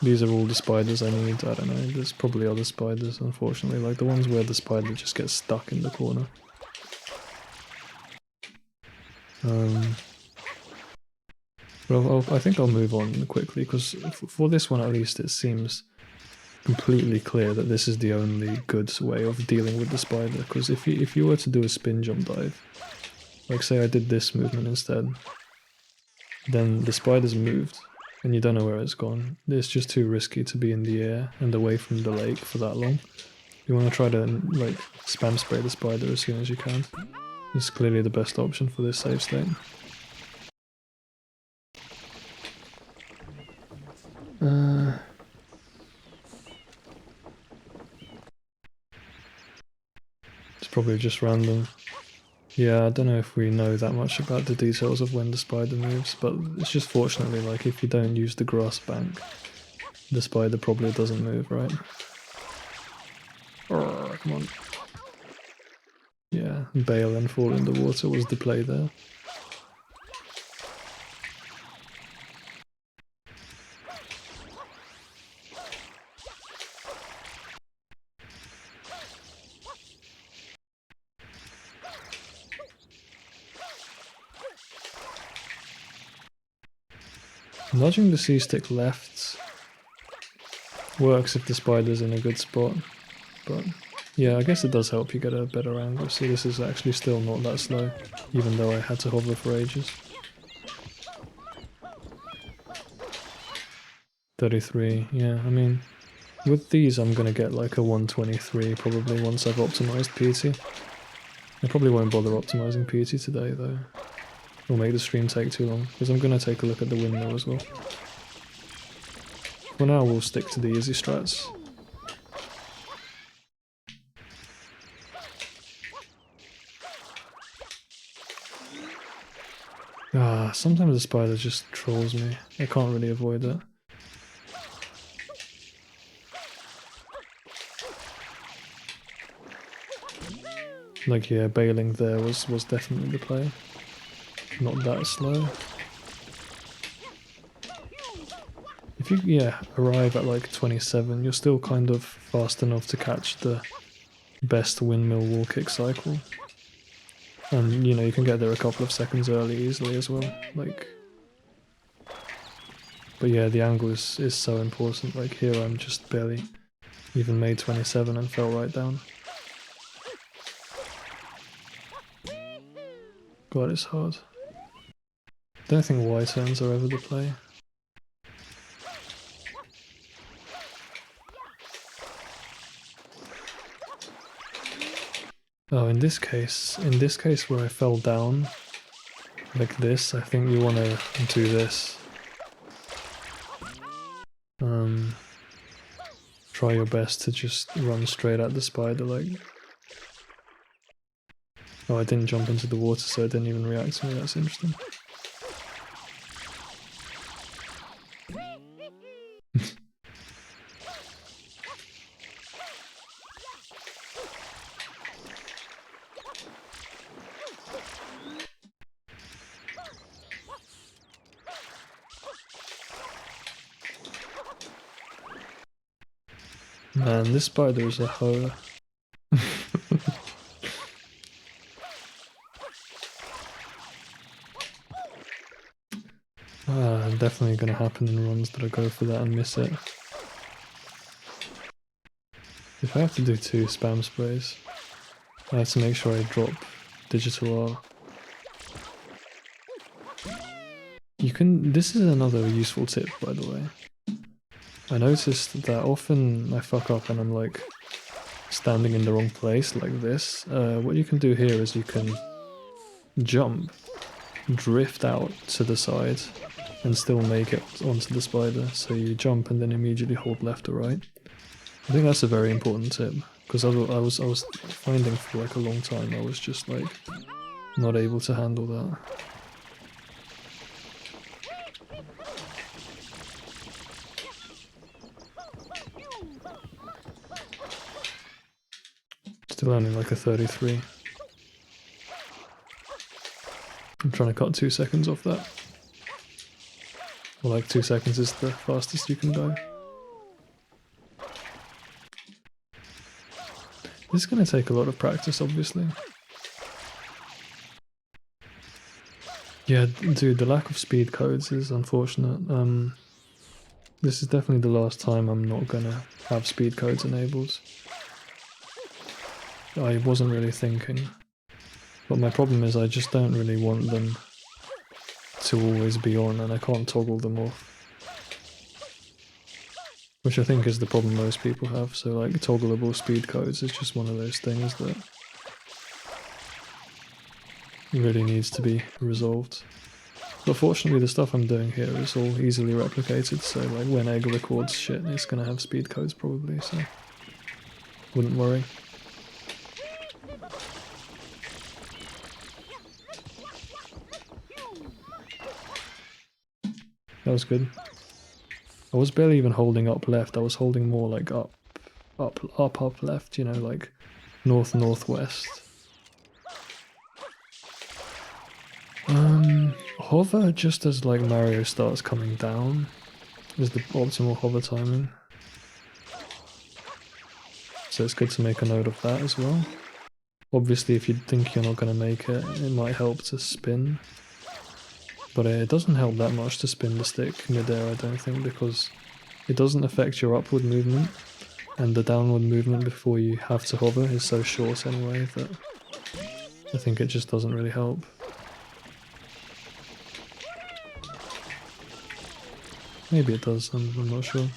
these are all the spiders I need. I don't know. There's probably other spiders, unfortunately. Like the ones where the spider just gets stuck in the corner. Well, I think I'll move on quickly, because for this one at least it seems completely clear that this is the only good way of dealing with the spider. Because if you were to do a spin jump dive, like say I did this movement instead, then the spider's moved and you don't know where it's gone. It's just too risky to be in the air and away from the lake for that long. You want to try to like spam spray the spider as soon as you can. It's clearly the best option for this save state. It's probably just random. Yeah, I don't know if we know that much about the details of when the spider moves, but it's just fortunately, like, if you don't use the grass bank, the spider probably doesn't move, right? Oh, come on. Yeah, bail and fall in the water was the play there. Nudging the C-stick left works if the spider's in a good spot, but yeah, I guess it does help you get a better angle. See, this is actually still not that slow, even though I had to hover for ages. 33, yeah, I mean, with these I'm gonna get like a 123 probably once I've optimized PT. I probably won't bother optimizing PT today though. It'll make the stream take too long, because I'm gonna take a look at the windmill as well. For now we'll stick to the easy strats. Sometimes the spider just trolls me. I can't really avoid it. Like, yeah, bailing there was definitely the play. Not that slow. If you, yeah, arrive at like 27, you're still kind of fast enough to catch the best windmill wall kick cycle. And, you know, you can get there a couple of seconds early easily as well. Like, but yeah, the angle is so important. Like here I'm just barely even made 27 and fell right down. God, it's hard. Don't think Y turns are ever the play. Oh, in this case where I fell down like this, I think you want to do this. Try your best to just run straight at the spider, like. Oh, I didn't jump into the water, so it didn't even react to me. That's interesting. Man, this spider is a hoe. Definitely gonna happen in runs that I go for that and miss it. If I have to do 2 spam sprays, I have to make sure I drop digital R. You can. This is another useful tip, by the way. I noticed that often I fuck up and I'm like standing in the wrong place, like this. What you can do here is you can jump, drift out to the side, and still make it onto the spider. So you jump and then immediately hold left or right. I think that's a very important tip, because I was finding for like a long time I was just like not able to handle that. Still only like a 33. I'm trying to cut 2 seconds off that. Well, like 2 seconds is the fastest you can go. This is going to take a lot of practice, obviously. Yeah, dude, the lack of speed codes is unfortunate. This is definitely the last time I'm not gonna have speed codes enabled. I wasn't really thinking. But my problem is I just don't really want them to always be on, and I can't toggle them off. Which I think is the problem most people have, so like toggleable speed codes is just one of those things that really needs to be resolved. But fortunately the stuff I'm doing here is all easily replicated, so like when Egg records shit it's gonna have speed codes probably, so wouldn't worry. That was good. I was barely even holding up left, I was holding more like up left, you know, like northwest. Hover just as like Mario starts coming down is the optimal hover timing. So it's good to make a note of that as well. Obviously if you think you're not going to make it, it might help to spin. But it doesn't help that much to spin the stick mid-air, I don't think, because it doesn't affect your upward movement, and the downward movement before you have to hover is so short anyway that I think it just doesn't really help. Maybe it does, I'm not sure.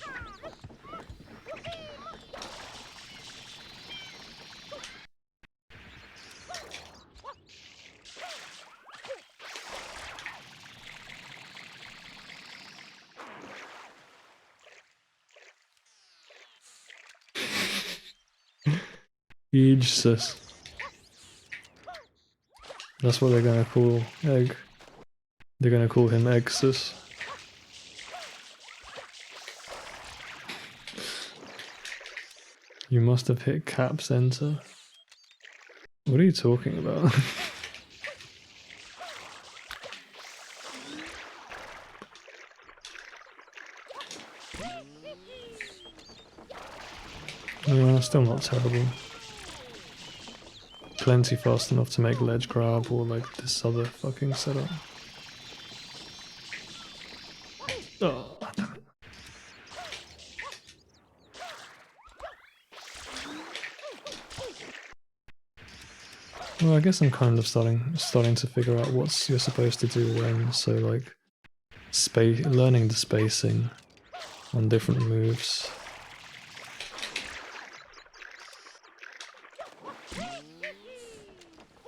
Huge sis. That's what they're gonna call Egg. They're gonna call him Egg sis. You must have hit caps enter. What are you talking about? Still not terrible. Plenty fast enough to make ledge grab or like this other fucking setup. Oh, damn it. Well, I guess I'm kind of starting to figure out what you're supposed to do when, so like learning the spacing on different moves.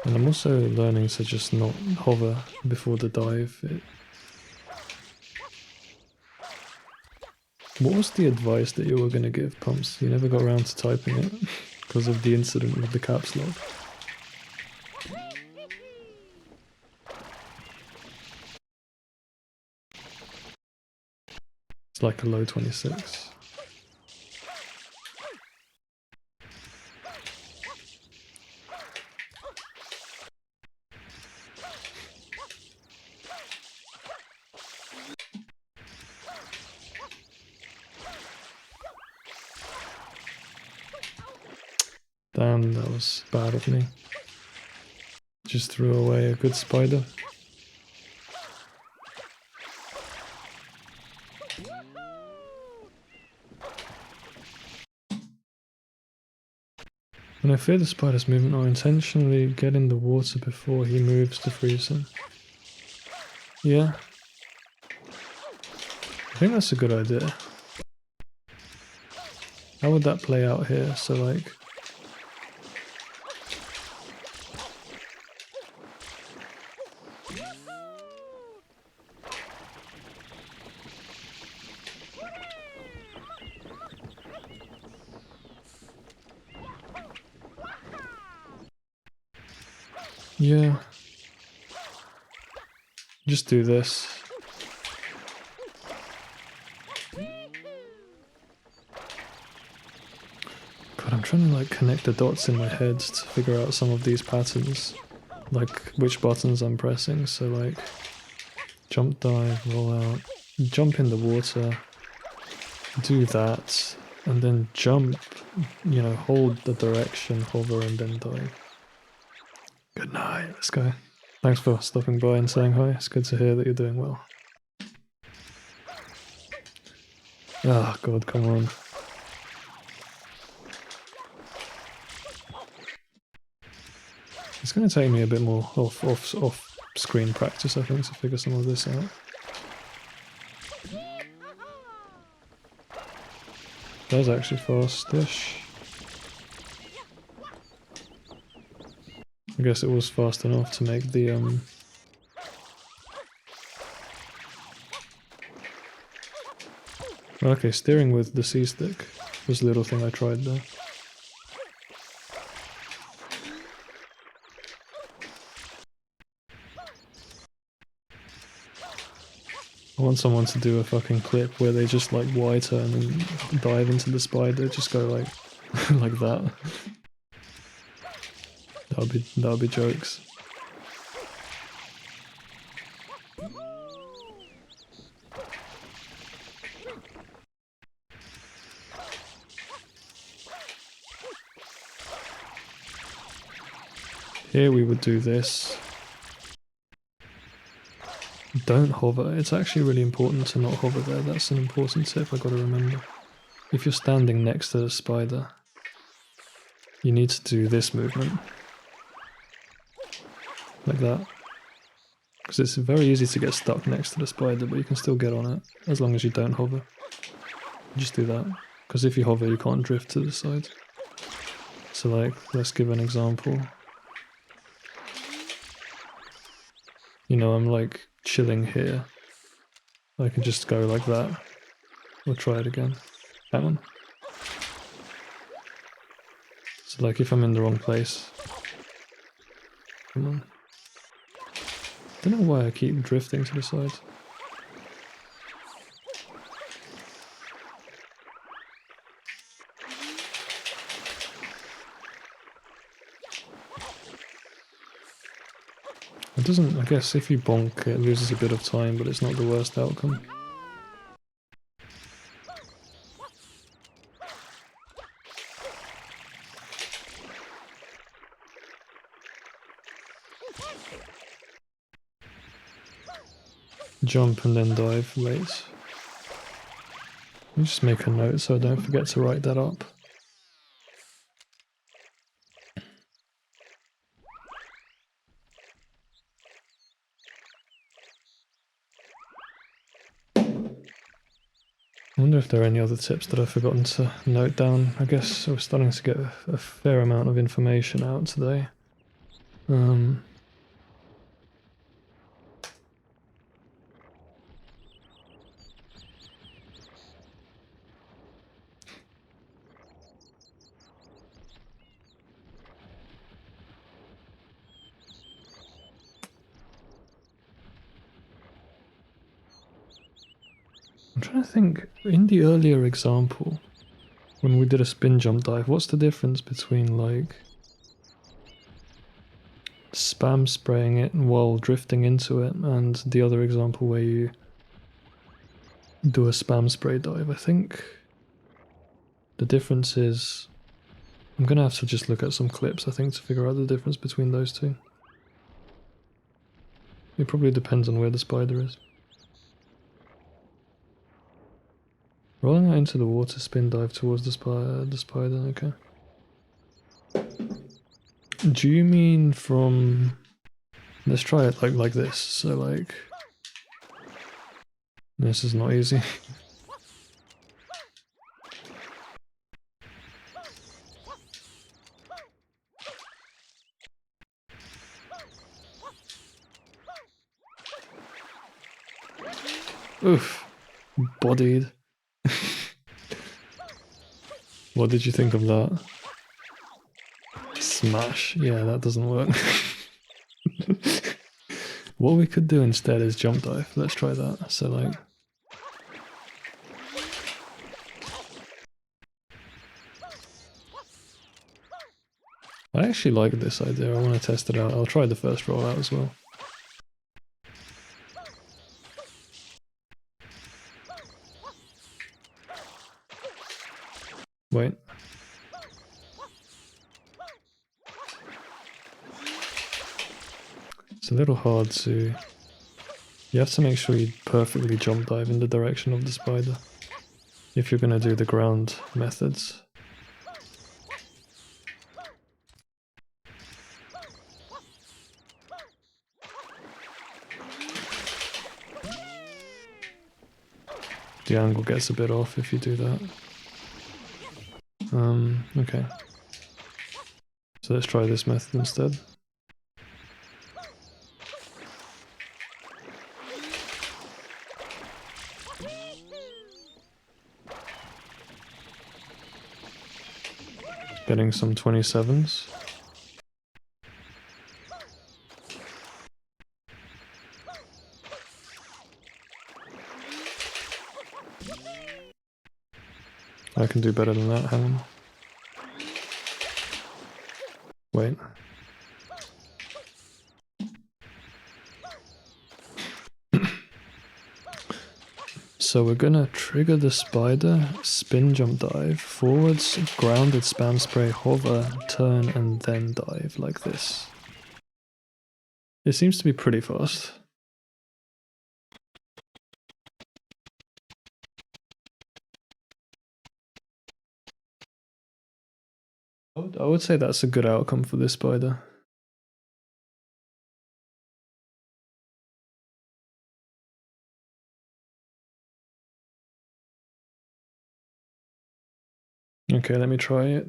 And I'm also learning to just not hover before the dive. What was the advice that you were going to give, Pumps? You never got around to typing it because of the incident with the caps lock. It's like a low 26. Damn, that was bad of me. Just threw away a good spider. When I fear the spider's movement, I'll intentionally get in the water before he moves to freeze him. Yeah. I think that's a good idea. How would that play out here? So like... Yeah. Just do this. God, I'm trying to like connect the dots in my head to figure out some of these patterns. Like which buttons I'm pressing. So like jump, dive, roll out, jump in the water, do that, and then jump, you know, hold the direction, hover, and then dive. Good night, let's go. Thanks for stopping by and saying hi. It's good to hear that you're doing well. Oh god, come on. It's going to take me a bit more off screen practice, I think, to figure some of this out. That's actually fast-ish. I guess it was fast enough to make the Okay, steering with the C-stick was the little thing I tried there. I want someone to do a fucking clip where they just like Y-turn and dive into the spider, just go like like that. That would be jokes. Here we would do this. Don't hover. It's actually really important to not hover there. That's an important tip I gotta remember. If you're standing next to the spider, you need to do this movement. Like that. Because it's very easy to get stuck next to the spider, but you can still get on it, as long as you don't hover. Just do that. Because if you hover, you can't drift to the side. So like, let's give an example. You know, I'm like chilling here. I can just go like that. We'll try it again. Hang on. So like if I'm in the wrong place. Come on. Don't know why I keep drifting to the side. It doesn't, I guess if you bonk it loses a bit of time, but it's not the worst outcome. Jump and then dive late. Let me just make a note so I don't forget to write that up. I wonder if there are any other tips that I've forgotten to note down. I guess we're starting to get a fair amount of information out today. I'm trying to think, in the earlier example, when we did a spin jump dive, what's the difference between like spam spraying it while drifting into it and the other example where you do a spam spray dive? I think the difference is, I'm gonna have to just look at some clips, I think, to figure out the difference between those two. It probably depends on where the spider is. Rolling out into the water, spin dive towards the spider, okay. Do you mean from... Let's try it like this. So like... This is not easy. Oof. Bodied. What did you think of that? Smash. Yeah, that doesn't work. What we could do instead is jump dive. Let's try that. So like... I actually like this idea. I want to test it out. I'll try the first roll out as well. Wait. It's a little hard to... You have to make sure you perfectly jump dive in the direction of the spider if you're going to do the ground methods. The angle gets a bit off if you do that. Okay. So let's try this method instead. Getting some 27s. I can do better than that, hang on. Wait. So we're gonna trigger the spider, spin jump dive, forwards, grounded spam spray, hover, turn, and then dive like this. It seems to be pretty fast. I would say that's a good outcome for this spider. Okay, let me try it.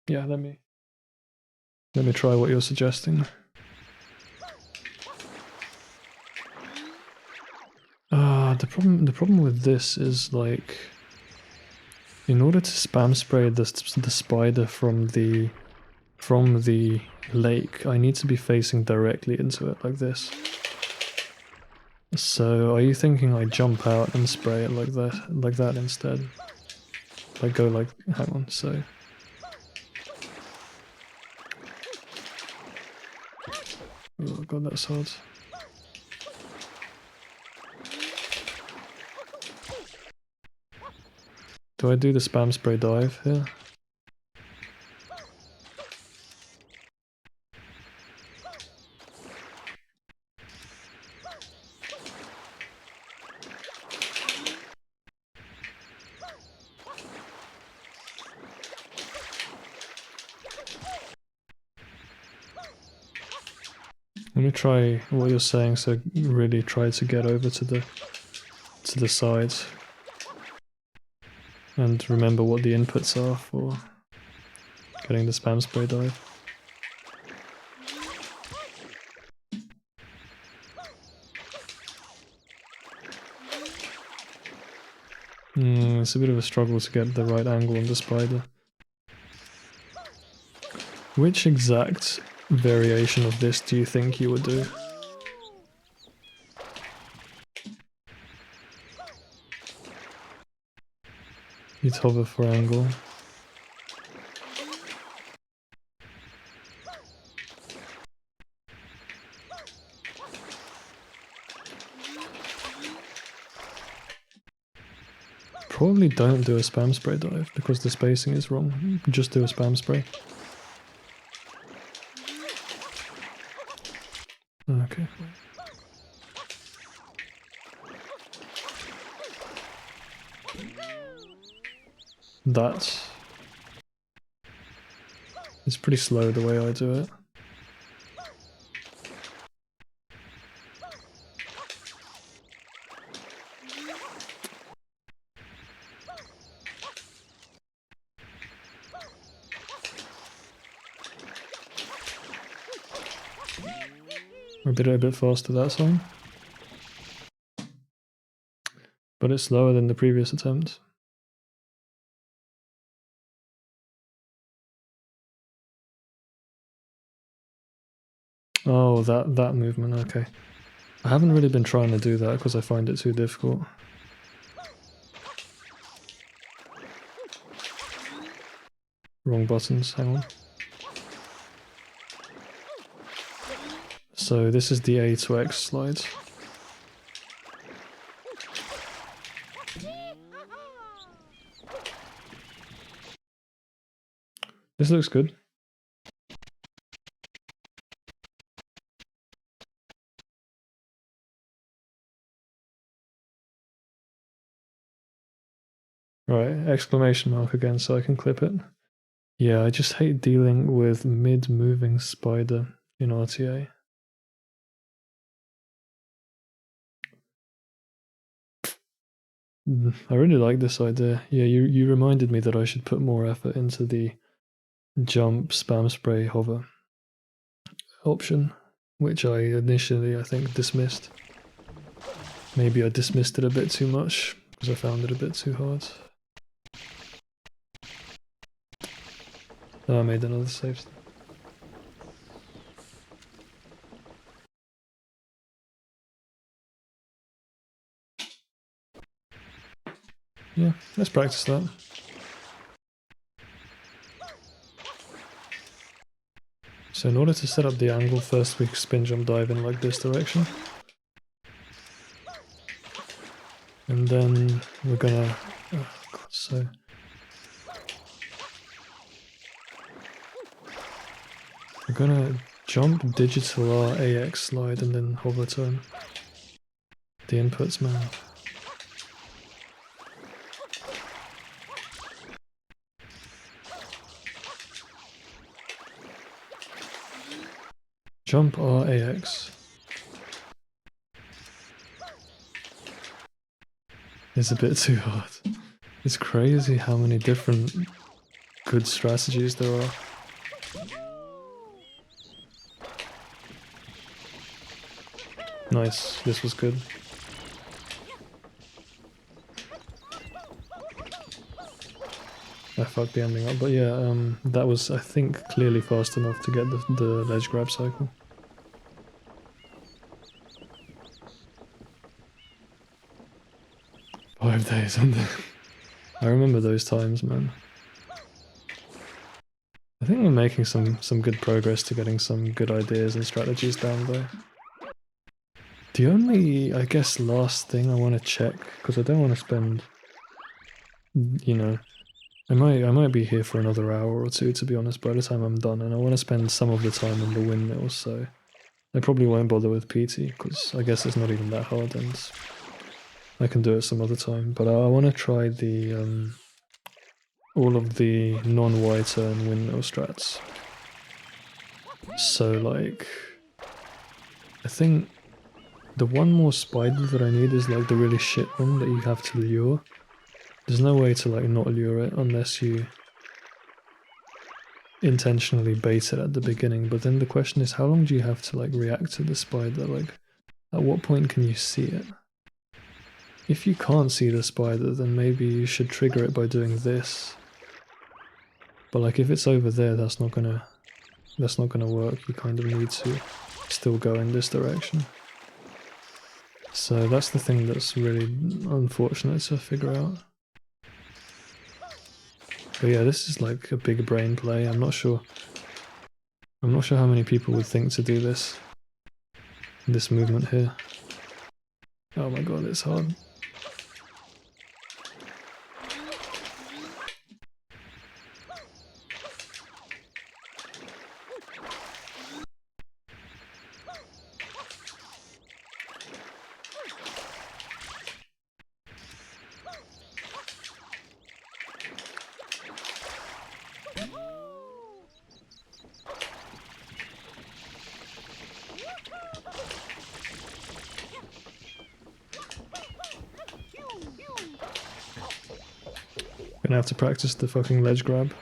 Yeah, let me try what you're suggesting. The problem with this is like, in order to spam spray the spider from the lake, I need to be facing directly into it like this. So are you thinking I jump out and spray it like that instead? Like go like, hang on, so. Oh god, that's hard. Do I do the spam spray dive here? Let me try what you're saying, so really try to get over to the sides. And remember what the inputs are for getting the spam spray dive. It's a bit of a struggle to get the right angle on the spider. Which exact variation of this do you think you would do? You'd hover for angle. Probably don't do a spam spray dive because the spacing is wrong. Just do a spam spray. Okay. It's pretty slow the way I do it. I did it a bit faster that time. But it's slower than the previous attempt. Oh, that movement, okay. I haven't really been trying to do that because I find it too difficult. Wrong buttons, hang on. So this is the A to X slide. This looks good. Right, exclamation mark again so I can clip it. Yeah, I just hate dealing with mid-moving spider in RTA. I really like this idea. Yeah, you reminded me that I should put more effort into the jump, spam spray, hover option, which I initially, I think, dismissed. Maybe I dismissed it a bit too much because I found it a bit too hard. Oh, I made another save. Yeah, let's practice that. So in order to set up the angle, first we spin jump dive in like this direction. And then we're gonna, oh god, so we're gonna jump digital R AX slide and then hover turn. The inputs, man. Jump R AX. It's a bit too hard. It's crazy how many different good strategies there are. Nice, this was good. I fucked the ending up, but yeah, that was, I think, clearly fast enough to get the ledge grab cycle. $5 days on there. I remember those times, man. I think we're making some good progress to getting some good ideas and strategies down though. The only, I guess, last thing I want to check, because I don't want to spend, you know, I might be here for another hour or two, to be honest, by the time I'm done, and I want to spend some of the time on the windmills, so I probably won't bother with PT, because I guess it's not even that hard, and I can do it some other time. But I want to try the all of the non-Y turn windmill strats. So like, I think the one more spider that I need is like the really shit one that you have to lure. There's no way to like not lure it unless you intentionally bait it at the beginning, but then the question is how long do you have to like react to the spider? Like, at what point can you see it? If you can't see the spider, then maybe you should trigger it by doing this. But like if it's over there, that's not gonna work. You kind of need to still go in this direction. So that's the thing that's really unfortunate to figure out. But yeah, this is like a big brain play. I'm not sure how many people would think to do this movement here. Oh my god, it's hard. Gonna have to practice the fucking ledge grab.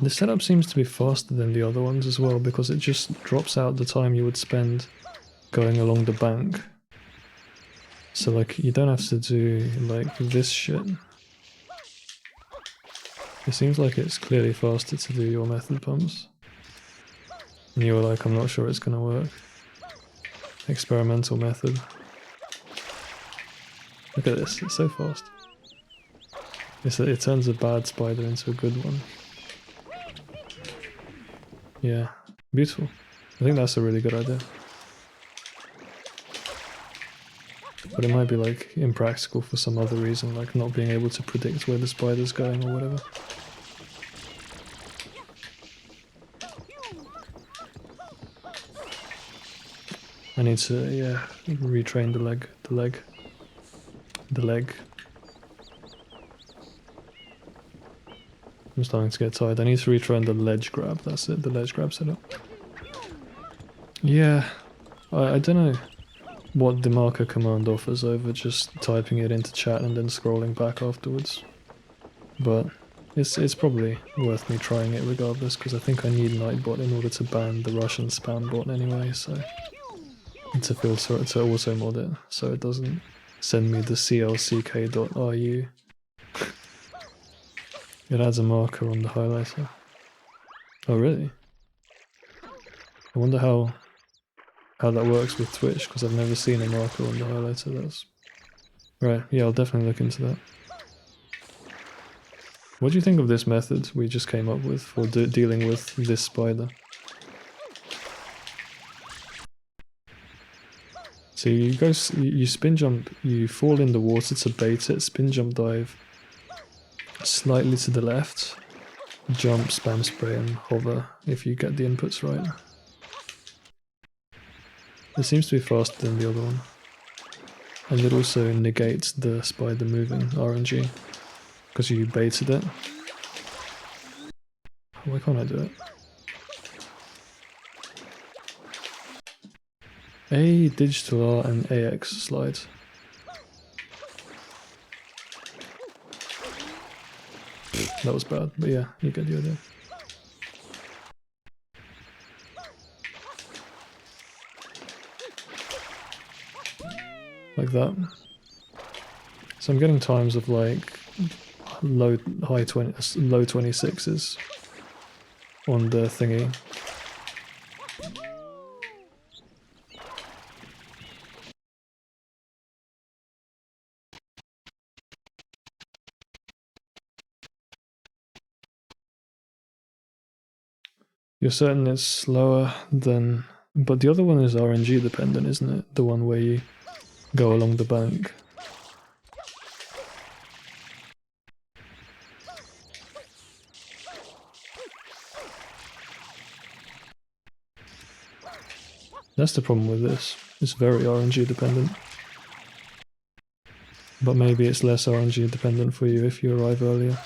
The setup seems to be faster than the other ones as well, because it just drops out the time you would spend going along the bank. So like, you don't have to do like this shit. It seems like it's clearly faster to do your method pumps. And you're like, I'm not sure it's gonna work. Experimental method. Look at this, it's so fast. It turns a bad spider into a good one. Yeah, beautiful. I think that's a really good idea. But it might be like impractical for some other reason, like not being able to predict where the spider's going or whatever. I need to, yeah, retrain the leg. I'm starting to get tired. I need to retrain the ledge grab, that's it, the ledge grab setup. Yeah, I don't know what the marker command offers over just typing it into chat and then scrolling back afterwards. But it's probably worth me trying it regardless, because I think I need Nightbot in order to ban the Russian spam bot anyway, so... to filter it, to auto mod it, so it doesn't send me the clck.ru. It adds a marker on the highlighter. Oh really? I wonder how that works with Twitch, because I've never seen a marker on the highlighter. That's right. Yeah, I'll definitely look into that. What do you think of this method we just came up with for dealing with this spider? So you spin jump, you fall in the water to bait it, spin jump dive slightly to the left, jump, spam spray and hover if you get the inputs right. It seems to be faster than the other one. And it also negates the spider moving RNG, because you baited it. Why can't I do it? A digital R and AX slides. That was bad, but yeah, you get the idea. Like that. So I'm getting times of like low 26s on the thingy. You're certain it's slower than... But the other one is RNG dependent, isn't it? The one where you go along the bank. That's the problem with this. It's very RNG dependent. But maybe it's less RNG dependent for you if you arrive earlier.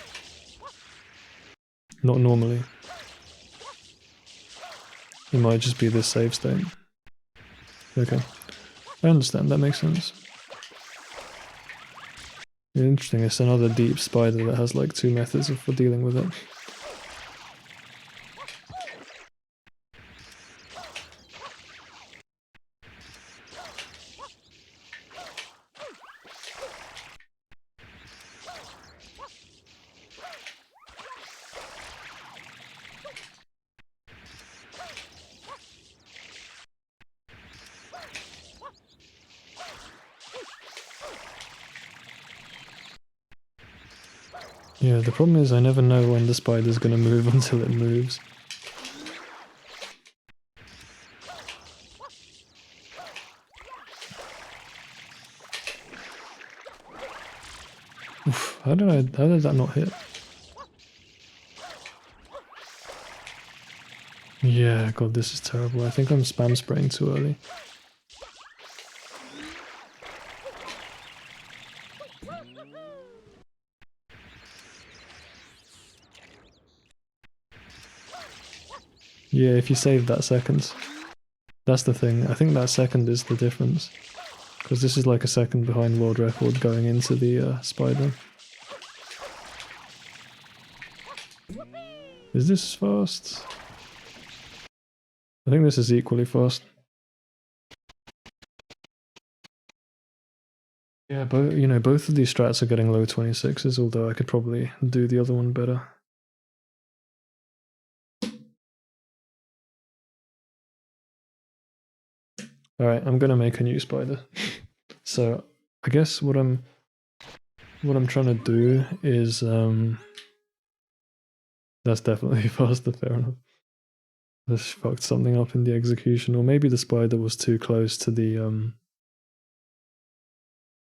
Not normally. It might just be this save state. Okay. I understand, that makes sense. Interesting, it's another deep spider that has like 2 methods for dealing with it. Yeah, the problem is I never know when the spider's gonna move until it moves. Oof, how did that not hit? Yeah, god, this is terrible. I think I'm spam spraying too early. Yeah, if you save that second. That's the thing. I think that second is the difference. Because this is like a second behind world record going into the spider. Is this fast? I think this is equally fast. Yeah, but you know, both of these strats are getting low 26s, although I could probably do the other one better. Alright, I'm gonna make a new spider. So I guess what I'm trying to do is that's definitely faster, fair enough. This fucked something up in the execution, or maybe the spider was too close to the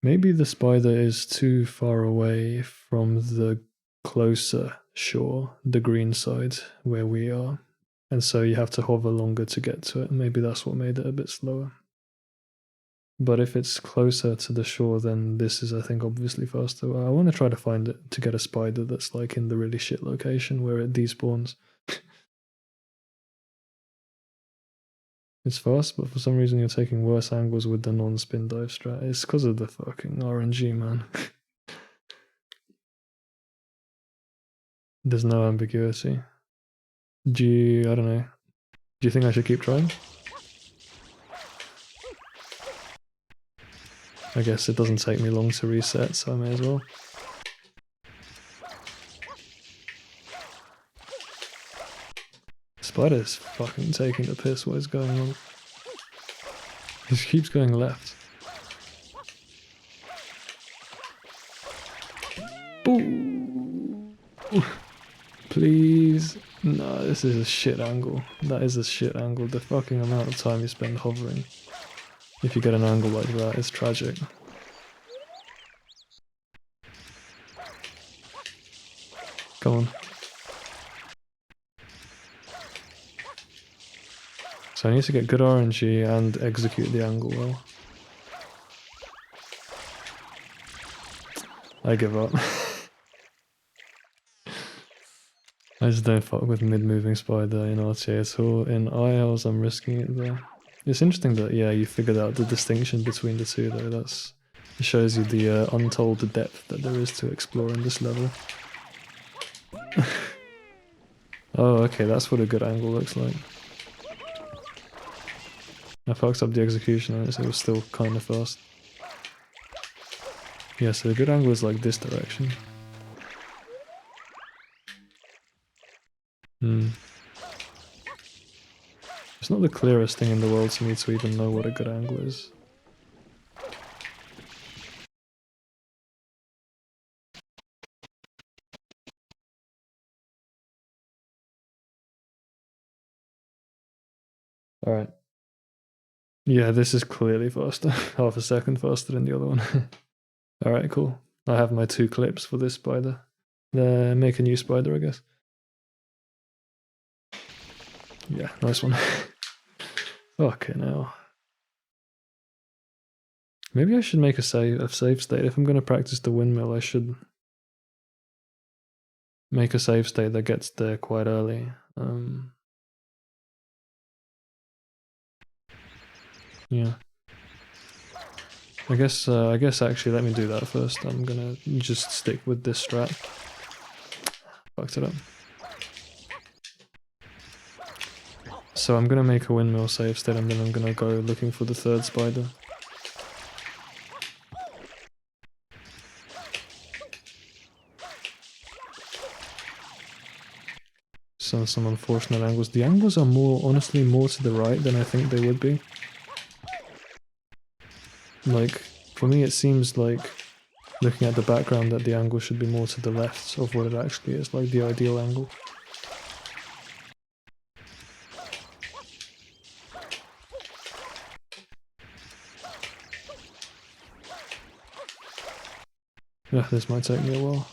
maybe the spider is too far away from the closer shore, the green side where we are. And so you have to hover longer to get to it. Maybe that's what made it a bit slower. But if it's closer to the shore, then this is, I think, obviously faster. I want to try to find it to get a spider that's like in the really shit location where it despawns. It's fast, but for some reason you're taking worse angles with the non-spin dive strat. It's because of the fucking RNG, man. There's no ambiguity. I don't know. Do you think I should keep trying? I guess it doesn't take me long to reset, so I may as well. Spider's fucking taking the piss, what is going on? He keeps going left. Ooh. Please. No, this is a shit angle. That is a shit angle. The fucking amount of time you spend hovering. If you get an angle like that, it's tragic. Come on. So I need to get good RNG and execute the angle well. I give up. I just don't fuck with mid-moving spider in RTA at all. In ILs, I'm risking it though. It's interesting that, yeah, you figured out the distinction between the two though. It shows you the untold depth that there is to explore in this level. Oh, okay, that's what a good angle looks like. I fucked up the execution on it, so it was still kind of fast. Yeah, so the good angle is like this direction. It's not the clearest thing in the world to me to even know what a good angle is. Alright. Yeah, this is clearly faster. Half a second faster than the other one. Alright, cool. I have my 2 clips for this spider. Make a new spider, I guess. Yeah, nice one. Okay, now. Maybe I should make a save state. If I'm going to practice the windmill, I should make a save state that gets there quite early. Yeah. I guess actually let me do that first. I'm gonna just stick with this strat. Fucked it up. So I'm gonna make a windmill save state and then I'm gonna go looking for the 3rd spider. Some unfortunate angles. The angles are honestly more to the right than I think they would be. Like, for me it seems like, looking at the background, that the angle should be more to the left of what it actually is, like the ideal angle. Yeah, this might take me a while.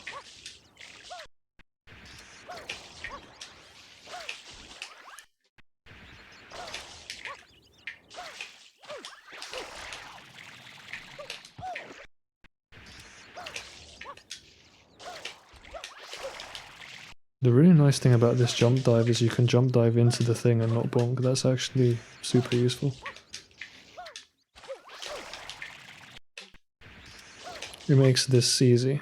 The really nice thing about this jump dive is you can jump dive into the thing and not bonk. That's actually super useful. It makes this easy.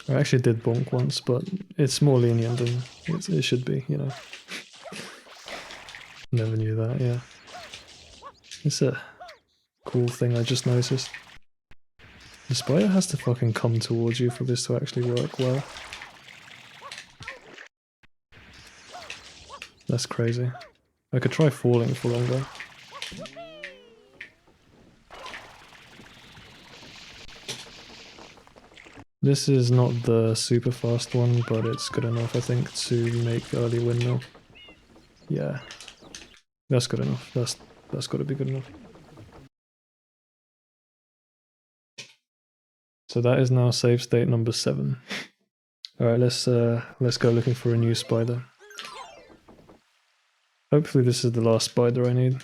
I actually did bonk once, but it's more lenient than it should be, you know. Never knew that, yeah. It's a cool thing I just noticed. The spider has to fucking come towards you for this to actually work well. That's crazy. I could try falling for longer. This is not the super fast one, but it's good enough, I think, to make early windmill. Yeah. That's good enough. That's gotta be good enough. So that is now save state number 7. Alright, let's go looking for a new spider. Hopefully this is the last spider I need.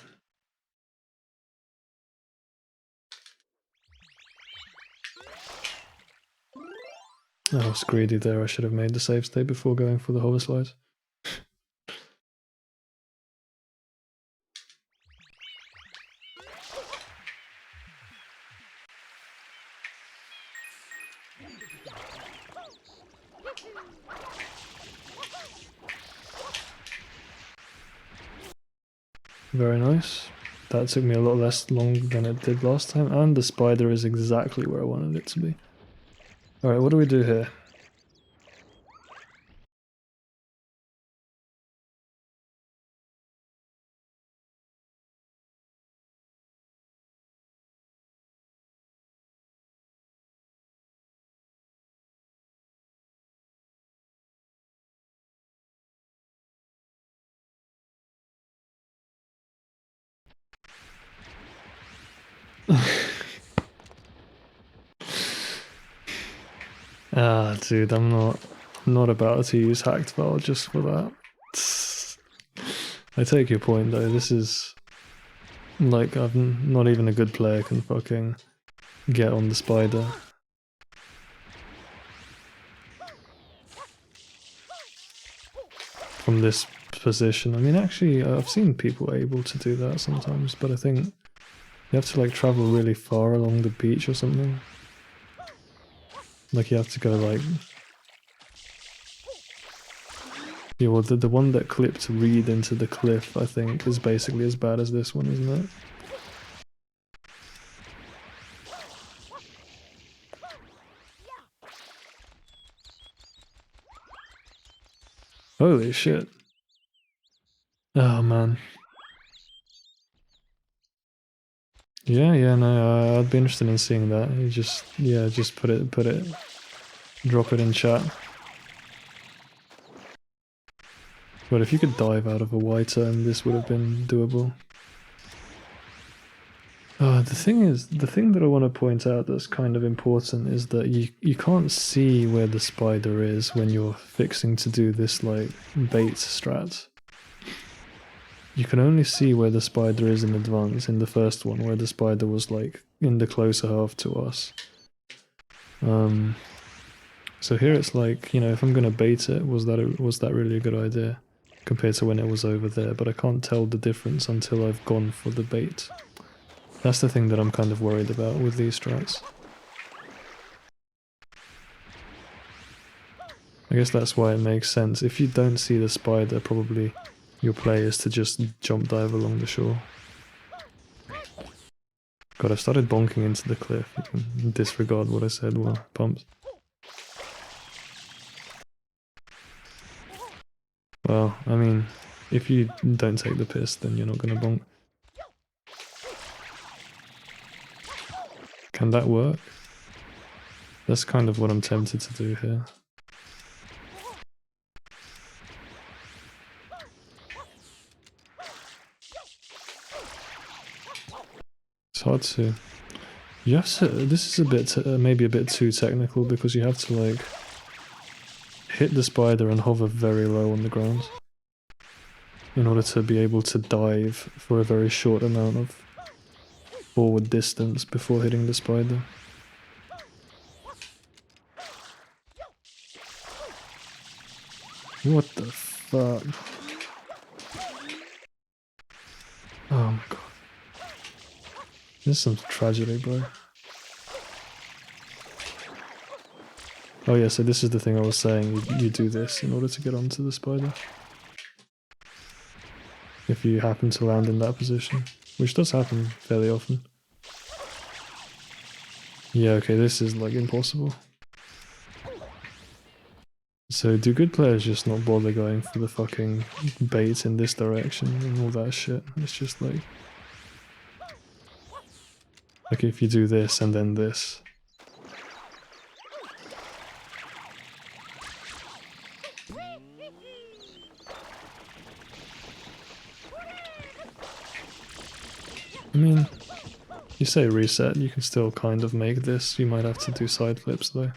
Oh, I was greedy there. I should have made the save state before going for the hover slides. Very nice. That took me a lot less long than it did last time, and the spider is exactly where I wanted it to be. Alright, what do we do here? Ah, dude, I'm not about to use hacked file just for that. I take your point though, this is like I'm not even a good player can fucking get on the spider. From this position. I mean actually I've seen people able to do that sometimes, but I think you have to like travel really far along the beach or something. Like you have to go like... Yeah, well the one that clipped Reed into the cliff I think is basically as bad as this one, isn't it? Holy shit. Oh man. Yeah, no, I'd be interested in seeing that. You just, yeah, just put it, drop it in chat. But if you could dive out of a Y-turn, this would have been doable. The thing is, the thing that I want to point out that's kind of important is that you can't see where the spider is when you're fixing to do this, like, bait strat. You can only see where the spider is in advance in the first one, where the spider was, like, in the closer half to us. So here it's like, you know, if I'm gonna bait it, was that really a good idea? Compared to when it was over there, but I can't tell the difference until I've gone for the bait. That's the thing that I'm kind of worried about with these strats. I guess that's why it makes sense. If you don't see the spider, probably your play is to just jump dive along the shore. God, I've started bonking into the cliff. You can disregard what I said while pumps. Well, I mean, if you don't take the piss, then you're not gonna bonk. Can that work? That's kind of what I'm tempted to do here. It's hard to... You have to... This is a bit... maybe a bit too technical because you have to, like... hit the spider and hover very low on the ground. in order to be able to dive for a very short amount of forward distance before hitting the spider. What the fuck? Oh my god. This is some tragedy, bro. Oh yeah, so this is the thing I was saying, you do this in order to get onto the spider. If you happen to land in that position, which does happen fairly often. Yeah, okay, this is like impossible. So do good players just not bother going for the fucking bait in this direction and all that shit? It's just like if you do this and then this. I mean, you say reset, you can still kind of make this. You might have to do side flips though.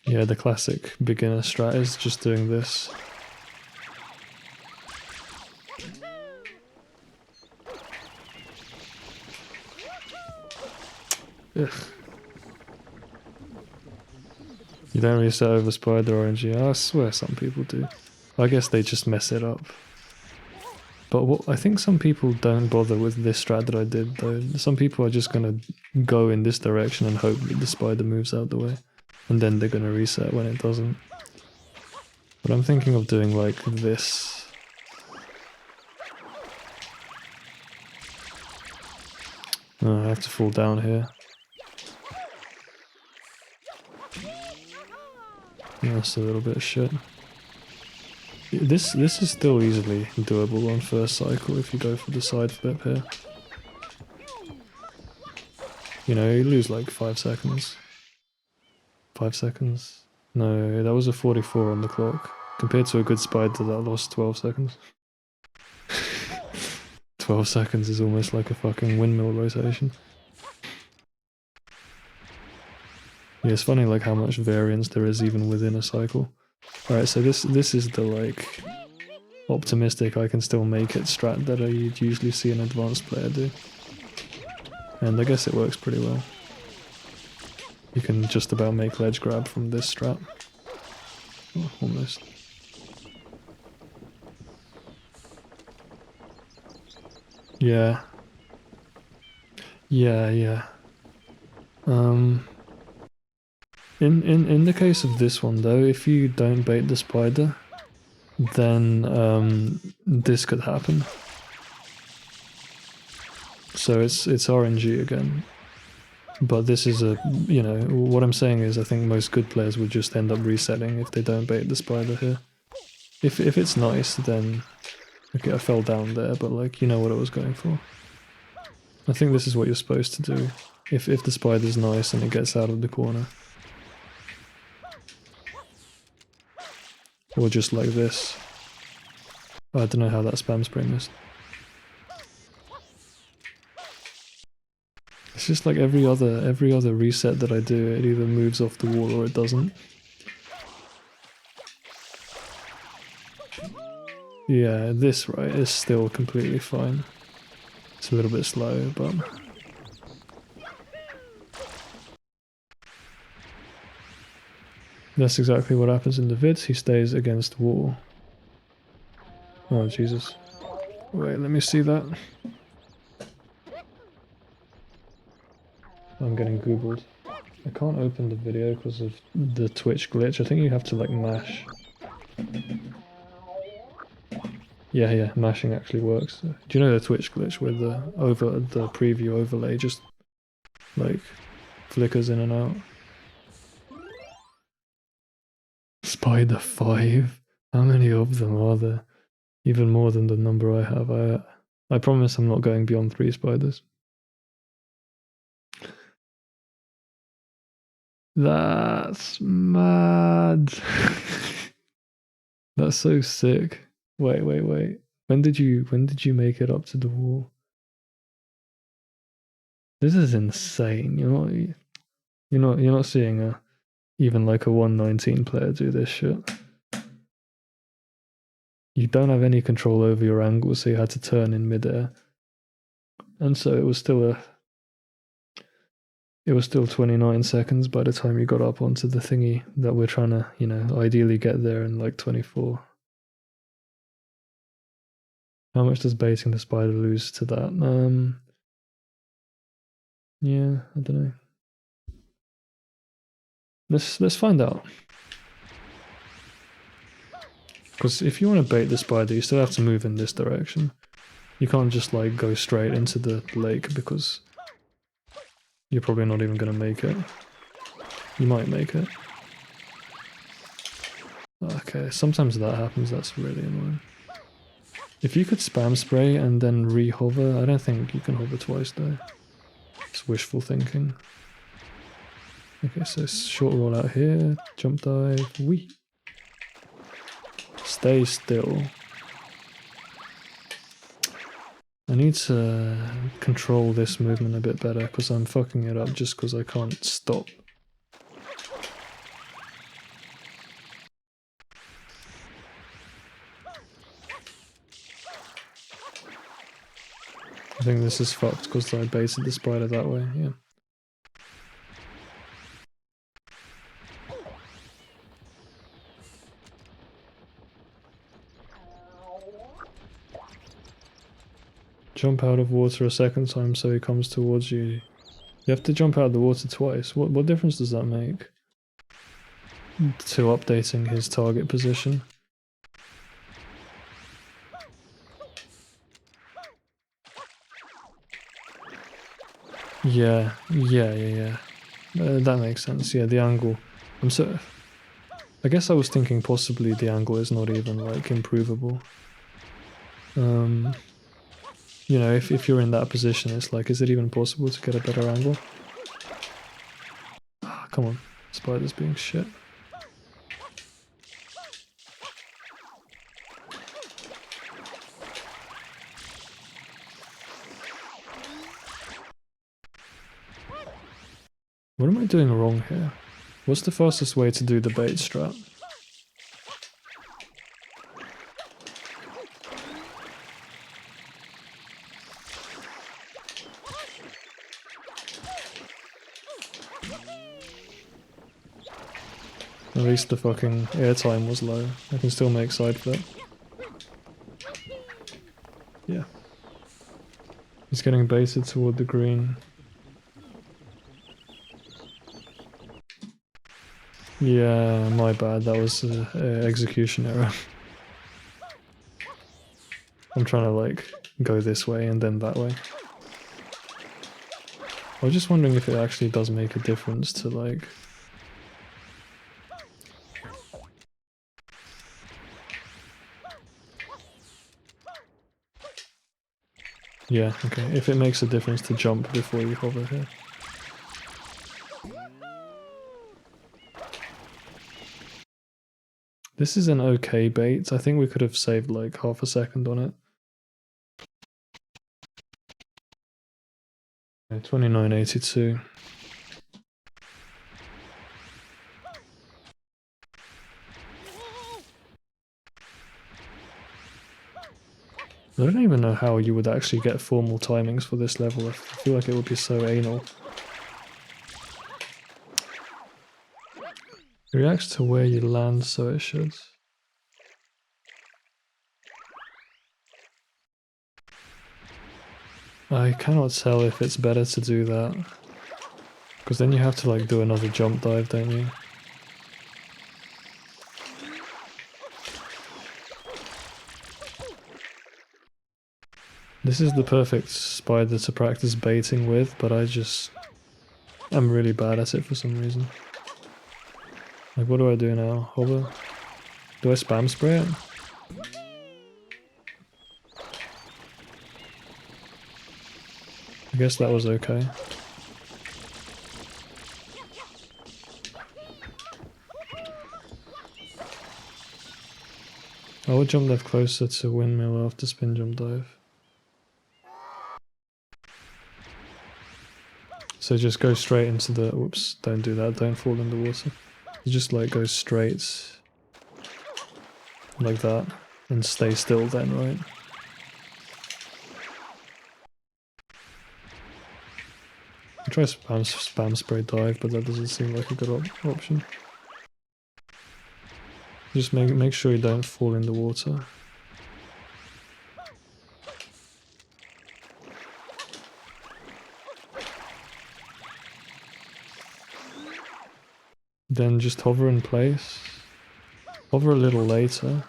Yeah, the classic beginner strat is just doing this. Ugh. You don't reset over spider RNG. I swear some people do. I guess they just mess it up. But what I think some people don't bother with this strat that I did though. Some people are just gonna go in this direction and hope that the spider moves out the way. And then they're gonna reset when it doesn't. But I'm thinking of doing like this. Oh, I have to fall down here. That's a little bit of shit. This is still easily doable on first cycle if you go for the side flip here. You know, you lose like 5 seconds. 5 seconds? No, that was a 44 on the clock. Compared to a good spider that lost 12 seconds. 12 seconds is almost like a fucking windmill rotation. Yeah, it's funny like how much variance there is even within a cycle. Alright, so this is the like optimistic I can still make it strat that you'd usually see an advanced player do. And I guess it works pretty well. You can just about make ledge grab from this strat. Oh, almost. Yeah. Yeah. In the case of this one though, if you don't bait the spider, then this could happen. So it's RNG again. But this is a, you know, what I'm saying is I think most good players would just end up resetting if they don't bait the spider here. If it's nice, then okay, I fell down there, but like you know what I was going for. I think this is what you're supposed to do. If the spider's nice and it gets out of the corner. Or just like this. I don't know how that spam spray missed. It's just like every other reset that I do, it either moves off the wall or it doesn't. Yeah, this right is still completely fine. It's a little bit slow, but that's exactly what happens in the vids. He stays against wall. Oh Jesus. Wait, let me see that. I'm getting googled. I can't open the video because of the Twitch glitch. I think you have to like mash. Yeah, mashing actually works. Do you know the Twitch glitch where the preview overlay just like flickers in and out? Spider 5? How many of them are there? Even more than the number I have. I promise I'm not going beyond 3 spiders. That's mad. That's so sick. Wait. When did you make it up to the wall? This is insane. You're not seeing even like a 119 player do this shit. You don't have any control over your angle, so you had to turn in midair. And so it was still 29 seconds by the time you got up onto the thingy that we're trying to, ideally get there in like 24. How much does baiting the spider lose to that? Yeah, I don't know. Let's find out. Because if you want to bait the spider, you still have to move in this direction. You can't just like go straight into the lake because you're probably not even going to make it. You might make it. Okay, sometimes that happens, that's really annoying. If you could spam spray and then re-hover, I don't think you can hover twice though. It's wishful thinking. Okay, so short roll out here, jump dive, wee. Stay still. I need to control this movement a bit better because I'm fucking it up just because I can't stop. I think this is fucked because I baited the spider that way, yeah. Jump out of water a second time so he comes towards you. You have to jump out of the water twice. What difference does that make to updating his target position? Yeah. That makes sense. Yeah, the angle. I guess I was thinking possibly the angle is not even like improvable. If you're in that position, it's like, is it even possible to get a better angle? Ah, come on, spider's being shit. What am I doing wrong here? What's the fastest way to do the bait strat? At least the fucking airtime was low. I can still make side flip. Yeah. He's getting baited toward the green. Yeah, my bad. That was an execution error. I'm trying to like go this way and then that way. I was just wondering if it actually does make a difference to like... Yeah, okay. If it makes a difference to jump before you hover here. This is an okay bait. I think we could have saved like half a second on it. 29.82. I don't even know how you would actually get formal timings for this level. I feel like it would be so anal. It reacts to where you land, so it should. I cannot tell if it's better to do that. Because then you have to like do another jump dive, don't you? This is the perfect spider to practice baiting with, but I'm really bad at it for some reason. Like, what do I do now? Hover? Do I spam spray it? I guess that was okay. I would jump dive closer to windmill after spin jump dive. So just go straight into the, whoops, don't do that, don't fall in the water. You just like go straight like that and stay still then, right? I try spam spray dive, but that doesn't seem like a good option. Just make sure you don't fall in the water. Then just hover in place. Hover a little later.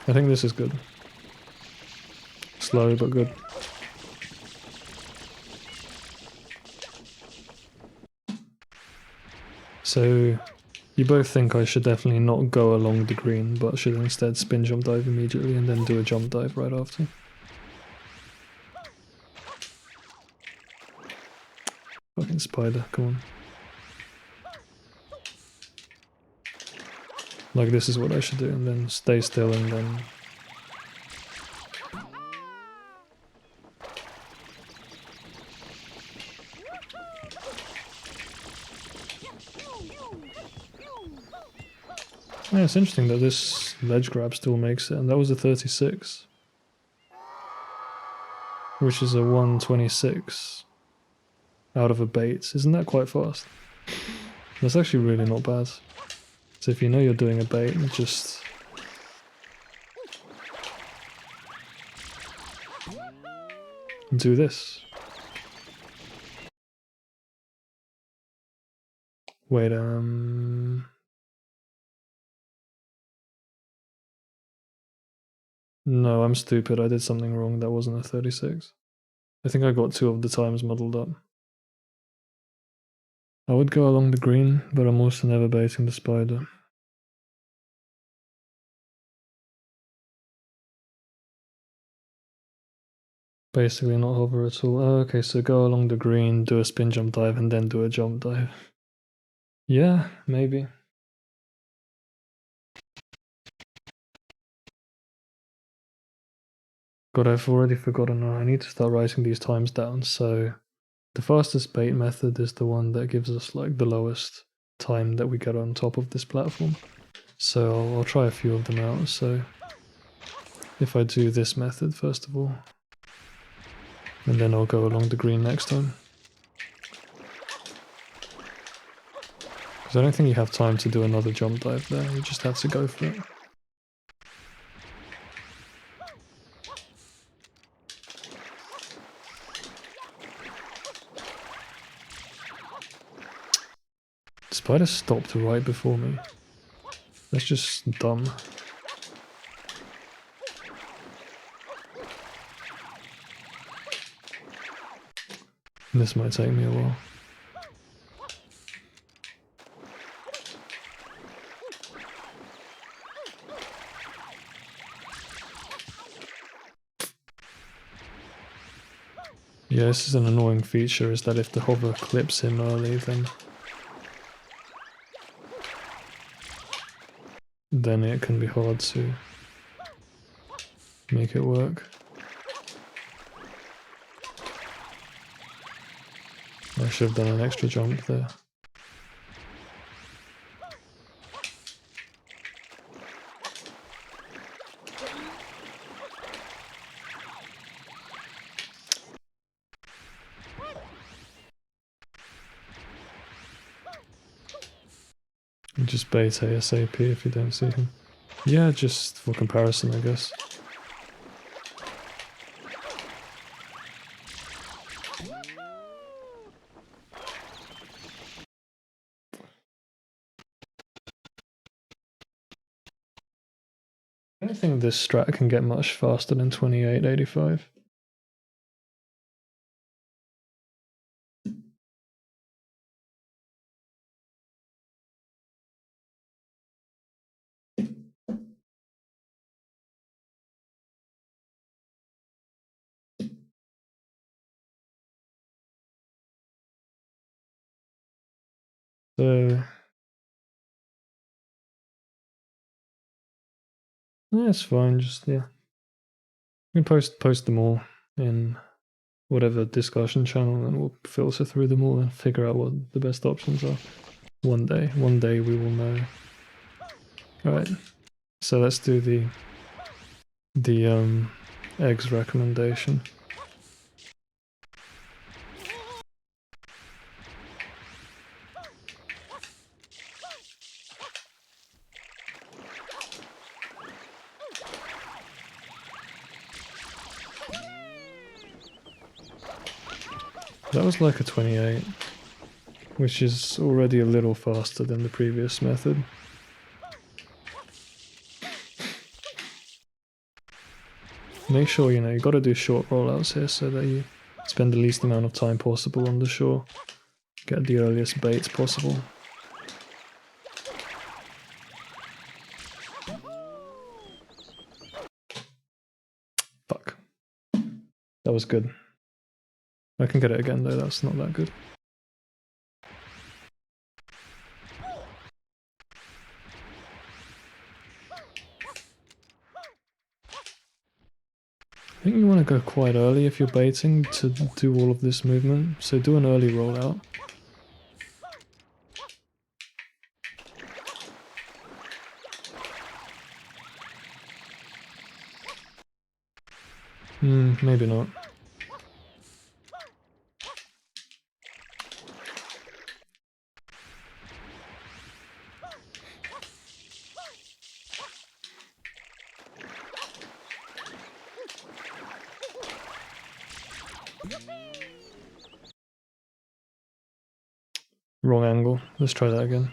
I think this is good. Slow but good. So you both think I should definitely not go along the green, but should instead spin jump dive immediately and then do a jump dive right after. Fucking spider, come on. Like this is what I should do, and then stay still and then... Yeah, it's interesting that this ledge grab still makes it, and that was a 36. Which is a 126 out of a bait. Isn't that quite fast? That's actually really not bad. So if you know you're doing a bait, just... do this. Wait, no, I'm stupid. I did something wrong. That wasn't a 36. I think I got 2 of the times muddled up. I would go along the green, but I'm also never baiting the spider. Basically not hover at all. Oh, okay, so go along the green, do a spin jump dive, and then do a jump dive. Yeah, maybe. God, I've already forgotten. I need to start writing these times down. So the fastest bait method is the one that gives us like the lowest time that we get on top of this platform. So I'll try a few of them out. So if I do this method first of all, and then I'll go along the green next time. Because I don't think you have time to do another jump dive there, you just have to go for it. The spider stopped right before me. That's just dumb. This might take me a while. Yeah, this is an annoying feature, is that if the hover clips him early, then it can be hard to make it work. I should have done an extra jump there. Just bait ASAP if you don't see him. Yeah, just for comparison, I guess. I don't think this strat can get much faster than 2885. So yeah, it's fine. Just you can post them all in whatever discussion channel, and we'll filter through them all and figure out what the best options are. One day we will know. All right, so let's do the eggs recommendation. That was like a 28, which is already a little faster than the previous method. Make sure, you got to do short rollouts here so that you spend the least amount of time possible on the shore. Get the earliest baits possible. Fuck. That was good. I can get it again though, that's not that good. I think you want to go quite early if you're baiting to do all of this movement, so do an early rollout. Maybe not. Wrong angle. Let's try that again.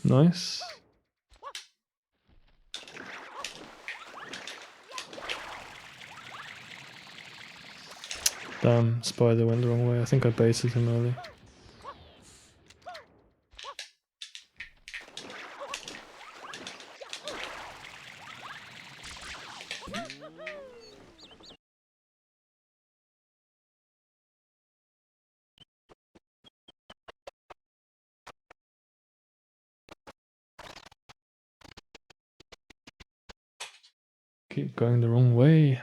Nice. Damn, spider went the wrong way. I think I baited him early. Keep going the wrong way.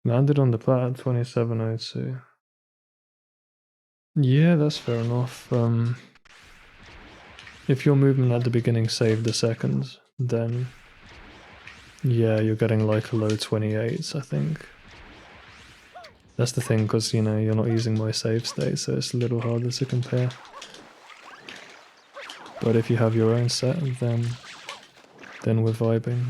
Landed on the plat at 2702. Yeah, that's fair enough. If your movement at the beginning saved the seconds, then yeah, you're getting like a low 28s, I think. That's the thing, because you're not using my save state, so it's a little harder to compare. But if you have your own set, then we're vibing.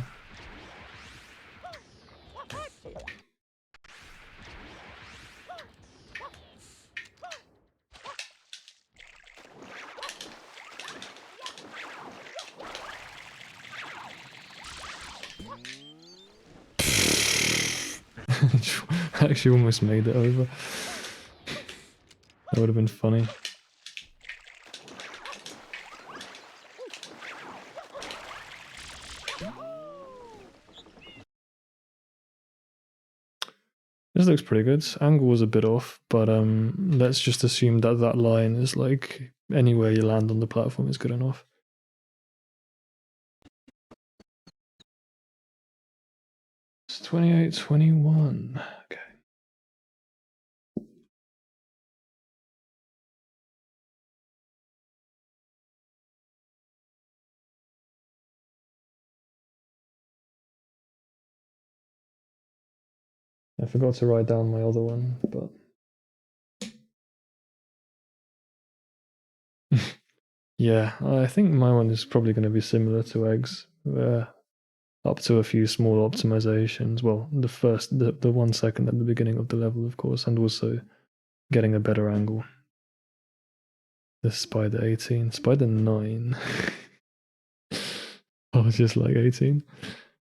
Actually almost made it over. That would have been funny. This looks pretty good. Angle was a bit off, but let's just assume that that line is like anywhere you land on the platform is good enough. It's 28-21. Okay. I forgot to write down my other one, but yeah, I think my one is probably going to be similar to Eggs, up to a few small optimizations. Well, the 1 second at the beginning of the level, of course, and also getting a better angle. The Spider 18, Spider 9. I was just like 18.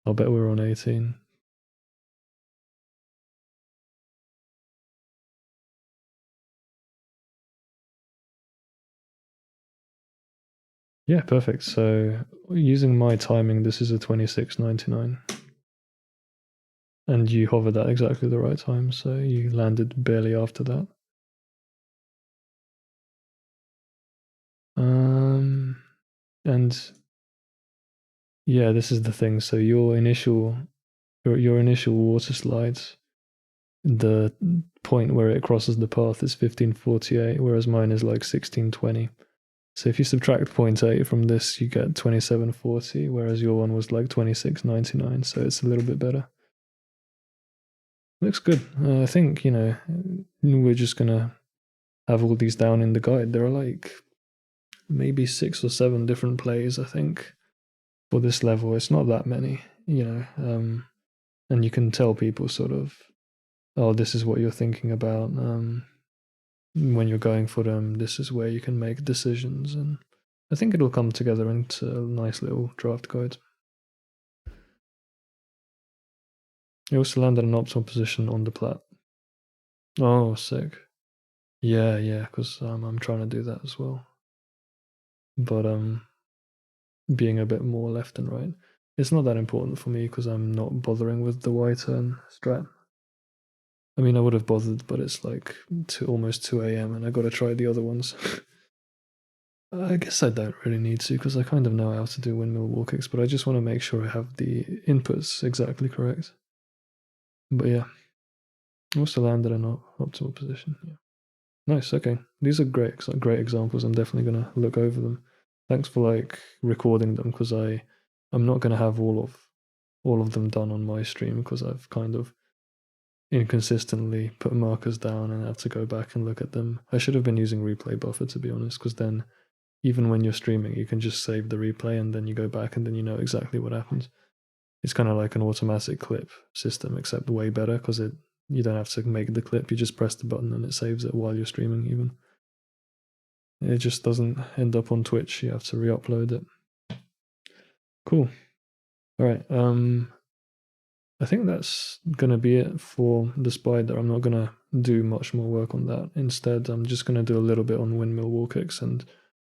I'll bet we're on 18. Yeah, perfect. So using my timing, this is a 26.99. And you hovered at exactly the right time, so you landed barely after that. And yeah, this is the thing. So your initial water slides, the point where it crosses the path is 1548, whereas mine is like 1620. So if you subtract 0.8 from this, you get 2740, whereas your one was like 26.99. So it's a little bit better. Looks good. I think, we're just gonna have all these down in the guide. There are like maybe 6 or 7 different plays, I think, for this level. It's not that many, and you can tell people sort of, oh, this is what you're thinking about. When you're going for them, this is where you can make decisions. And I think it'll come together into a nice little draft guide. You also landed an optimal position on the plat. Oh, sick. Yeah, because I'm trying to do that as well. But being a bit more left and right. It's not that important for me because I'm not bothering with the Y turn strat. I mean, I would have bothered, but it's like almost 2 a.m. and I got to try the other ones. I guess I don't really need to because I kind of know how to do windmill wall kicks, but I just want to make sure I have the inputs exactly correct. But yeah, also landed in an optimal position. Yeah. Nice. Okay, these are great examples. I'm definitely gonna look over them. Thanks for like recording them because I'm not gonna have all of them done on my stream because I've kind of inconsistently put markers down and have to go back and look at them. I should have been using replay buffer to be honest, because then even when you're streaming, you can just save the replay and then you go back and then you know exactly what happens. It's kind of like an automatic clip system, except way better because you don't have to make the clip. You just press the button and it saves it while you're streaming. Even it just doesn't end up on Twitch. You have to re-upload it. Cool. All right. I think that's gonna be it for the spider. I'm not gonna do much more work on that. Instead, I'm just gonna do a little bit on windmill wall kicks and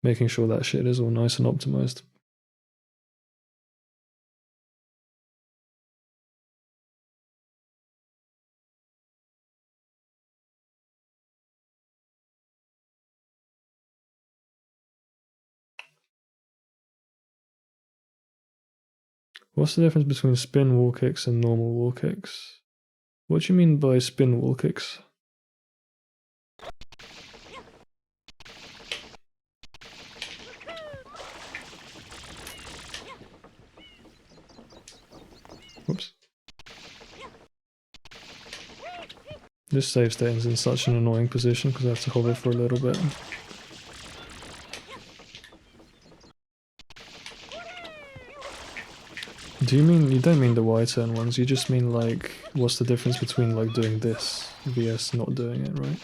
making sure that shit is all nice and optimized. What's the difference between spin wall kicks and normal wall kicks? What do you mean by spin wall kicks? Whoops. This save state is in such an annoying position because I have to hover for a little bit. You don't mean the Y turn ones, you just mean like, what's the difference between like doing this vs not doing it, right?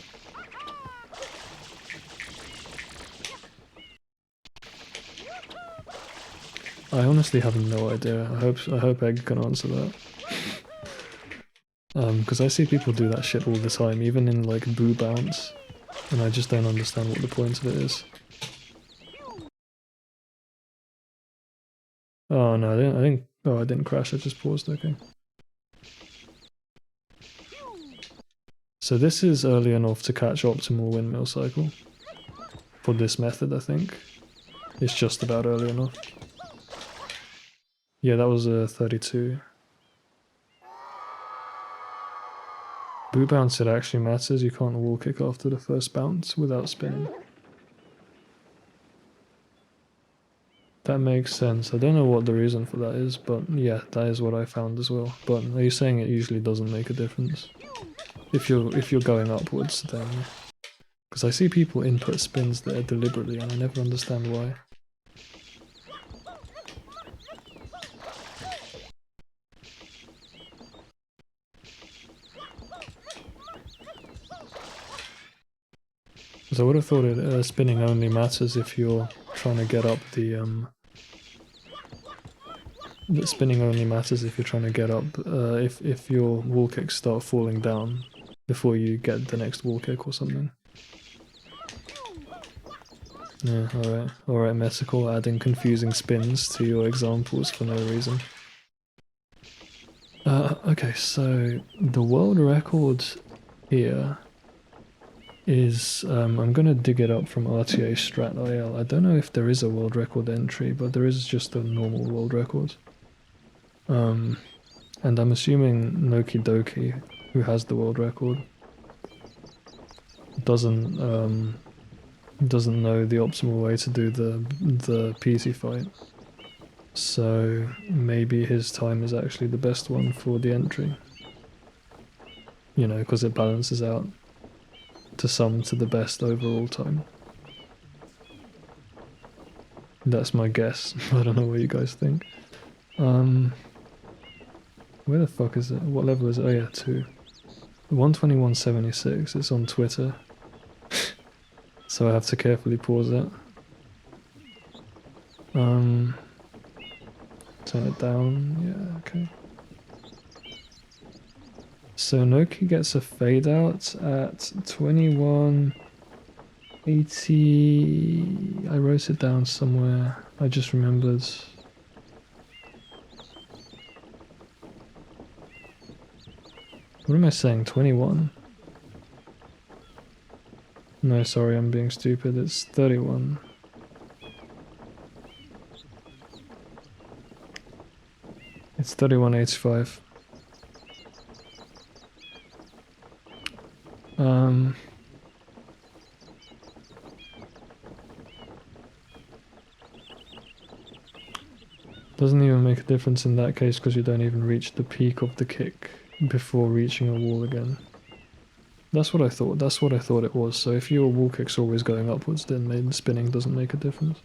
I honestly have no idea. I hope Egg can answer that. Because I see people do that shit all the time, even in like boo bounce, and I just don't understand what the point of it is. Oh no, I didn't crash, I just paused, okay. So this is early enough to catch optimal windmill cycle. For this method, I think. It's just about early enough. Yeah, that was a 32. Boo bounce, it actually matters. You can't wall kick after the first bounce without spinning. That makes sense. I don't know what the reason for that is, but yeah, that is what I found as well. But are you saying it usually doesn't make a difference? If you're going upwards, then... Because I see people input spins there deliberately and I never understand why. Because I would have thought spinning only matters if you're trying to get up the spinning only matters if you're trying to get up, if your wall kicks start falling down before you get the next wall kick or something. Yeah, alright. Alright, Metacore, adding confusing spins to your examples for no reason. Okay, so the world record here is, I'm gonna dig it up from RTA Strat IL. I don't know if there is a world record entry, but there is just a normal world record. And I'm assuming Noki Doki, who has the world record, doesn't doesn't know the optimal way to do the PC fight. So maybe his time is actually the best one for the entry. You know, because it balances out to sum to the best overall time. That's my guess. I don't know what you guys think. Where the fuck is it? What level is it? Oh yeah, 2. 121.76. It's on Twitter. So I have to carefully pause it. Turn it down. Yeah, okay. So Noki gets a fade out at 21.80. I wrote it down somewhere. I just remembered. What am I saying? 21? No, sorry, I'm being stupid. It's 31. It's 31.85. Doesn't even make a difference in that case because you don't even reach the peak of the kick before reaching a wall again. That's what I thought. That's what I thought it was. So if your wall kick's always going upwards, then maybe spinning doesn't make a difference.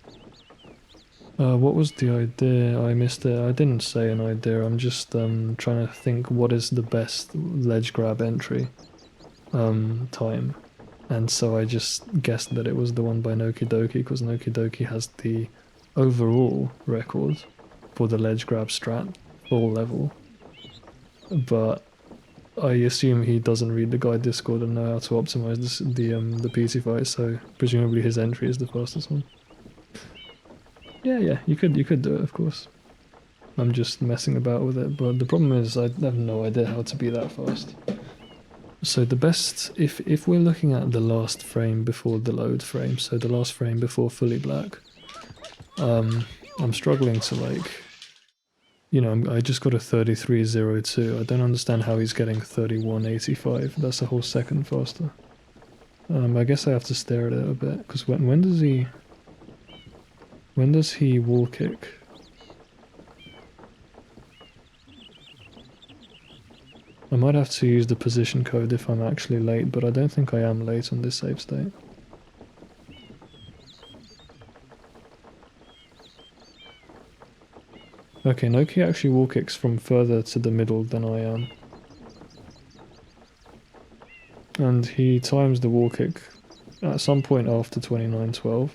What was the idea? I missed it. I didn't say an idea. I'm just trying to think what is the best ledge grab entry time. And so I just guessed that it was the one by Noki Doki because Noki Doki has the overall record for the ledge grab strat, full level. But I assume he doesn't read the guide Discord and know how to optimize the PC fight, so presumably his entry is the fastest one. Yeah, you could do it, of course. I'm just messing about with it, but the problem is I have no idea how to be that fast. So the best, if we're looking at the last frame before the load frame, so the last frame before fully black, I'm struggling to like, you know, I just got a 33.02. I don't understand how he's getting 31.85. That's a whole second faster. I guess I have to stare at it a bit, because when does he wall kick? I might have to use the position code if I'm actually late, but I don't think I am late on this save state. Okay, Noki actually wall kicks from further to the middle than I am. And he times the wall kick at some point after 29.12.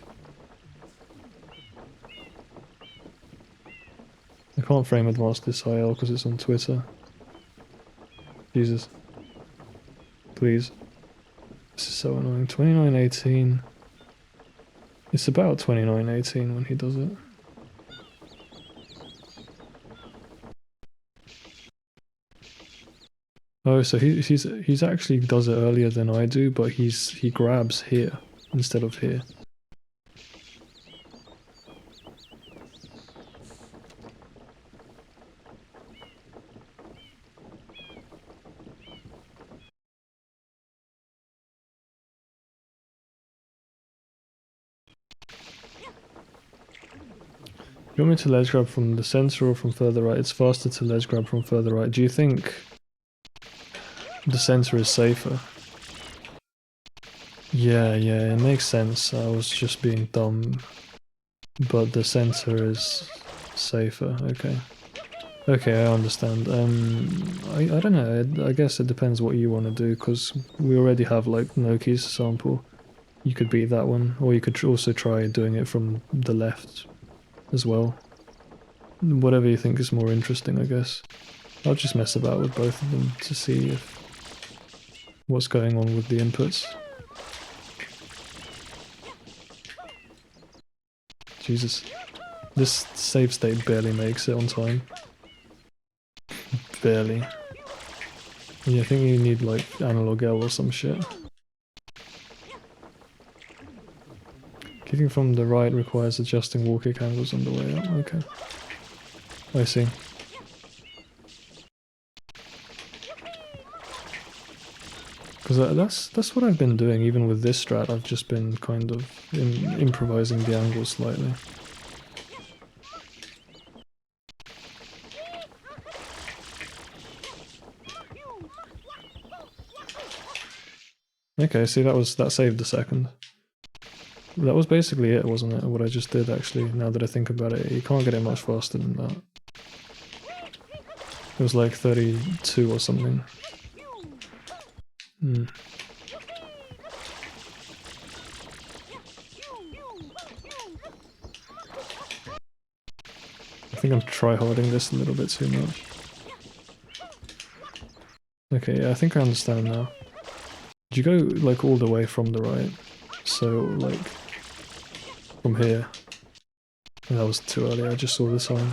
I can't frame advance this IL because it's on Twitter. Jesus. Please. This is so annoying. 29.18. It's about 29.18 when he does it. Oh, so he's actually does it earlier than I do, but he grabs here instead of here. You want me to ledge grab from the center or from further right? It's faster to ledge grab from further right. Do you think the center is safer? Yeah, it makes sense. I was just being dumb. But the center is safer. Okay. Okay, I understand. I don't know. I guess it depends what you want to do, because we already have like Noki's sample. You could beat that one, or you could also try doing it from the left as well. Whatever you think is more interesting, I guess. I'll just mess about with both of them to see what's going on with the inputs. Jesus. This save state barely makes it on time. Barely. Yeah, I think you need like analog L or some shit. Kicking from the right requires adjusting wall kick angles on the way up. Okay. I see. Because that's what I've been doing. Even with this strat, I've just been kind of improvising the angles slightly. Okay, see that saved a second. That was basically it, wasn't it? What I just did actually, now that I think about it. You can't get it much faster than that. It was like 32 or something. Hmm. I think I'm try-harding this a little bit too much. Okay, yeah, I think I understand now. Did you go like all the way from the right? So like from here. That was too early, I just saw the sign.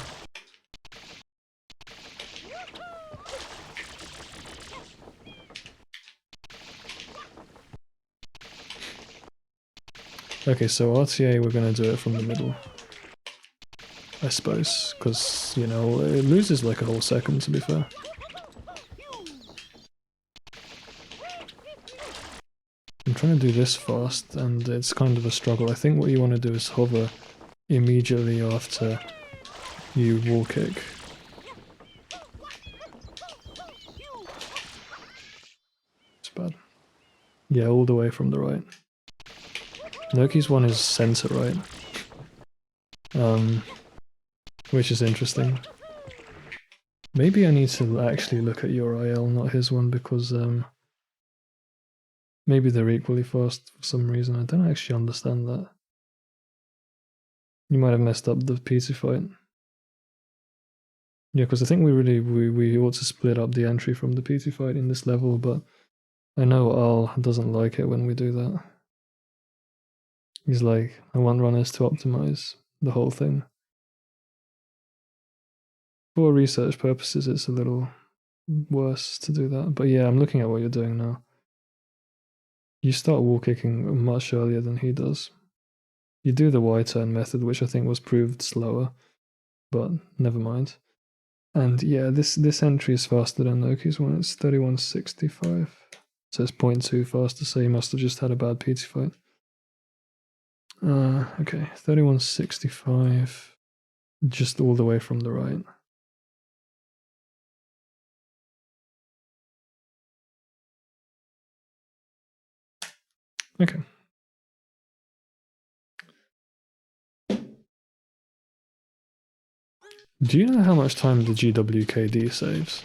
Okay, so RTA we're gonna do it from the middle. I suppose, because, you know, it loses like a whole second to be fair. I'm trying to do this fast and it's kind of a struggle. I think what you want to do is hover immediately after you wall kick. It's bad. Yeah, all the way from the right. Noki's one is center right. Which is interesting. Maybe I need to actually look at your IL, not his one, because maybe they're equally fast for some reason. I don't actually understand that. You might have messed up the PT fight. Yeah, because I think we ought to split up the entry from the PT fight in this level, but I know Al doesn't like it when we do that. He's like, I want runners to optimize the whole thing. For research purposes, it's a little worse to do that. But yeah, I'm looking at what you're doing now. You start wall kicking much earlier than he does. You do the Y-turn method, which I think was proved slower, but never mind. And yeah, this entry is faster than Noki's one. It's 31.65. So it's 0.2 faster, so he must have just had a bad PT fight. Okay, 31.65. Just all the way from the right. Okay. Do you know how much time the GWKD saves?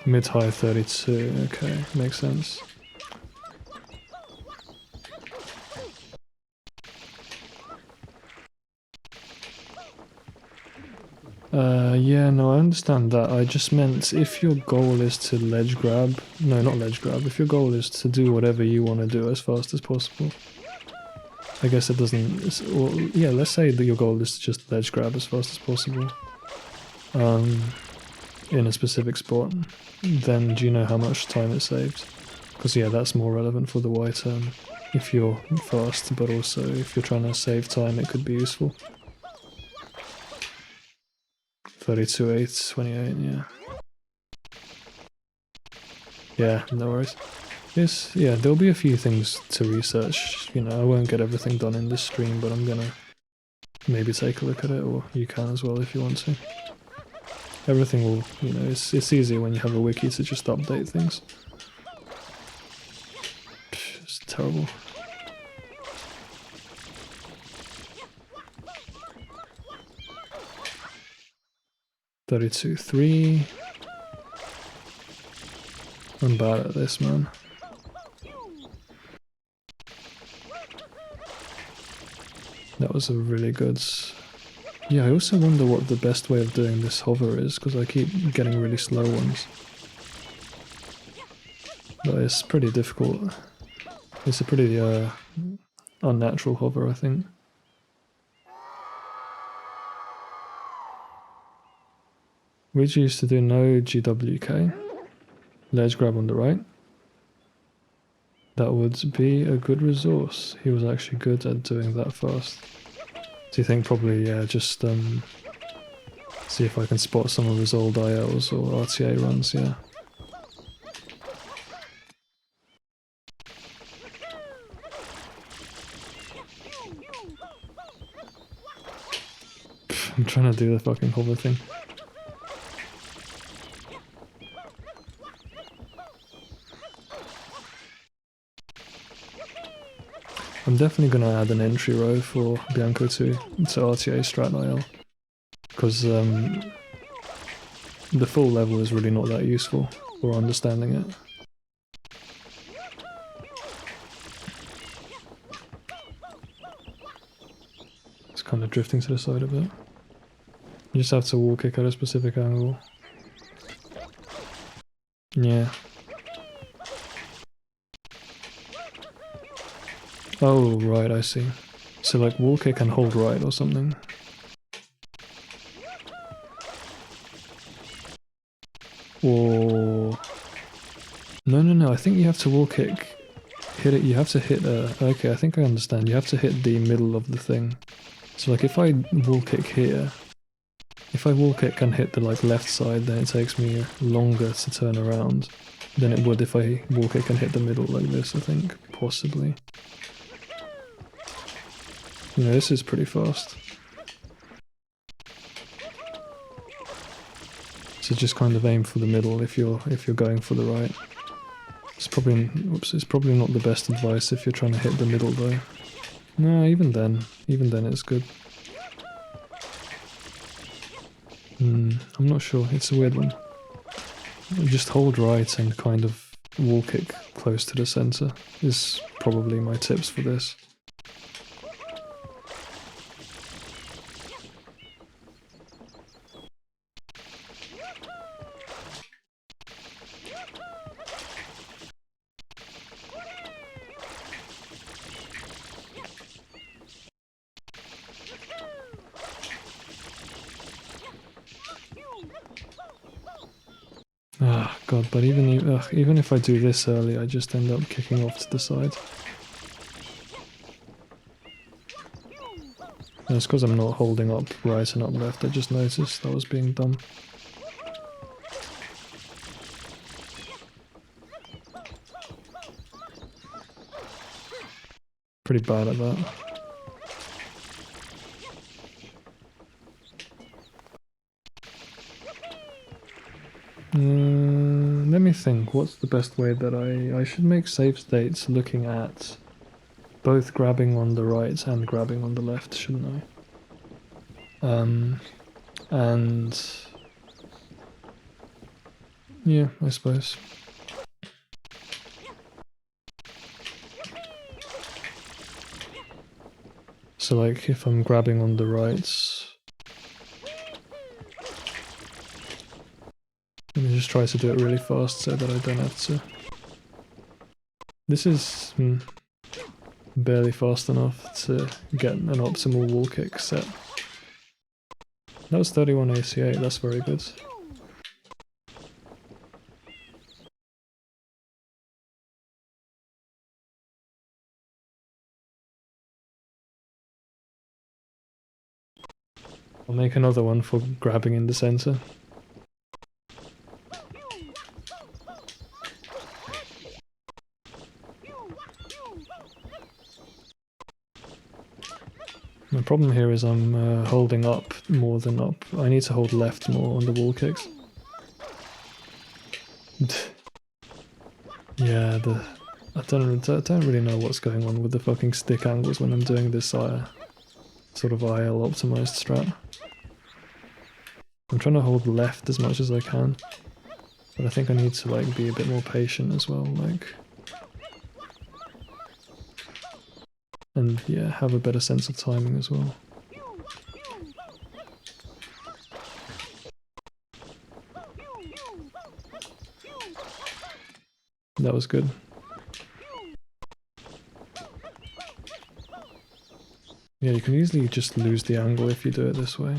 Mid-high 32, okay, makes sense. Yeah, no, I understand that. I just meant if your goal is to ledge grab, no, not ledge grab, if your goal is to do whatever you want to do as fast as possible, I guess it doesn't, well, yeah, let's say that your goal is to just ledge grab as fast as possible, in a specific spot, then do you know how much time it saves? Because yeah, that's more relevant for the Y turn if you're fast, but also if you're trying to save time, it could be useful. 32.8, 28, yeah. Yeah, no worries. Yes, yeah, there'll be a few things to research. You know, I won't get everything done in this stream, but I'm gonna maybe take a look at it, or you can as well if you want to. Everything will, you know, it's easier when you have a wiki to just update things. It's terrible. $32.3. I'm bad at this, man. That was a really good Yeah, I also wonder what the best way of doing this hover is, because I keep getting really slow ones. But it's pretty difficult. It's a pretty unnatural hover, I think. We used to do no GWK. Ledge grab on the right. That would be a good resource. He was actually good at doing that fast. Do you think probably, yeah, just see if I can spot some of his old ILs or RTA runs, yeah. I'm trying to do the fucking hover thing. I'm definitely going to add an entry row for Bianco to RTA strat IL. Because the full level is really not that useful for understanding it. It's kind of drifting to the side a bit. You just have to wall kick at a specific angle. Yeah. Oh, right, I see. So like wall kick and hold right or something. Or... No, I think you have to wall kick. Hit it, you have to hit okay, I think I understand. You have to hit the middle of the thing. So like if I wall kick here, if I wall kick and hit the like left side, then it takes me longer to turn around than it would if I wall kick and hit the middle like this, I think. Possibly. You know, this is pretty fast. So just kind of aim for the middle if you're going for the right. It's probably not the best advice if you're trying to hit the middle though. No, even then it's good. I'm not sure, it's a weird one. Just hold right and kind of wall kick close to the center is probably my tips for this. Ah, God, but even if I do this early, I just end up kicking off to the side. And it's because I'm not holding up right and up left, I just noticed that was being dumb. Pretty bad at that. Let me think, what's the best way that I should make save states looking at both grabbing on the right and grabbing on the left, shouldn't I? And yeah, I suppose. So like if I'm grabbing on the right, let me just try to do it really fast so that I don't have to. This is barely fast enough to get an optimal wall kick set. That was 31 ACA, that's very good. I'll make another one for grabbing in the center. My problem here is I'm holding up more than up. I need to hold left more on the wall kicks. Yeah, I don't really know what's going on with the fucking stick angles when I'm doing this sort of IL optimized strat. I'm trying to hold left as much as I can, but I think I need to like be a bit more patient as well, like, and yeah, have a better sense of timing as well. That was good. Yeah, you can easily just lose the angle if you do it this way.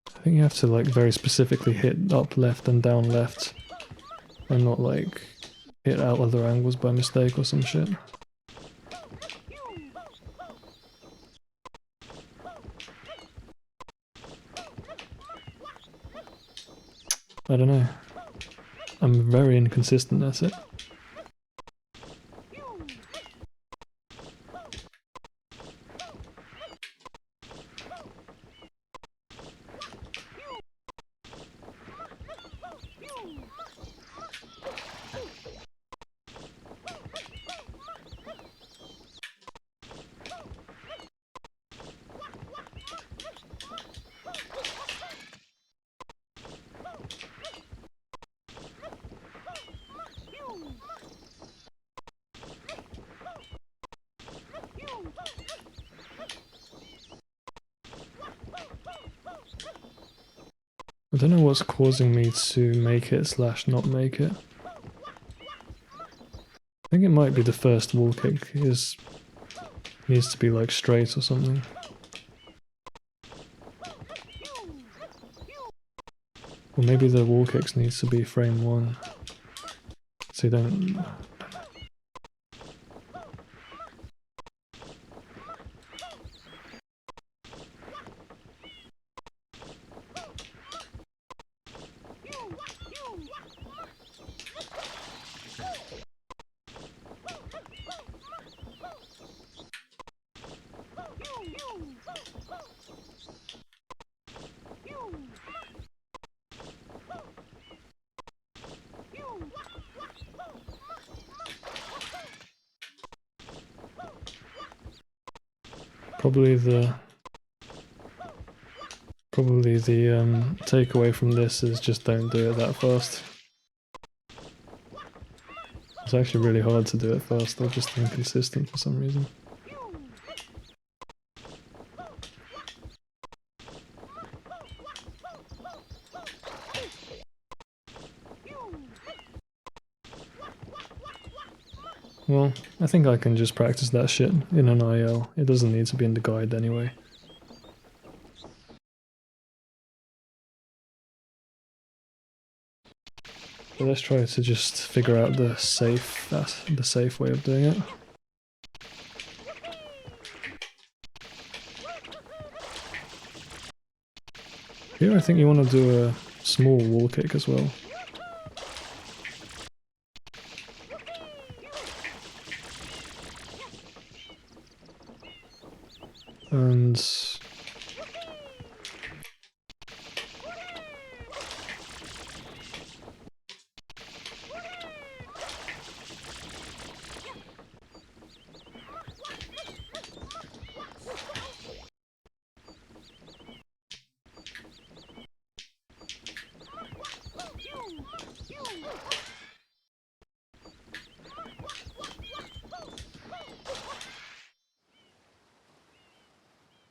I think you have to like very specifically hit up left and down left and not like hit out other angles by mistake or some shit. I don't know. I'm very inconsistent at it. I don't know what's causing me to make it / not make it. I think it might be the first wall kick needs to be like straight or something. Or maybe the wall kicks needs to be frame 1. So you don't... Probably the takeaway from this is just don't do it that fast. It's actually really hard to do it fast, they're just inconsistent for some reason. Well, I think I can just practice that shit in an IL. It doesn't need to be in the guide anyway. But let's try to just figure out the safe way of doing it. Here I think you want to do a small wall kick as well. And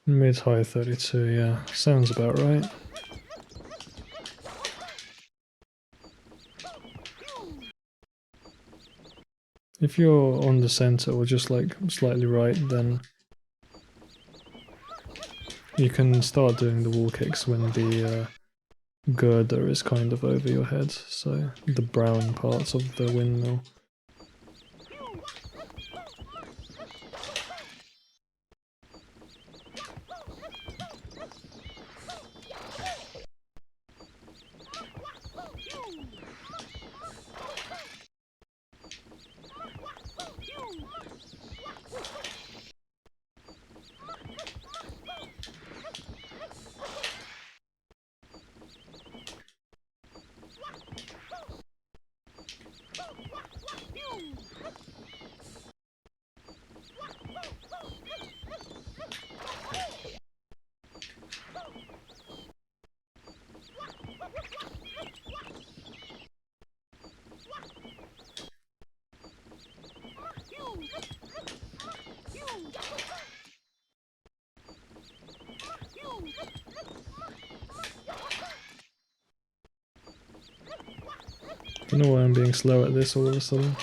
mid-high 32, yeah, sounds about right. If you're on the center or just like slightly right, then you can start doing the wall kicks when the girder is kind of over your head, so the brown parts of the windmill. Don't know why I'm being slow at this all of a sudden.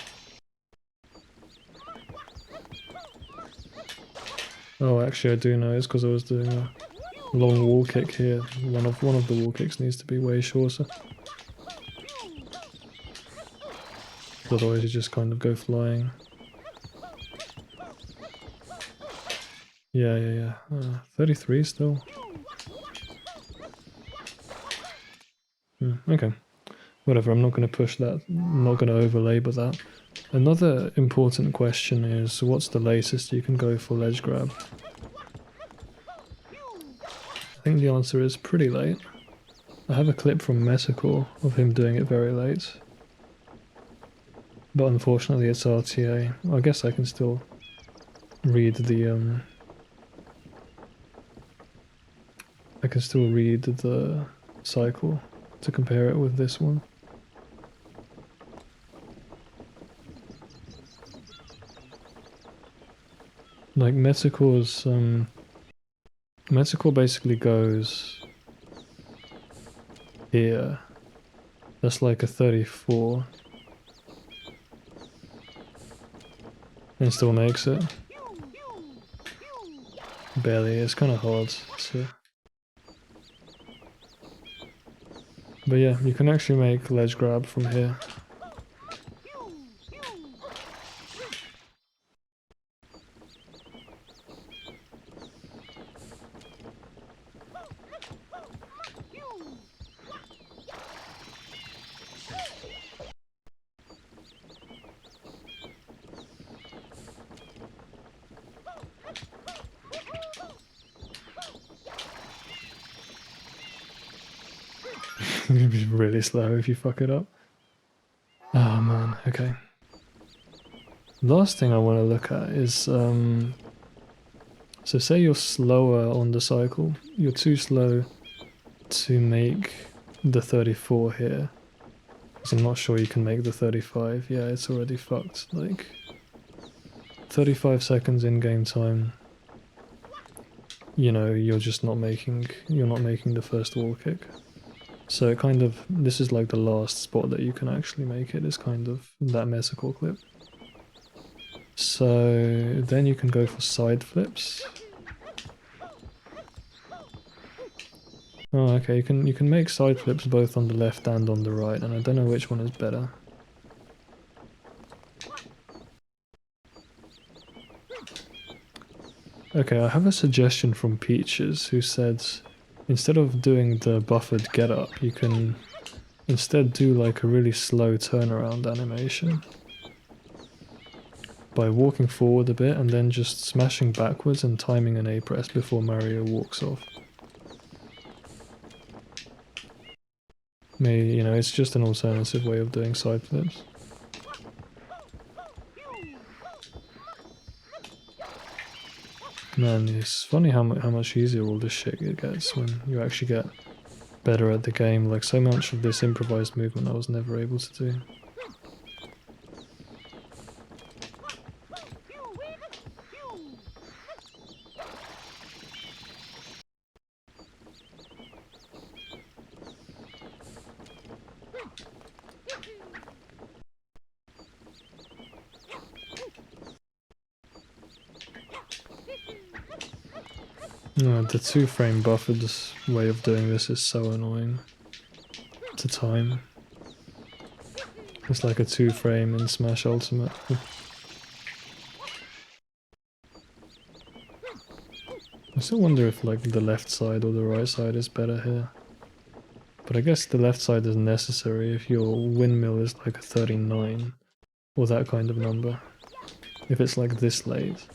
Oh, actually I do know, it's because I was doing a long wall kick here. One of the wall kicks needs to be way shorter. Otherwise you just kind of go flying. Yeah. 33 still. Okay. Whatever, I'm not going to push that. I'm not going to overlabor that. Another important question is, what's the latest you can go for ledge grab? I think the answer is pretty late. I have a clip from Metacore of him doing it very late. But unfortunately it's RTA. I guess I can still read the I can still read the cycle to compare it with this one. Like Metacore's Metacore basically goes here. That's like a 34. And still makes it. Barely, it's kind of hard to... But yeah, you can actually make ledge grab from here. You'll be really slow if you fuck it up. Oh man, okay. Last thing I want to look at is, so say you're slower on the cycle, you're too slow to make the 34 here. Because I'm not sure you can make the 35. Yeah, it's already fucked. Like, 35 seconds in game time, you know, you're not making the first wall kick. So it kind of, this is like the last spot that you can actually make it, is kind of that Metacore clip. So then you can go for side flips. Oh, okay, you can make side flips both on the left and on the right, and I don't know which one is better. Okay, I have a suggestion from Peaches, who said instead of doing the buffered get up, you can instead do like a really slow turnaround animation by walking forward a bit and then just smashing backwards and timing an A press before Mario walks off. Maybe, you know, it's just an alternative way of doing side flips. Man, it's funny how much easier all this shit gets when you actually get better at the game. Like, so much of this improvised movement I was never able to do. No, the 2-frame buffered way of doing this is so annoying to time. It's like a 2-frame in Smash Ultimate. I still wonder if like the left side or the right side is better here. But I guess the left side is necessary if your windmill is like a 39 or that kind of number. If it's like this late.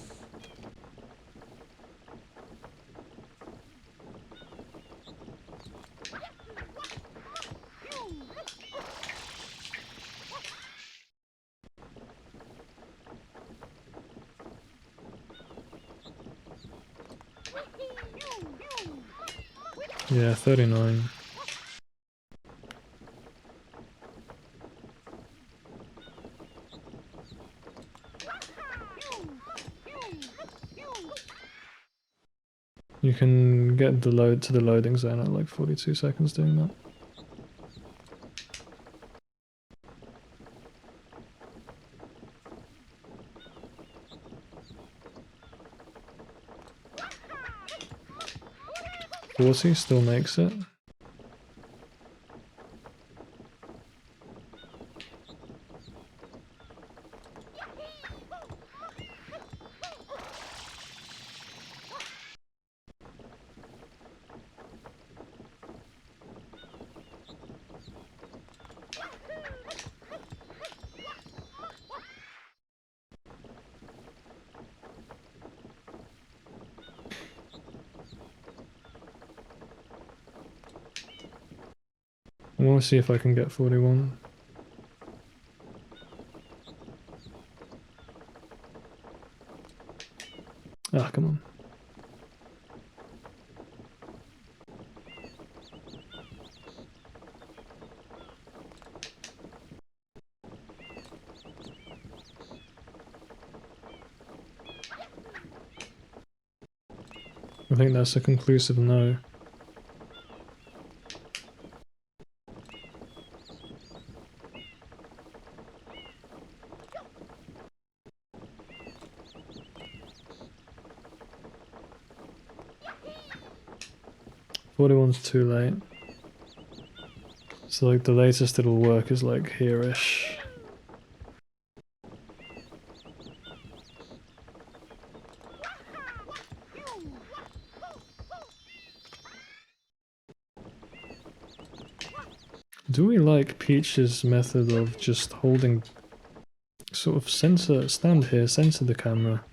Yeah, 39. You can get the load to the loading zone at like 42 seconds doing that. 40 still makes it. I want to see if I can get 41. Ah, come on. I think that's a conclusive no. "41's too late." So like the latest it'll work is like here-ish. Do we like Peach's method of just holding, sort of stand here, censor the camera.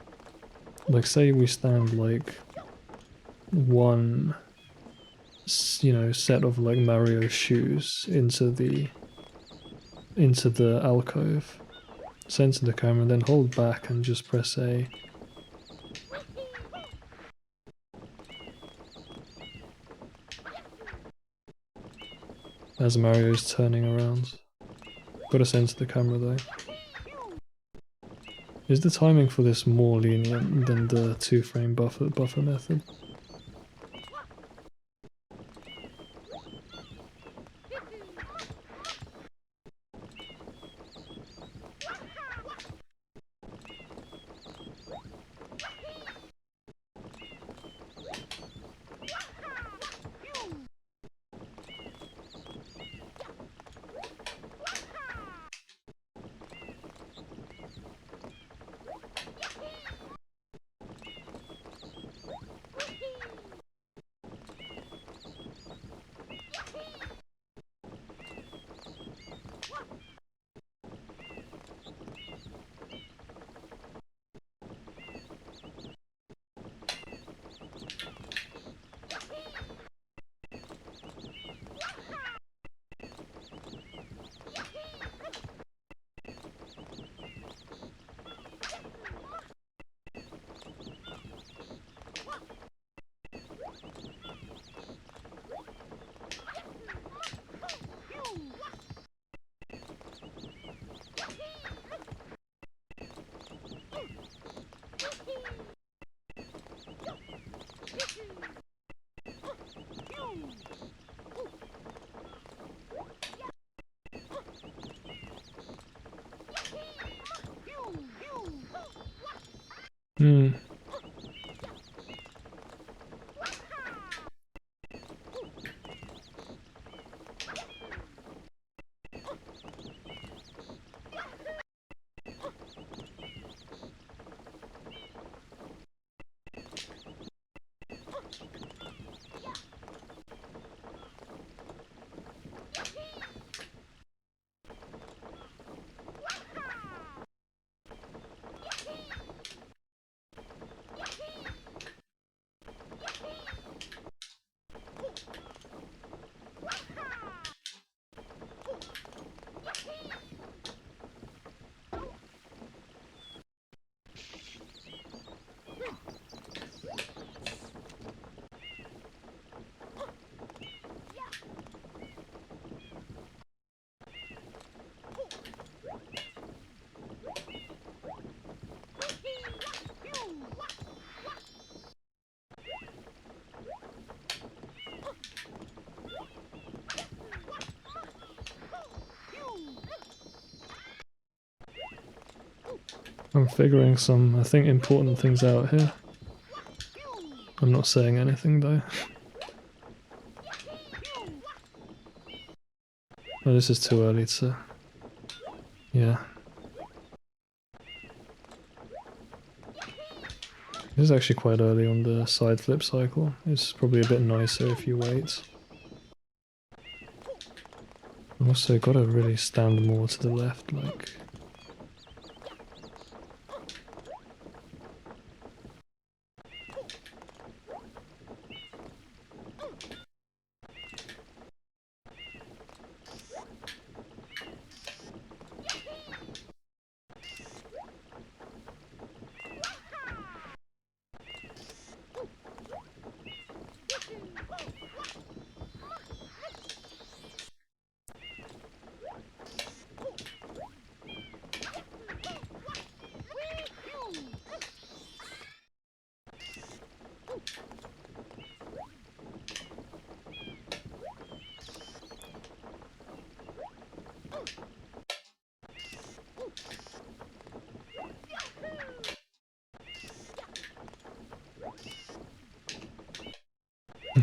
Like say we stand like one, you know, set of like Mario shoes into the alcove. Center the camera, then hold back and just press A. As Mario's turning around. Gotta center the camera though. Is the timing for this more lenient than the 2-frame buffer method? Hmm. I'm figuring some, I think, important things out here. I'm not saying anything though. Oh, this is too early to... Yeah. This is actually quite early on the side flip cycle. It's probably a bit nicer if you wait. Also, gotta really stand more to the left, like...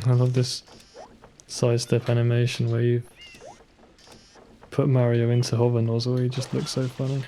I love this sidestep animation where you put Mario into hover nozzle, he just looks so funny.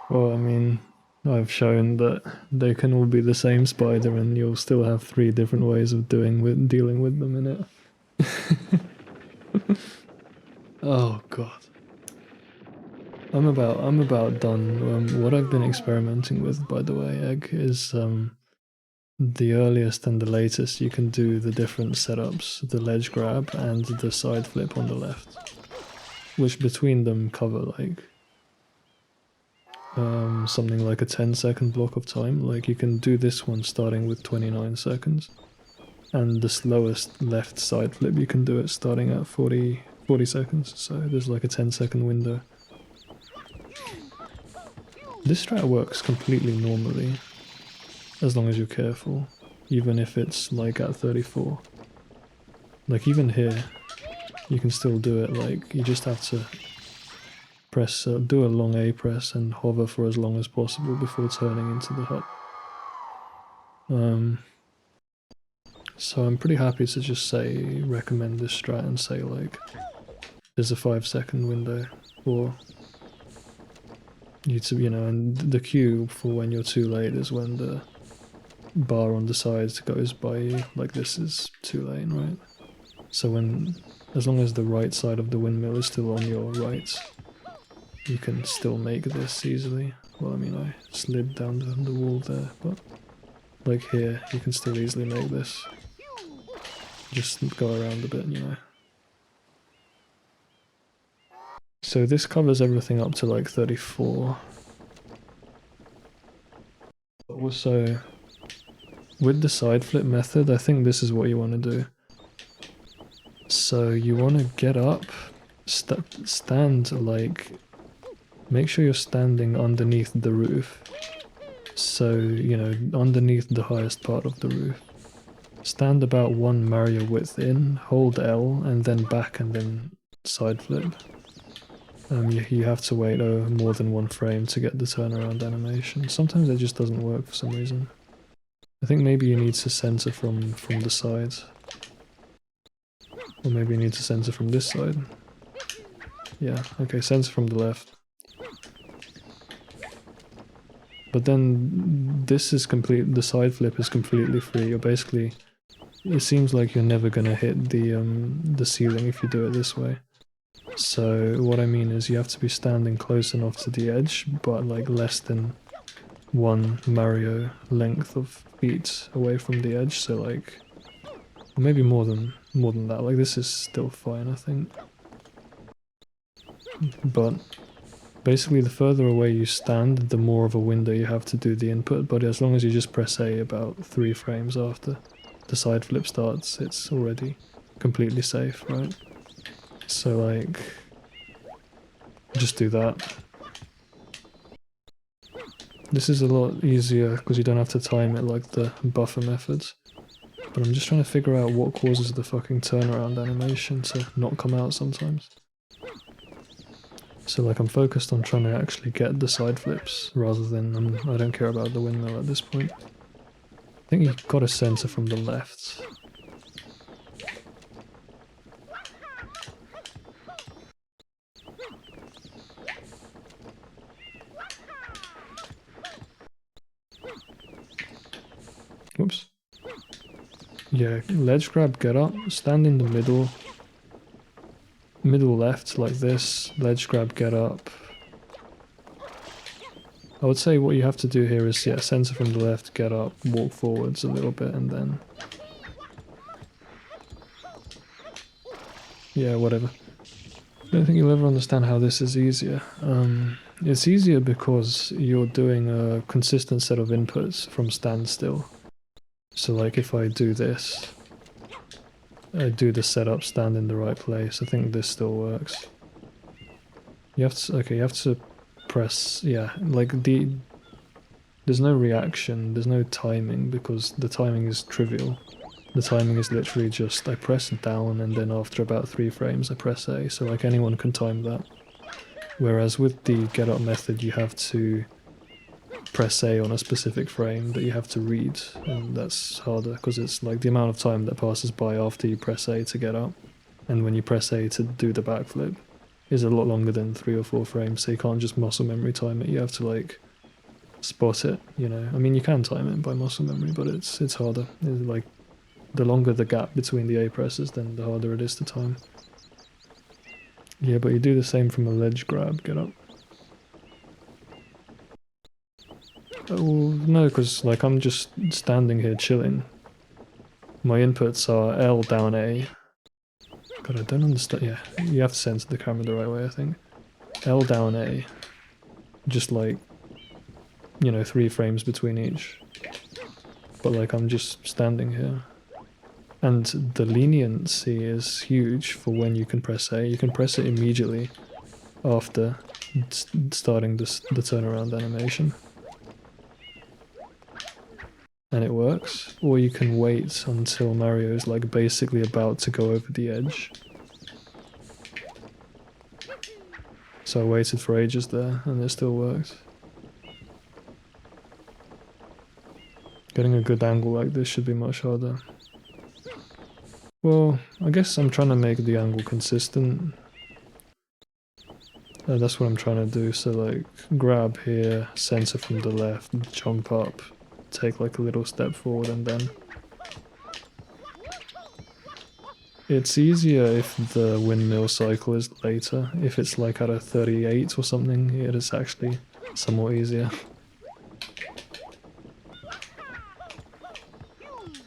Well, I mean, I've shown that they can all be the same spider, and you'll still have 3 different ways of dealing with them in it. Oh god, I'm about done. What I've been experimenting with, by the way, Egg, is the earliest and the latest you can do the different setups, the ledge grab and the side flip on the left, which between them cover like something like a 10-second block of time. Like you can do this one starting with 29 seconds, and the slowest left side flip you can do it starting at 40 seconds, so there's like a 10-second window. This strat works completely normally, as long as you're careful, even if it's like at 34. Like even here, you can still do it, like you just have to press, do a long A press and hover for as long as possible before turning into the hut. So I'm pretty happy to just say, recommend this strat and say like, there's a 5-second window, or you know, and the cue for when you're too late is when the bar on the sides goes by you, like this is too late, right? So as long as the right side of the windmill is still on your right, you can still make this easily. Well, I mean, I slid down the wall there, but like here, you can still easily make this. Just go around a bit, you know. So this covers everything up to like 34. Also, with the side flip method, I think this is what you want to do. So you want to get up, stand like, make sure you're standing underneath the roof. So, you know, underneath the highest part of the roof. Stand about 1 Mario width in, hold L, and then back and then side flip. You have to wait more than 1 frame to get the turnaround animation. Sometimes it just doesn't work for some reason. I think maybe you need to center from the sides. Or maybe you need to center from this side. Yeah, okay, center from the left. But then this is the side flip is completely free. You're basically, it seems like you're never gonna hit the ceiling if you do it this way. So what I mean is you have to be standing close enough to the edge, but like less than 1 Mario length of feet away from the edge. So like, maybe more than that. Like this is still fine, I think. But basically, the further away you stand, the more of a window you have to do the input, but as long as you just press A about 3 frames after the side flip starts, it's already completely safe, right? So like, just do that. This is a lot easier because you don't have to time it like the buffer methods. But I'm just trying to figure out what causes the fucking turnaround animation to not come out sometimes. So like I'm focused on trying to actually get the side flips rather than I don't care about the windmill at this point. I think you've got to center from the left. Yeah, ledge grab, get up, stand in the middle left like this, ledge grab, get up. I would say what you have to do here is, yeah, center from the left, get up, walk forwards a little bit, and then... yeah, whatever. I don't think you'll ever understand how this is easier. It's easier because you're doing a consistent set of inputs from standstill. So like if I do this, I do the setup, stand in the right place, I think this still works. You have to, okay, you have to press, yeah, like there's no reaction, there's no timing because the timing is trivial. The timing is literally just I press down and then after about 3 frames I press A, so like anyone can time that. Whereas with the get up method you have to press A on a specific frame that you have to read, and that's harder because it's like the amount of time that passes by after you press A to get up and when you press A to do the backflip is a lot longer than 3 or 4 frames, so you can't just muscle memory time it, you have to like spot it, you know. I mean you can time it by muscle memory, but it's harder. It's like the longer the gap between the A presses, then the harder it is to time. Yeah, but you do the same from a ledge grab, get up. Oh, no, because like I'm just standing here chilling. My inputs are L down A. God, I don't understand. Yeah, you have to center the camera the right way, I think. L down A. Just like, you know, 3 frames between each. But like I'm just standing here. And the leniency is huge for when you can press A. You can press it immediately after starting the turnaround animation. And it works. Or you can wait until Mario is like basically about to go over the edge. So I waited for ages there and it still works. Getting a good angle like this should be much harder. Well, I guess I'm trying to make the angle consistent. That's what I'm trying to do, so like grab here, center from the left, jump up, take like a little step forward and then... It's easier if the windmill cycle is later. If it's like at a 38 or something, it is actually somewhat easier.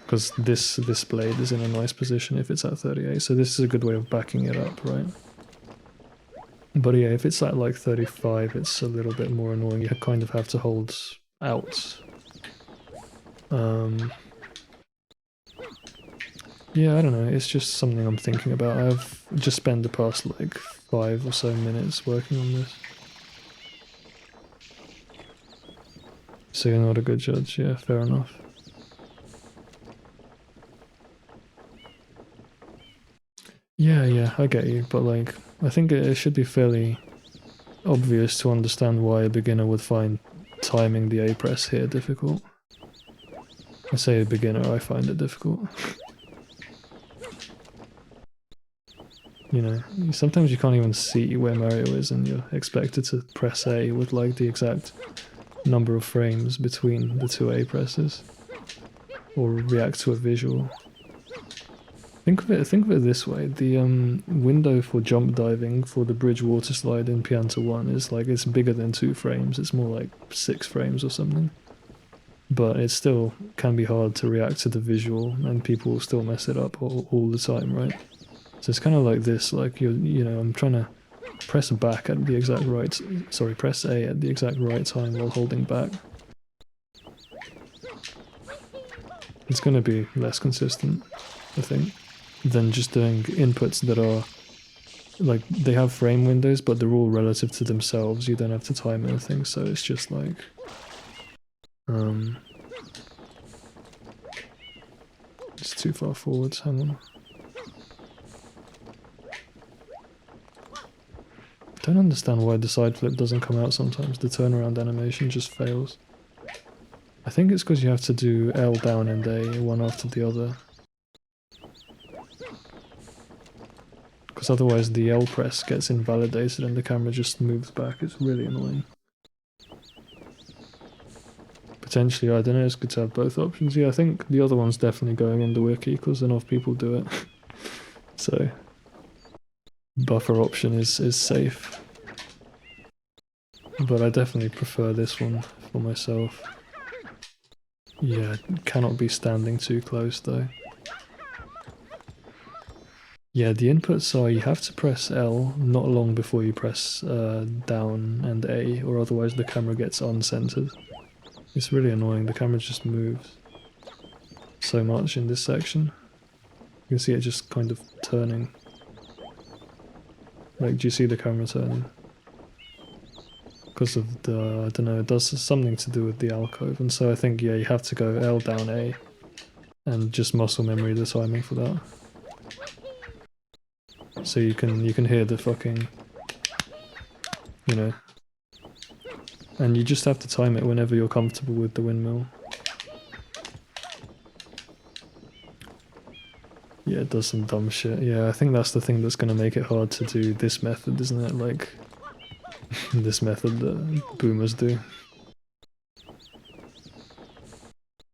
Because this blade is in a nice position if it's at 38, so this is a good way of backing it up, right? But yeah, if it's at like 35, it's a little bit more annoying. You kind of have to hold out. Yeah, I don't know, it's just something I'm thinking about. I've just spent the past like 5 or so minutes working on this. So you're not a good judge, yeah, fair enough. Yeah, I get you, but like, I think it should be fairly obvious to understand why a beginner would find timing the A press here difficult. I say a beginner, I find it difficult. You know, sometimes you can't even see where Mario is and you're expected to press A with like the exact number of frames between the 2 A presses. Or react to a visual. Think of it this way, the window for jump diving for the bridge water slide in Pianta 1 is like, it's bigger than 2 frames, it's more like 6 frames or something. But it still can be hard to react to the visual and people still mess it up all the time, right? So it's kind of like this, like you know, I'm trying to press back at the exact right, sorry, press A at the exact right time while holding back. It's going to be less consistent, I think, than just doing inputs that are, like, they have frame windows, but they're all relative to themselves, you don't have to time anything, so it's just like... it's too far forwards, hang on. I don't understand why the side flip doesn't come out sometimes, the turnaround animation just fails. I think it's because you have to do L down and A, one after the other. Because otherwise the L press gets invalidated and the camera just moves back, it's really annoying. Potentially, I don't know, it's good to have both options. Yeah, I think the other one's definitely going in the wiki because enough people do it. So buffer option is safe. But I definitely prefer this one for myself. Yeah, cannot be standing too close though. Yeah, the inputs are you have to press L not long before you press down and A, or otherwise the camera gets uncentered. It's really annoying, the camera just moves so much in this section. You can see it just kind of turning. Like, do you see the camera turning? Because of the, I don't know, it does something to do with the alcove, and so I think, yeah, you have to go L down A and just muscle memory the timing for that. So you can hear the fucking, you know, and you just have to time it whenever you're comfortable with the windmill. Yeah, it does some dumb shit. Yeah, I think that's the thing that's going to make it hard to do this method, isn't it? Like, this method that boomers do.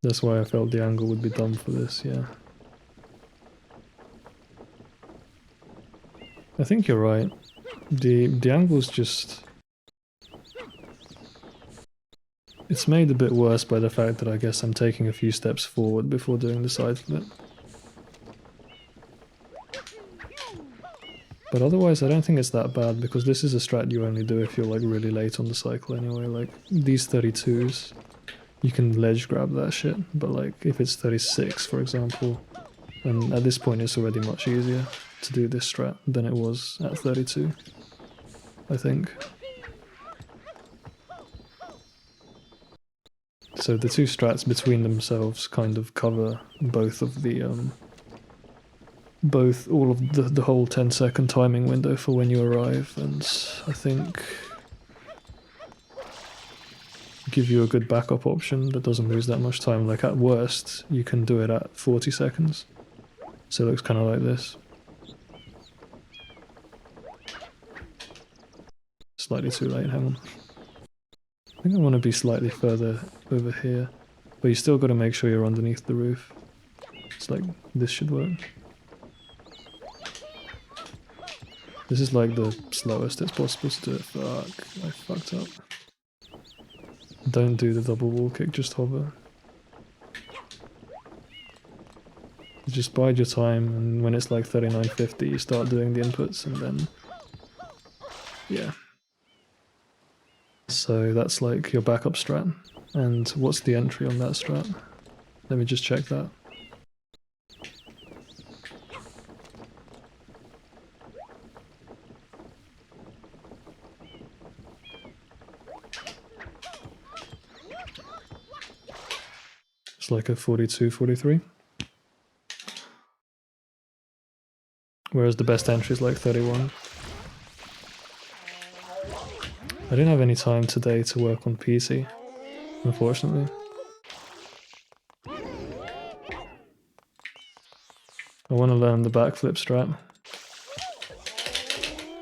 That's why I felt the angle would be dumb for this, yeah. I think you're right. The angle's just... It's made a bit worse by the fact that I guess I'm taking a few steps forward before doing the side flip. But otherwise I don't think it's that bad because this is a strat you only do if you're like really late on the cycle anyway. Like these 32s, you can ledge grab that shit, but like if it's 36 for example, and at this point it's already much easier to do this strat than it was at 32, I think. So the two strats between themselves kind of cover both of the all of the whole 10-second timing window for when you arrive, and I think give you a good backup option that doesn't lose that much time. Like at worst you can do it at 40 seconds, so it looks kind of like this. Slightly too late, hang on. I think I want to be slightly further over here, but you still got to make sure you're underneath the roof. It's like this should work. This is like the slowest it's possible to do it. Fuck, I fucked up. Don't do the double wall kick, just hover. Just bide your time, and when it's like 39.50 you start doing the inputs, and then... yeah. So that's like your backup strat. And what's the entry on that strat? Let me just check that. It's like a 42, 43. Whereas the best entry is like 31. I didn't have any time today to work on PC, unfortunately. I want to learn the backflip strat.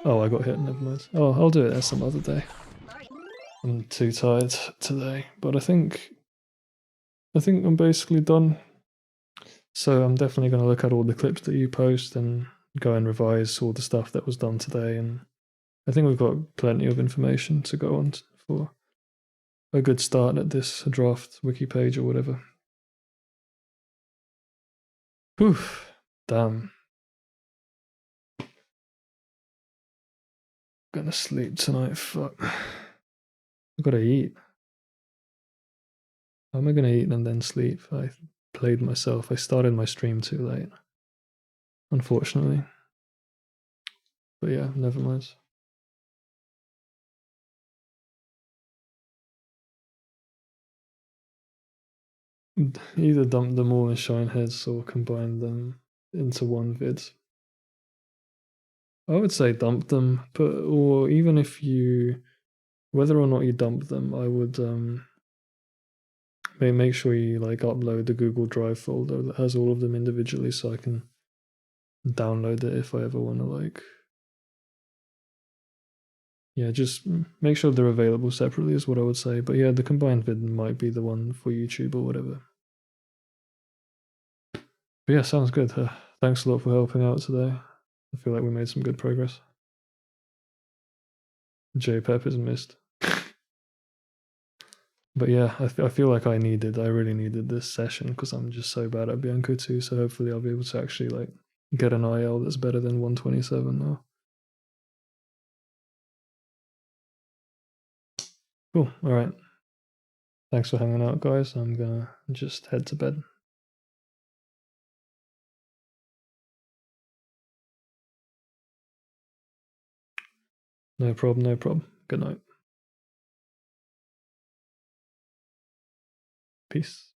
Oh, I got hit, never mind. Oh, I'll do it some other day. I'm too tired today, but I think I'm basically done. So I'm definitely going to look at all the clips that you post and go and revise all the stuff that was done today, and I think we've got plenty of information to go on for a good start at this draft wiki page or whatever. Whew, damn. Gonna sleep tonight, fuck. I gotta eat. How am I gonna eat and then sleep? I played myself. I started my stream too late, unfortunately. But yeah, never mind. Either dump them all in Shine Heads or combine them into one vid. I would say dump them, but or even if you, whether or not you dump them, I would make sure you like upload the Google Drive folder that has all of them individually, so I can download it if I ever want to like yeah, just make sure they're available separately is what I would say. But yeah, the combined vid might be the one for YouTube or whatever. But yeah, sounds good. Thanks a lot for helping out today. I feel like we made some good progress. JPEP is missed. But yeah, I feel like I really needed this session because I'm just so bad at Bianco 2. So hopefully I'll be able to actually like get an IL that's better than 127 now. Cool. All right. Thanks for hanging out, guys. I'm gonna just head to bed. No problem. No problem. Good night. Peace.